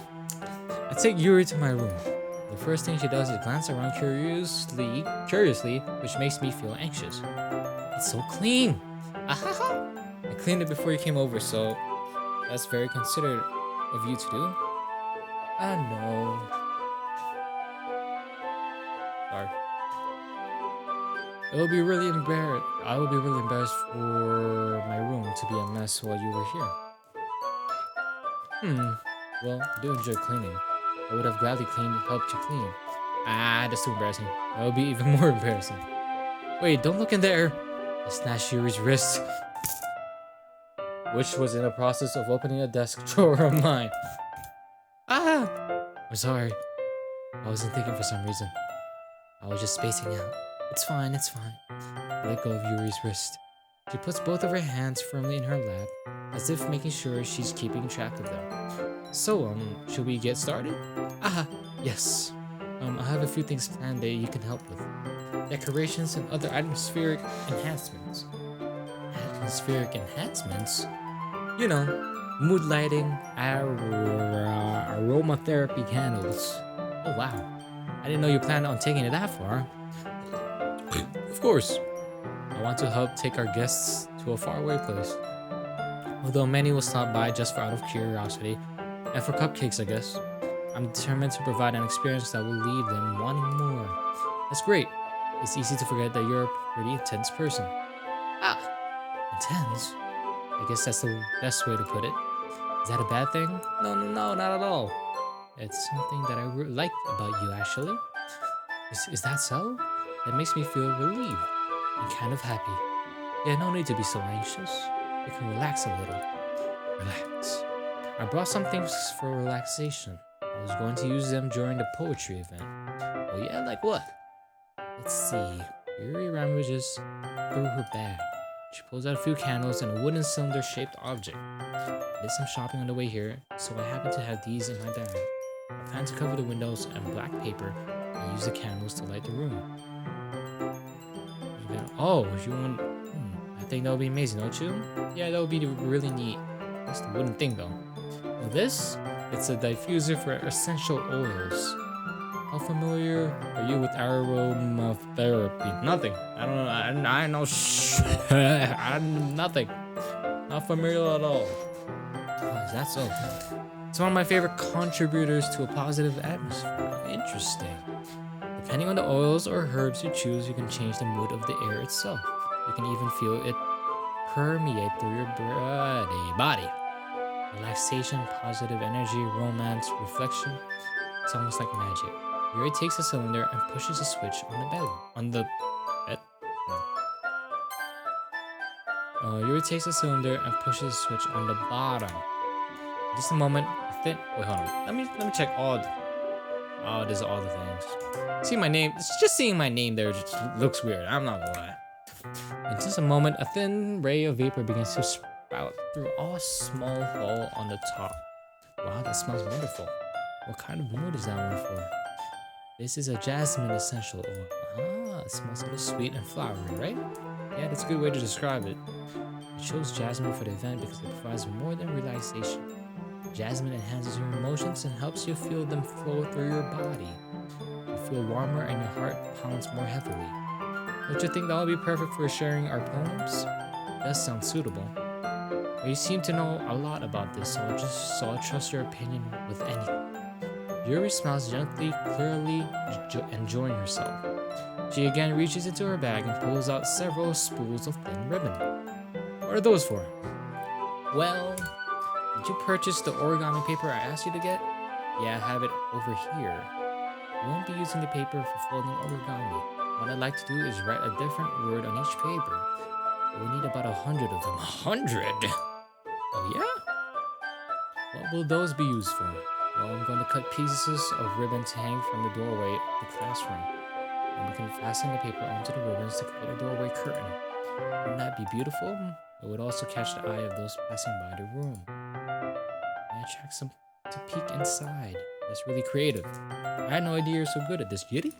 I take Yuri to my room. The first thing she does is glance around curiously, which makes me feel anxious. It's so clean. Ahaha! I cleaned it before you came over, so that's very considerate of you to do. No. Sorry. I will be really embarrassed for my room to be a mess while you were here. Well, I do enjoy cleaning. I would have gladly helped you clean. That's too embarrassing. That would be even more embarrassing. Wait, don't look in there! I snatched Yuri's wrist, which was in the process of opening a desk drawer of mine. I'm sorry. I wasn't thinking for some reason. I was just spacing out. It's fine. I let go of Yuri's wrist. She puts both of her hands firmly in her lap, as if making sure she's keeping track of them. So, should we get started? Yes. I have a few things planned that you can help with. Decorations and other atmospheric enhancements. Atmospheric enhancements? You know, mood lighting, aromatherapy candles. Oh wow. I didn't know you planned on taking it that far. Of course. I want to help take our guests to a faraway place. Although many will stop by just out of curiosity, and for cupcakes, I guess. I'm determined to provide an experience that will leave them wanting more. That's great. It's easy to forget that you're a pretty intense person. Intense? I guess that's the best way to put it. Is that a bad thing? No, not at all. It's something that I like about you, actually. Is that so? That makes me feel relieved and kind of happy. Yeah, no need to be so anxious. You can relax a little. Relax. I brought some things for relaxation. I was going to use them during the poetry event. Oh yeah, like what? Let's see. Yuri rummages through her bag. She pulls out a few candles and a wooden cylinder-shaped object. I did some shopping on the way here, so I happen to have these in my bag. I plan to cover the windows in black paper and use the candles to light the room. Oh, you want... I think that would be amazing, don't you? Yeah, that would be really neat. That's the wooden thing, though. Well, this? It's a diffuser for essential oils. How familiar are you with aromatherapy? Nothing. I don't know. I know. I'm nothing. Not familiar at all. Oh, is that so? It's one of my favorite contributors to a positive atmosphere. Interesting. Depending on the oils or herbs you choose, you can change the mood of the air itself. You can even feel it permeate through your body. Relaxation, positive energy, romance, reflection. It's almost like magic. Yuri takes a cylinder and pushes a switch on the bed. On the bed? No. Yuri takes a cylinder and pushes a switch on the bottom. Just a moment. Wait, hold on. Let me check all. Oh, this is all the things. See my name. It's just seeing my name there just looks weird. I'm not gonna lie. In just a moment, a thin ray of vapor begins to sprout through a small hole on the top. Wow, that smells wonderful. What kind of mood is that one for? This is a jasmine essential oil. Ah, it smells kind of sweet and flowery, right? Yeah, that's a good way to describe it. I chose jasmine for the event because it provides more than relaxation. Jasmine enhances your emotions and helps you feel them flow through your body. You feel warmer and your heart pounds more heavily. Don't you think that would be perfect for sharing our poems? That sounds suitable. Well, you seem to know a lot about this, so I'll trust your opinion with anything. Yuri smiles gently, clearly enjoying herself. She again reaches into her bag and pulls out several spools of thin ribbon. What are those for? Well, did you purchase the origami paper I asked you to get? Yeah, I have it over here. You won't be using the paper for folding origami. What I'd like to do is write a different word on each paper. We'll need about 100 of them. 100? Oh yeah? What will those be used for? Well, I'm going to cut pieces of ribbon to hang from the doorway of the classroom. And we can fasten the paper onto the ribbons to create a doorway curtain. Wouldn't that be beautiful? It would also catch the eye of those passing by the room. And attract some to peek inside. That's really creative. I had no idea you're so good at this, Yuri.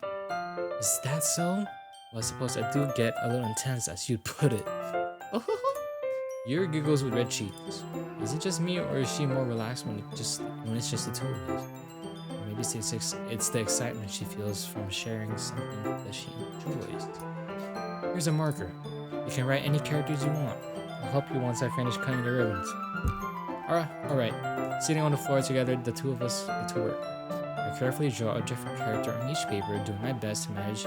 Is that so? Well, I suppose I do get a little intense as you'd put it. Yuri giggles with red cheeks. Is it just me, or is she more relaxed when it's just the two of us? Or maybe it's the excitement she feels from sharing something that she enjoys. Here's a marker. You can write any characters you want. I'll help you once I finish cutting the ribbons. Alright. Sitting on the floor together, the two of us get to work. I carefully draw a different character on each paper, doing my best to manage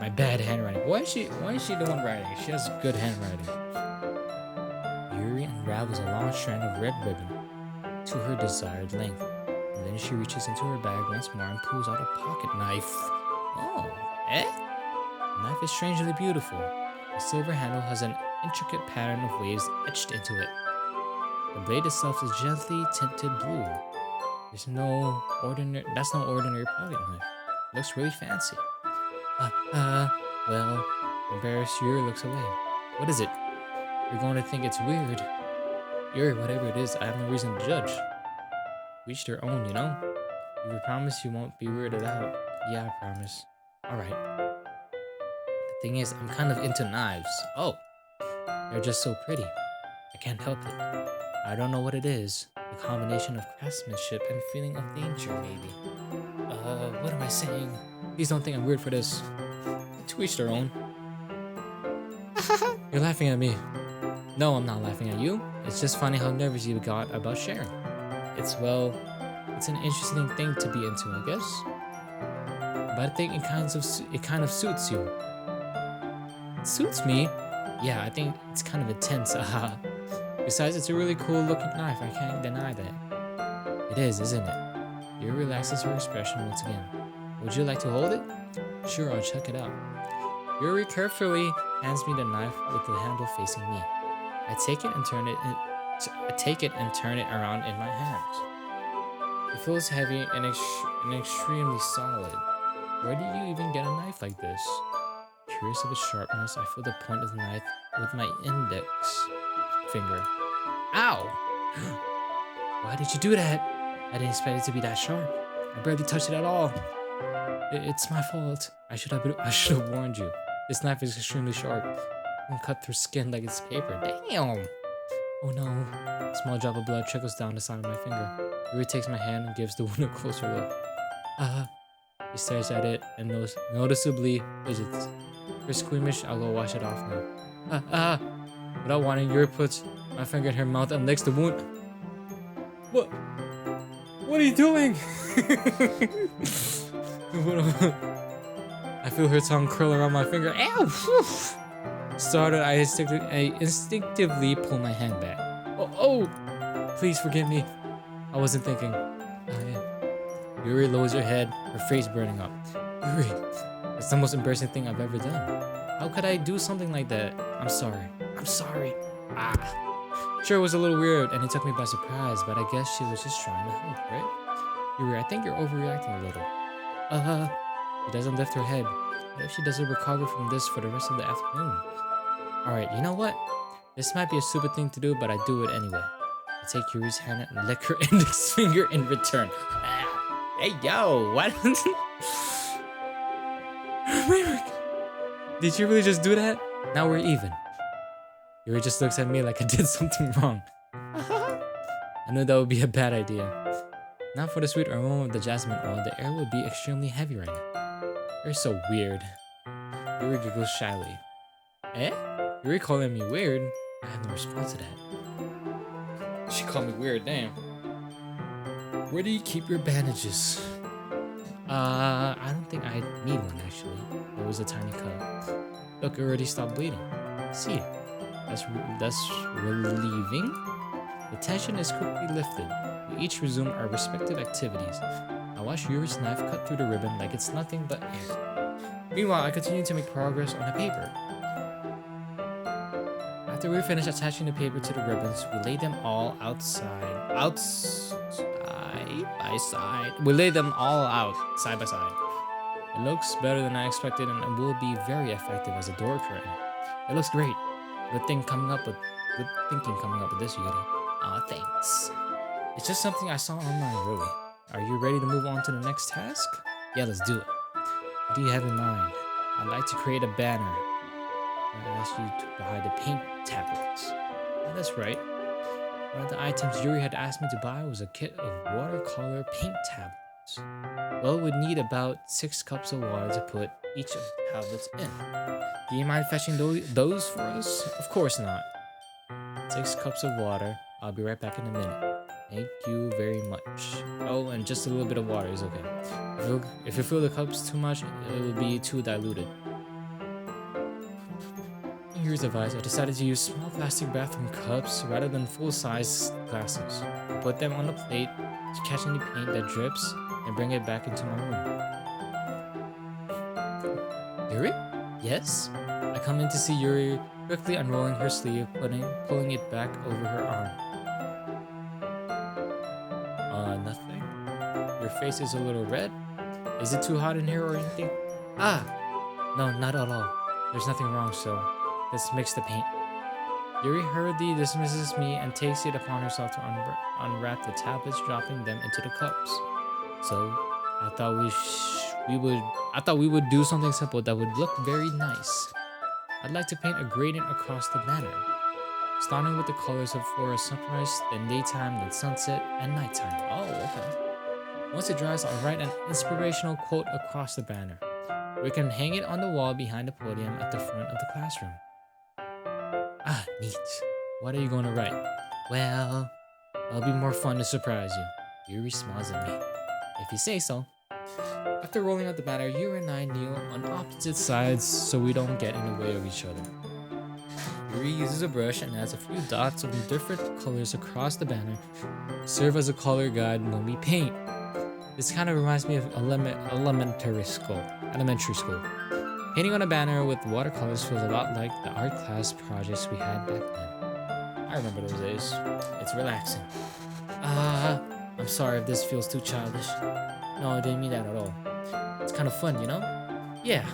my bad handwriting. Why is she the one writing? She has good handwriting. Yuri unravels a long strand of red ribbon to her desired length, and then she reaches into her bag once more and pulls out a pocket knife. Oh, eh? The knife is strangely beautiful. The silver handle has an intricate pattern of waves etched into it. The blade itself is gently tinted blue. That's no ordinary pocket knife. It looks really fancy. Well, embarrassed, Yuri looks away. What is it? You're going to think it's weird. Yuri, whatever it is, I have no reason to judge. Each their own, you know? You promise you won't be weirded out. Yeah, I promise. Alright. The thing is, I'm kind of into knives. Oh, they're just so pretty. I can't help it. I don't know what it is. A combination of craftsmanship and feeling of danger, maybe. What am I saying? Please don't think I'm weird for this. To each their own. You're laughing at me. No, I'm not laughing at you. It's just funny how nervous you got about sharing. It's an interesting thing to be into, I guess. But I think it kind of suits you. It suits me? Yeah, I think it's kind of intense. Besides, it's a really cool looking knife. I can't deny that. It is, isn't it? Yuri relaxes her expression once again. Would you like to hold it? Sure, I'll check it out. Yuri carefully hands me the knife with the handle facing me. I take it and turn it around in my hands. It feels heavy and extremely solid. Where do you even get a knife like this? Curious of its sharpness, I feel the point of the knife with my index finger. Ow! Why did you do that? I didn't expect it to be that sharp. I barely touched it at all. It's my fault. I should have warned you. This knife is extremely sharp. It can cut through skin like it's paper. Damn! Oh no. A small drop of blood trickles down the side of my finger. Yuri takes my hand and gives the wound a closer look. He stares at it and noticeably fidgets. If you're squeamish, I'll go wash it off now. Without wanting, Yuri puts my finger in her mouth and licks the wound. What? What are you doing? I feel her tongue curl around my finger. Ow! Startled, I instinctively pull my hand back. Oh! Please forgive me. I wasn't thinking. Yuri lowers her head, her face burning up. Yuri, that's the most embarrassing thing I've ever done. How could I do something like that? I'm sorry. I'm sorry. Sure, it was a little weird and it took me by surprise, but I guess she was just trying to help, right? Yuri, I think you're overreacting a little. She doesn't lift her head. What if she doesn't recover from this for the rest of the afternoon? Alright, you know what? This might be a stupid thing to do, but I do it anyway. I take Yuri's hand and lick her index finger in return. Hey, yo, what? Did you really just do that? Now we're even. Yuri just looks at me like I did something wrong. I knew that would be a bad idea. Not for the sweet aroma of the jasmine oil, the air would be extremely heavy right now. You're so weird. Yuri giggles shyly. Eh? Yuri calling me weird? I have no response to that. She called me weird, damn. Where do you keep your bandages? I don't think I need one actually. There was a tiny cut. Look, it already stopped bleeding. See, that's relieving. The tension is quickly lifted. We each resume our respective activities. I watch Yuri's knife cut through the ribbon like it's nothing but air. Meanwhile, I continue to make progress on the paper. After we finish attaching the paper to the ribbons, we lay them all We lay them all out, side by side. It looks better than I expected and it will be very effective as a door curtain. It looks great. Good thinking coming up with this, Yuri. Aw, thanks. It's just something I saw online, really. Are you ready to move on to the next task? Yeah, let's do it. What do you have in mind? I'd like to create a banner. I asked you to buy the paint tablets. Yeah, that's right. One of the items Yuri had asked me to buy was a kit of watercolor paint tablets. Well, we'd need about 6 cups of water to put each of the tablets in. Do you mind fetching those for us? Of course not. 6 cups of water. I'll be right back in a minute. Thank you very much. Oh, and just a little bit of water is okay. If you fill the cups too much, it will be too diluted. Here's advice. I decided to use small plastic bathroom cups rather than full-size glasses. I put them on the plate to catch any paint that drips and bring it back into my room. Yuri? Yes? I come in to see Yuri quickly unrolling her sleeve, pulling it back over her arm. Nothing? Your face is a little red? Is it too hot in here or anything? No, not at all. There's nothing wrong, so let's mix the paint. Yuri hurriedly dismisses me and takes it upon herself to unwrap the tablets, dropping them into the cups. So, I thought we would do something simple that would look very nice. I'd like to paint a gradient across the banner, starting with the colors for a sunrise, then daytime, then sunset, and nighttime. Oh, okay. Once it dries, I'll write an inspirational quote across the banner. We can hang it on the wall behind the podium at the front of the classroom. Neat. What are you going to write? Well, it'll be more fun to surprise you. Yuri smiles at me. If you say so. After rolling out the banner, Yuri and I kneel on opposite sides so we don't get in the way of each other. Yuri uses a brush and adds a few dots of different colors across the banner to serve as a color guide when we paint. This kind of reminds me of elementary school. Painting on a banner with watercolors feels a lot like the art class projects we had back then. I remember those days. It's relaxing. I'm sorry if this feels too childish. No, I didn't mean that at all. It's kind of fun, you know? Yeah,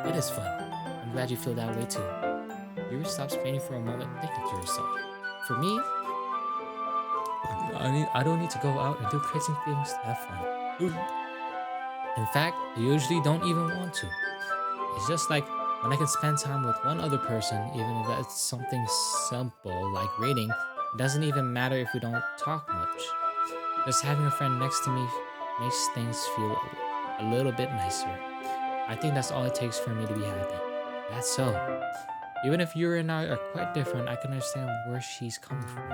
it is fun. I'm glad you feel that way too. Yuri stops painting for a moment, thinking to herself. For me, I don't need to go out and do crazy things to have fun. In fact, I usually don't even want to. It's just like when I can spend time with one other person, even if that's something simple like reading, it doesn't even matter if we don't talk much. Just having a friend next to me makes things feel a little bit nicer. I think that's all it takes for me to be happy. That's so. Even if Yuri and I are quite different, I can understand where she's coming from.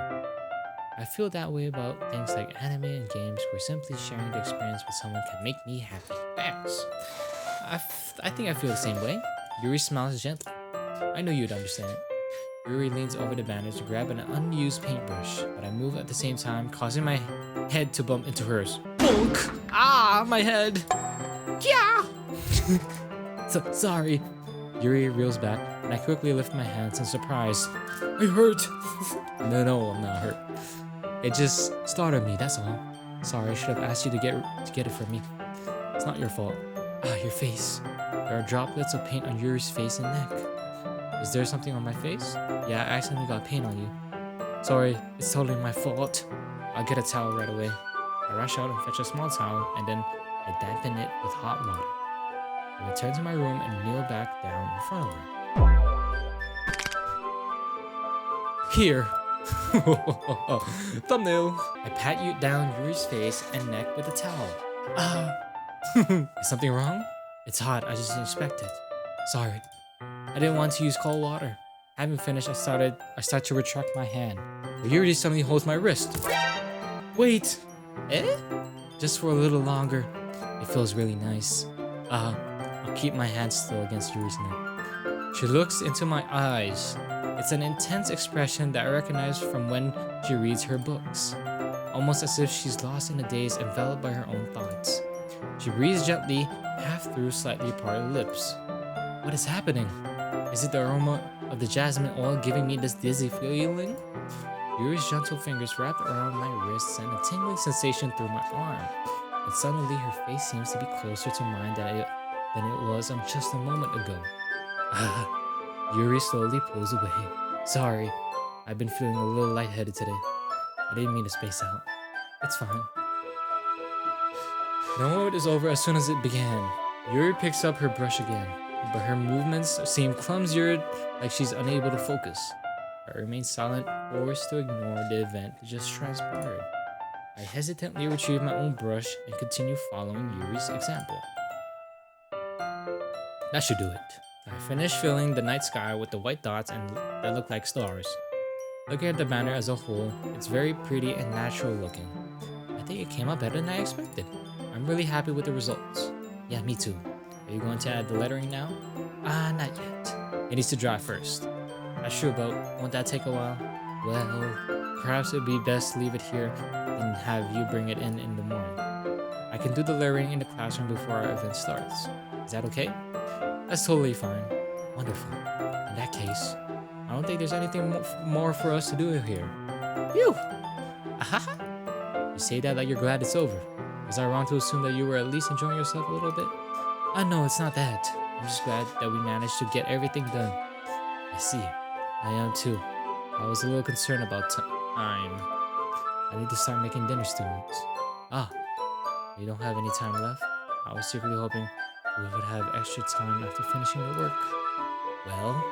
I feel that way about things like anime and games where simply sharing the experience with someone can make me happy. Thanks. I think I feel the same way. Yuri smiles gently. I know you'd understand. Yuri leans over the banner to grab an unused paintbrush, but I move at the same time, causing my head to bump into hers. Bonk! Ah, my head! Yeah! Sorry. Yuri reels back, and I quickly lift my hands in surprise. I hurt! No, I'm not hurt. It just startled me, that's all. Sorry, I should have asked you to get it for me. It's not your fault. Ah, your face. There are droplets of paint on Yuri's face and neck. Is there something on my face? Yeah, I accidentally got paint on you. Sorry, it's totally my fault. I'll get a towel right away. I rush out and fetch a small towel, and then I dampen it with hot water. I return to my room and kneel back down in front of her. Here. Thumbnail. I pat you down Yuri's face and neck with a towel. Is something wrong? It's hot, I just didn't expect it. Sorry. I didn't want to use cold water. Having finished, I start to retract my hand. But Yuri suddenly holds my wrist. Wait! Eh? Just for a little longer. It feels really nice. I'll keep my hand still against Yuri's neck. She looks into my eyes. It's an intense expression that I recognize from when she reads her books. Almost as if she's lost in a daze enveloped by her own thoughts. She breathes gently, half through slightly parted lips. What is happening? Is it the aroma of the jasmine oil giving me this dizzy feeling? Yuri's gentle fingers wrap around my wrists and a tingling sensation through my arm. And suddenly her face seems to be closer to mine than it was just a moment ago. Yuri slowly pulls away. Sorry, I've been feeling a little lightheaded today. I didn't mean to space out. It's fine. The moment is over as soon as it began. Yuri picks up her brush again, but her movements seem clumsier, like she's unable to focus. I remain silent, forced to ignore the event that just transpired. I hesitantly retrieve my own brush and continue following Yuri's example. That should do it. I finish filling the night sky with the white dots that look like stars. Looking at the banner as a whole, it's very pretty and natural looking. I think it came out better than I expected. I'm really happy with the results. Yeah, me too. Are you going to add the lettering now? Not yet. It needs to dry first. That's true, but won't that take a while? Well, perhaps it would be best to leave it here and have you bring it in the morning. I can do the lettering in the classroom before our event starts. Is that okay? That's totally fine. Wonderful. In that case, I don't think there's anything more for us to do here. Phew! Ahaha! You say that like you're glad it's over. Was I wrong to assume that you were at least enjoying yourself a little bit? No, it's not that. I'm just glad that we managed to get everything done. I see. I am too. I was a little concerned about time. I need to start making dinner, students. You don't have any time left? I was secretly hoping we would have extra time after finishing the work. Well,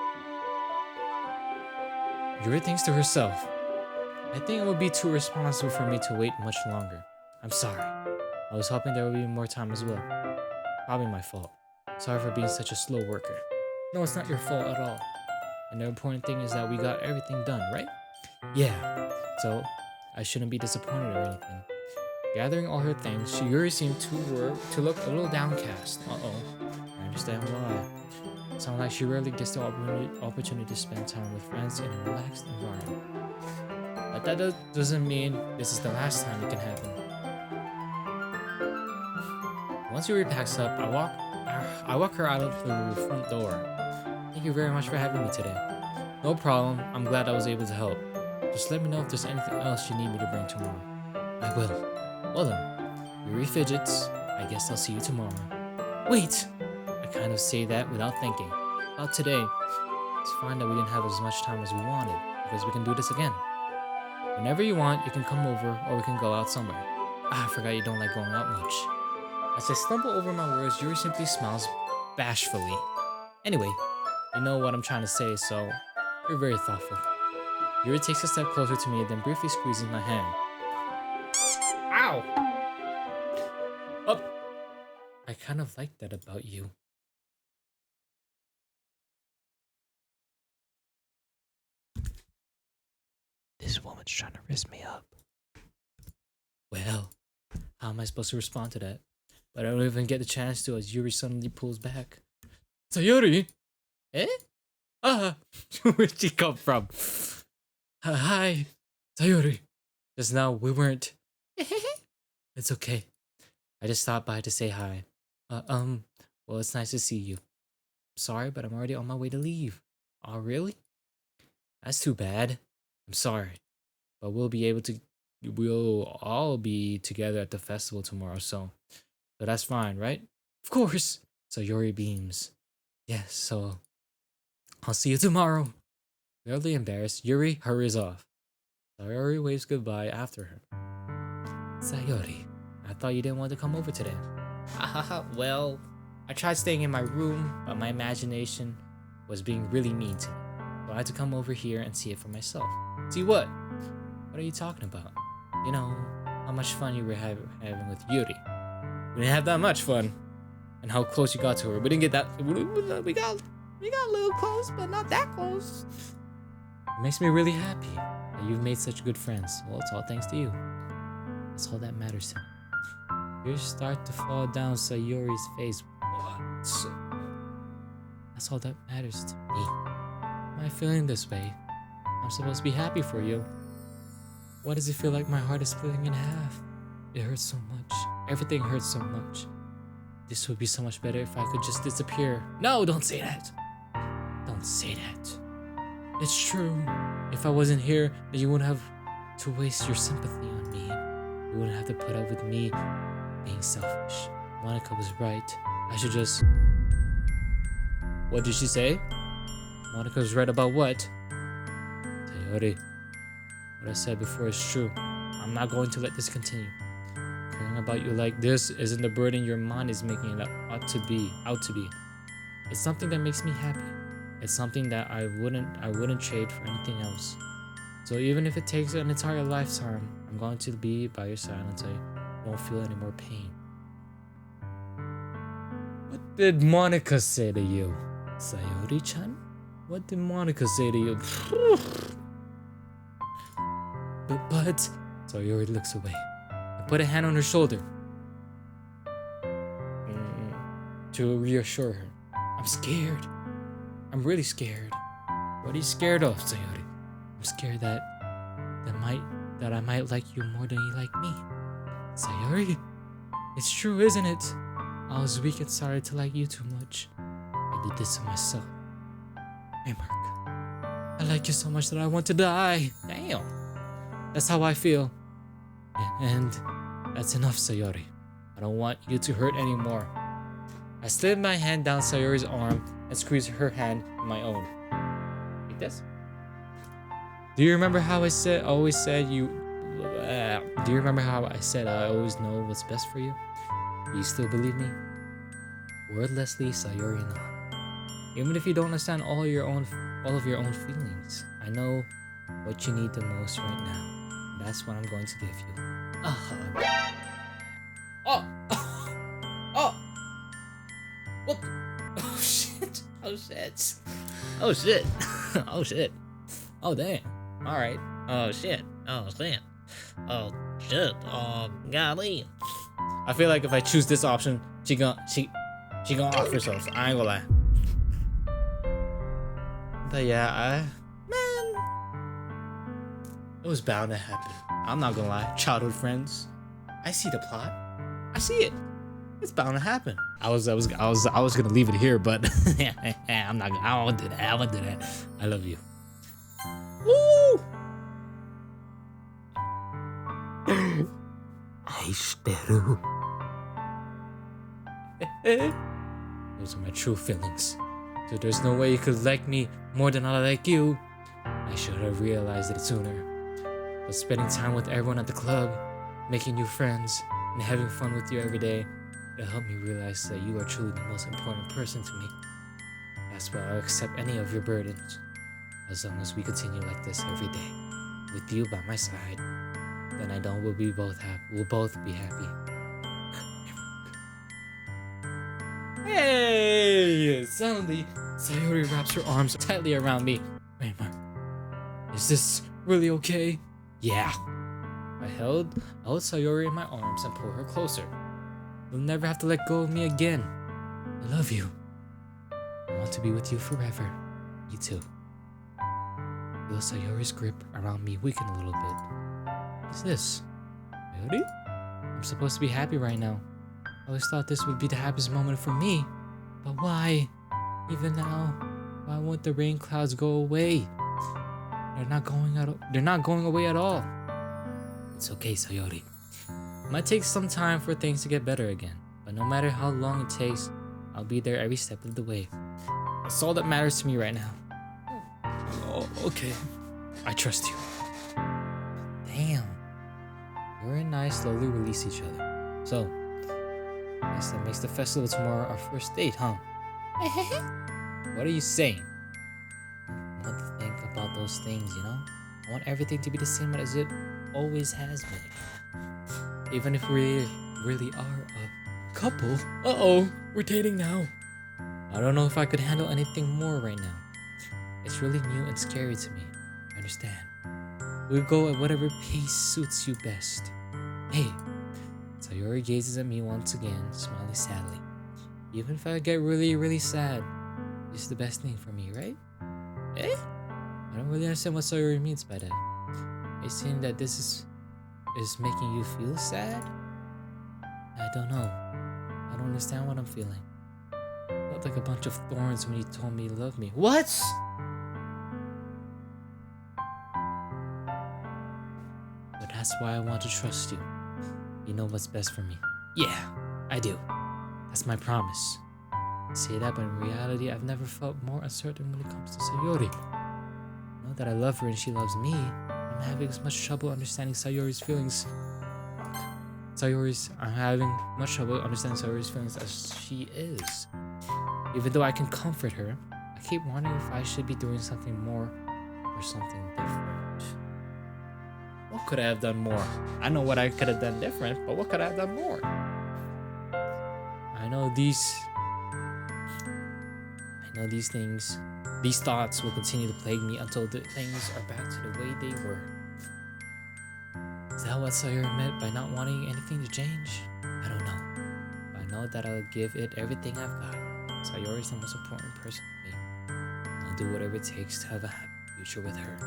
Yuri thinks to herself. I think it would be too responsible for me to wait much longer. I'm sorry. I was hoping there would be more time as well. Probably my fault. Sorry for being such a slow worker. No, it's not your fault at all. And the important thing is that we got everything done, right? Yeah. So, I shouldn't be disappointed or anything. Gathering all her things, Yuri seemed to look a little downcast. I understand why. Sounds like she rarely gets the opportunity to spend time with friends in a relaxed environment. But that doesn't mean this is the last time it can happen. Once Yuri packs up, I walk her out of the front door. Thank you very much for having me today. No problem. I'm glad I was able to help. Just let me know if there's anything else you need me to bring tomorrow. I will. Well then, Yuri fidgets. I guess I'll see you tomorrow. Wait! I kind of say that without thinking. About today, it's fine that we didn't have as much time as we wanted, because we can do this again. Whenever you want, you can come over, or we can go out somewhere. I forgot you don't like going out much. As I stumble over my words, Yuri simply smiles bashfully. Anyway, you know what I'm trying to say, so you're very thoughtful. Yuri takes a step closer to me, then briefly squeezes my hand. Ow! I kind of like that about you. This This woman's trying to rizz me up. Well, how am I supposed to respond to that? But I don't even get the chance to as Yuri suddenly pulls back. Sayori? Eh? Where'd she come from? Hi, Sayori. Just now we weren't. It's okay. I just stopped by to say hi. Well, it's nice to see you. Sorry, but I'm already on my way to leave. Oh, really? That's too bad. I'm sorry. But we'll all be together at the festival tomorrow, so that's fine, right? Of course. So Yuri beams. Yes, so I'll see you tomorrow. Barely embarrassed, Yuri hurries off. Sayori waves goodbye after her. Sayori, I thought you didn't want to come over today. Well, I tried staying in my room, but my imagination was being really mean to me. So I had to come over here and see it for myself. See what? What are you talking about? You know, how much fun you were having with Yuri. We didn't have that much fun. And how close you got to her. We didn't get that. We got a little close, but not that close. It makes me really happy that you've made such good friends. Well, it's all thanks to you. That's all that matters to me. Tears start to fall down Sayori's face. What? That's all that matters to me. Am I feeling this way? I'm supposed to be happy for you. Why does it feel like my heart is splitting in half? It hurts so much. Everything hurts so much. This would be so much better if I could just disappear. No, don't say that. Don't say that. It's true. If I wasn't here, then you wouldn't have to waste your sympathy on me. You wouldn't have to put up with me being selfish. Monica was right. I should just... What did she say? Monica was right about what? Sayori, what I said before is true. I'm not going to let this continue. Caring about you like this isn't the burden your mind is making it out to be. It's something that makes me happy. It's something that I wouldn't trade for anything else. So even if it takes an entire lifetime, I'm going to be by your side until you won't feel any more pain. What did Monica say to you? Sayori-chan? What did Monica say to you? But Sayori looks away. I put a hand on her shoulder to reassure her. I'm scared. I'm really scared. What are you scared of, Sayori? I'm scared that I might like you more than you like me. Sayori, it's true, isn't it? I was weak and sorry to like you too much. I did this to myself. Hey, Mark. I like you so much that I want to die. Damn. That's how I feel. And that's enough, Sayori. I don't want you to hurt anymore. I slid my hand down Sayori's arm and squeezed her hand in my own. Like this? Do you remember how I always said I always know what's best for you? Do you still believe me? Wordlessly, Sayori nodded. Even if you don't understand all of your own feelings, I know what you need the most right now. That's what I'm going to give you. A hug. Oh! Oh! What? Oh shit! Oh shit! Oh shit! Oh shit! Oh damn! All right. Oh shit! Oh shit! Oh shit! Oh golly! I feel like if I choose this option, she gonna off herself. I ain't gonna lie. But yeah, it was bound to happen. I'm not gonna lie. Childhood friends. I see the plot. I see it. It's bound to happen. I was gonna leave it here, but I'm not. I won't do that. I won't do that. I love you. Woo! Aishiteru. Those are my true feelings. So there's no way you could like me more than I like you. I should have realized it sooner. But spending time with everyone at the club, making new friends, and having fun with you every day, it helped me realize that you are truly the most important person to me. That's why I'll accept any of your burdens, as long as we continue like this every day, with you by my side. Then I know we'll both be happy. Hey! Suddenly, Sayori wraps her arms tightly around me. Wait, Mark. Is this Really okay? Yeah. I held Sayori in my arms and pulled her closer. You'll never have to let go of me again. I love you. I want to be with you forever. Me too. Feel Sayori's grip around me weaken a little bit. What's this? Sayori? I'm supposed to be happy right now. I always thought this would be the happiest moment for me. But why? Even now, why won't the rain clouds go away? They're not going away at all. It's okay, Sayori. It might take some time for things to get better again, but no matter how long it takes, I'll be there every step of the way. That's all that matters to me right now. Oh, okay. I trust you. Damn. Sayori and I slowly release each other. So, I guess that makes the festival tomorrow our first date, huh? What are you saying? I want to think about those things, you know? I want everything to be the same as it always has been. Even if we really are a couple. Uh-oh, we're dating now. I don't know if I could handle anything more right now. It's really new and scary to me. I understand. We'll go at whatever pace suits you best. Hey. Sayori gazes at me once again, smiling sadly. Even if I get really, really sad, this is the best thing for me, right? Eh? I don't really understand what Sayori means by that. Are you saying that this is making you feel sad? I don't know. I don't understand what I'm feeling. I felt like a bunch of thorns when you told me you loved me. What? But that's why I want to trust you. You know what's best for me. Yeah, I do. That's my promise. I say that, but in reality, I've never felt more uncertain when it comes to Sayori. I know that I love her and she loves me. I'm having as much trouble understanding Sayori's feelings. I'm having much trouble understanding Sayori's feelings as she is. Even though I can comfort her, I keep wondering if I should be doing something more or something different. What could I have done more? I know what I could have done different, but what could I have done more? I know these thoughts will continue to plague me until the things are back to the way they were. Is that what Sayori meant by not wanting anything to change? I don't know. But I know that I'll give it everything I've got. Sayori is the most important person to me. I'll do whatever it takes to have a happy future with her.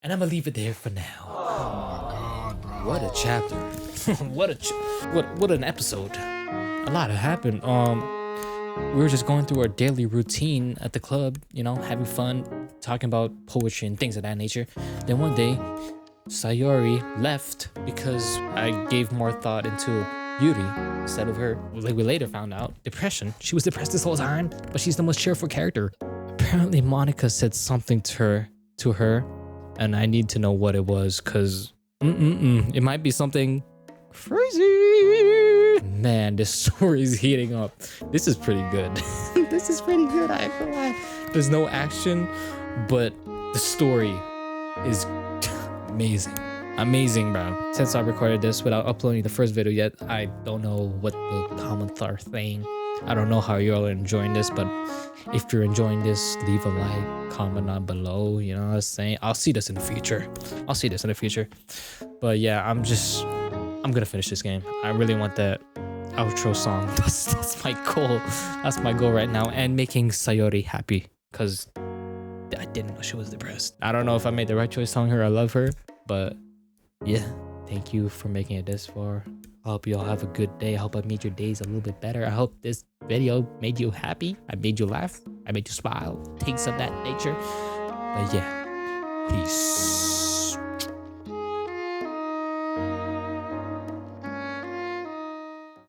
And I'm gonna leave it there for now. Oh my god, bro. What a chapter. what an episode. A lot happened. We were just going through our daily routine at the club, you know, having fun, talking about poetry and things of that nature. Then one day, Sayori left because I gave more thought into Yuri instead of her. Like we later found out, depression. She was depressed this whole time, but she's the most cheerful character. Apparently, Monica said something to her, and I need to know what it was, cause it might be something crazy. Man, this story is heating up. This is pretty good. This is pretty good. I ain't gonna lie. There's no action, but the story is amazing, bro. Since I recorded this without uploading the first video yet, I don't know what the comments are saying. I don't know how you're enjoying this, but if you're enjoying this, leave a like, comment down below. You know what I'm saying? I'll see this in the future. But yeah, I'm gonna finish this game. I really want that outro song. That's my goal. That's my goal right now. And making Sayori happy, because I didn't know she was depressed. I don't know if I made the right choice telling her I love her, but yeah, thank you for making it this far. I hope you all have a good day. I hope I made your days a little bit better. I hope this video made you happy. I made you laugh. I made you smile. Things of that nature. But yeah, peace.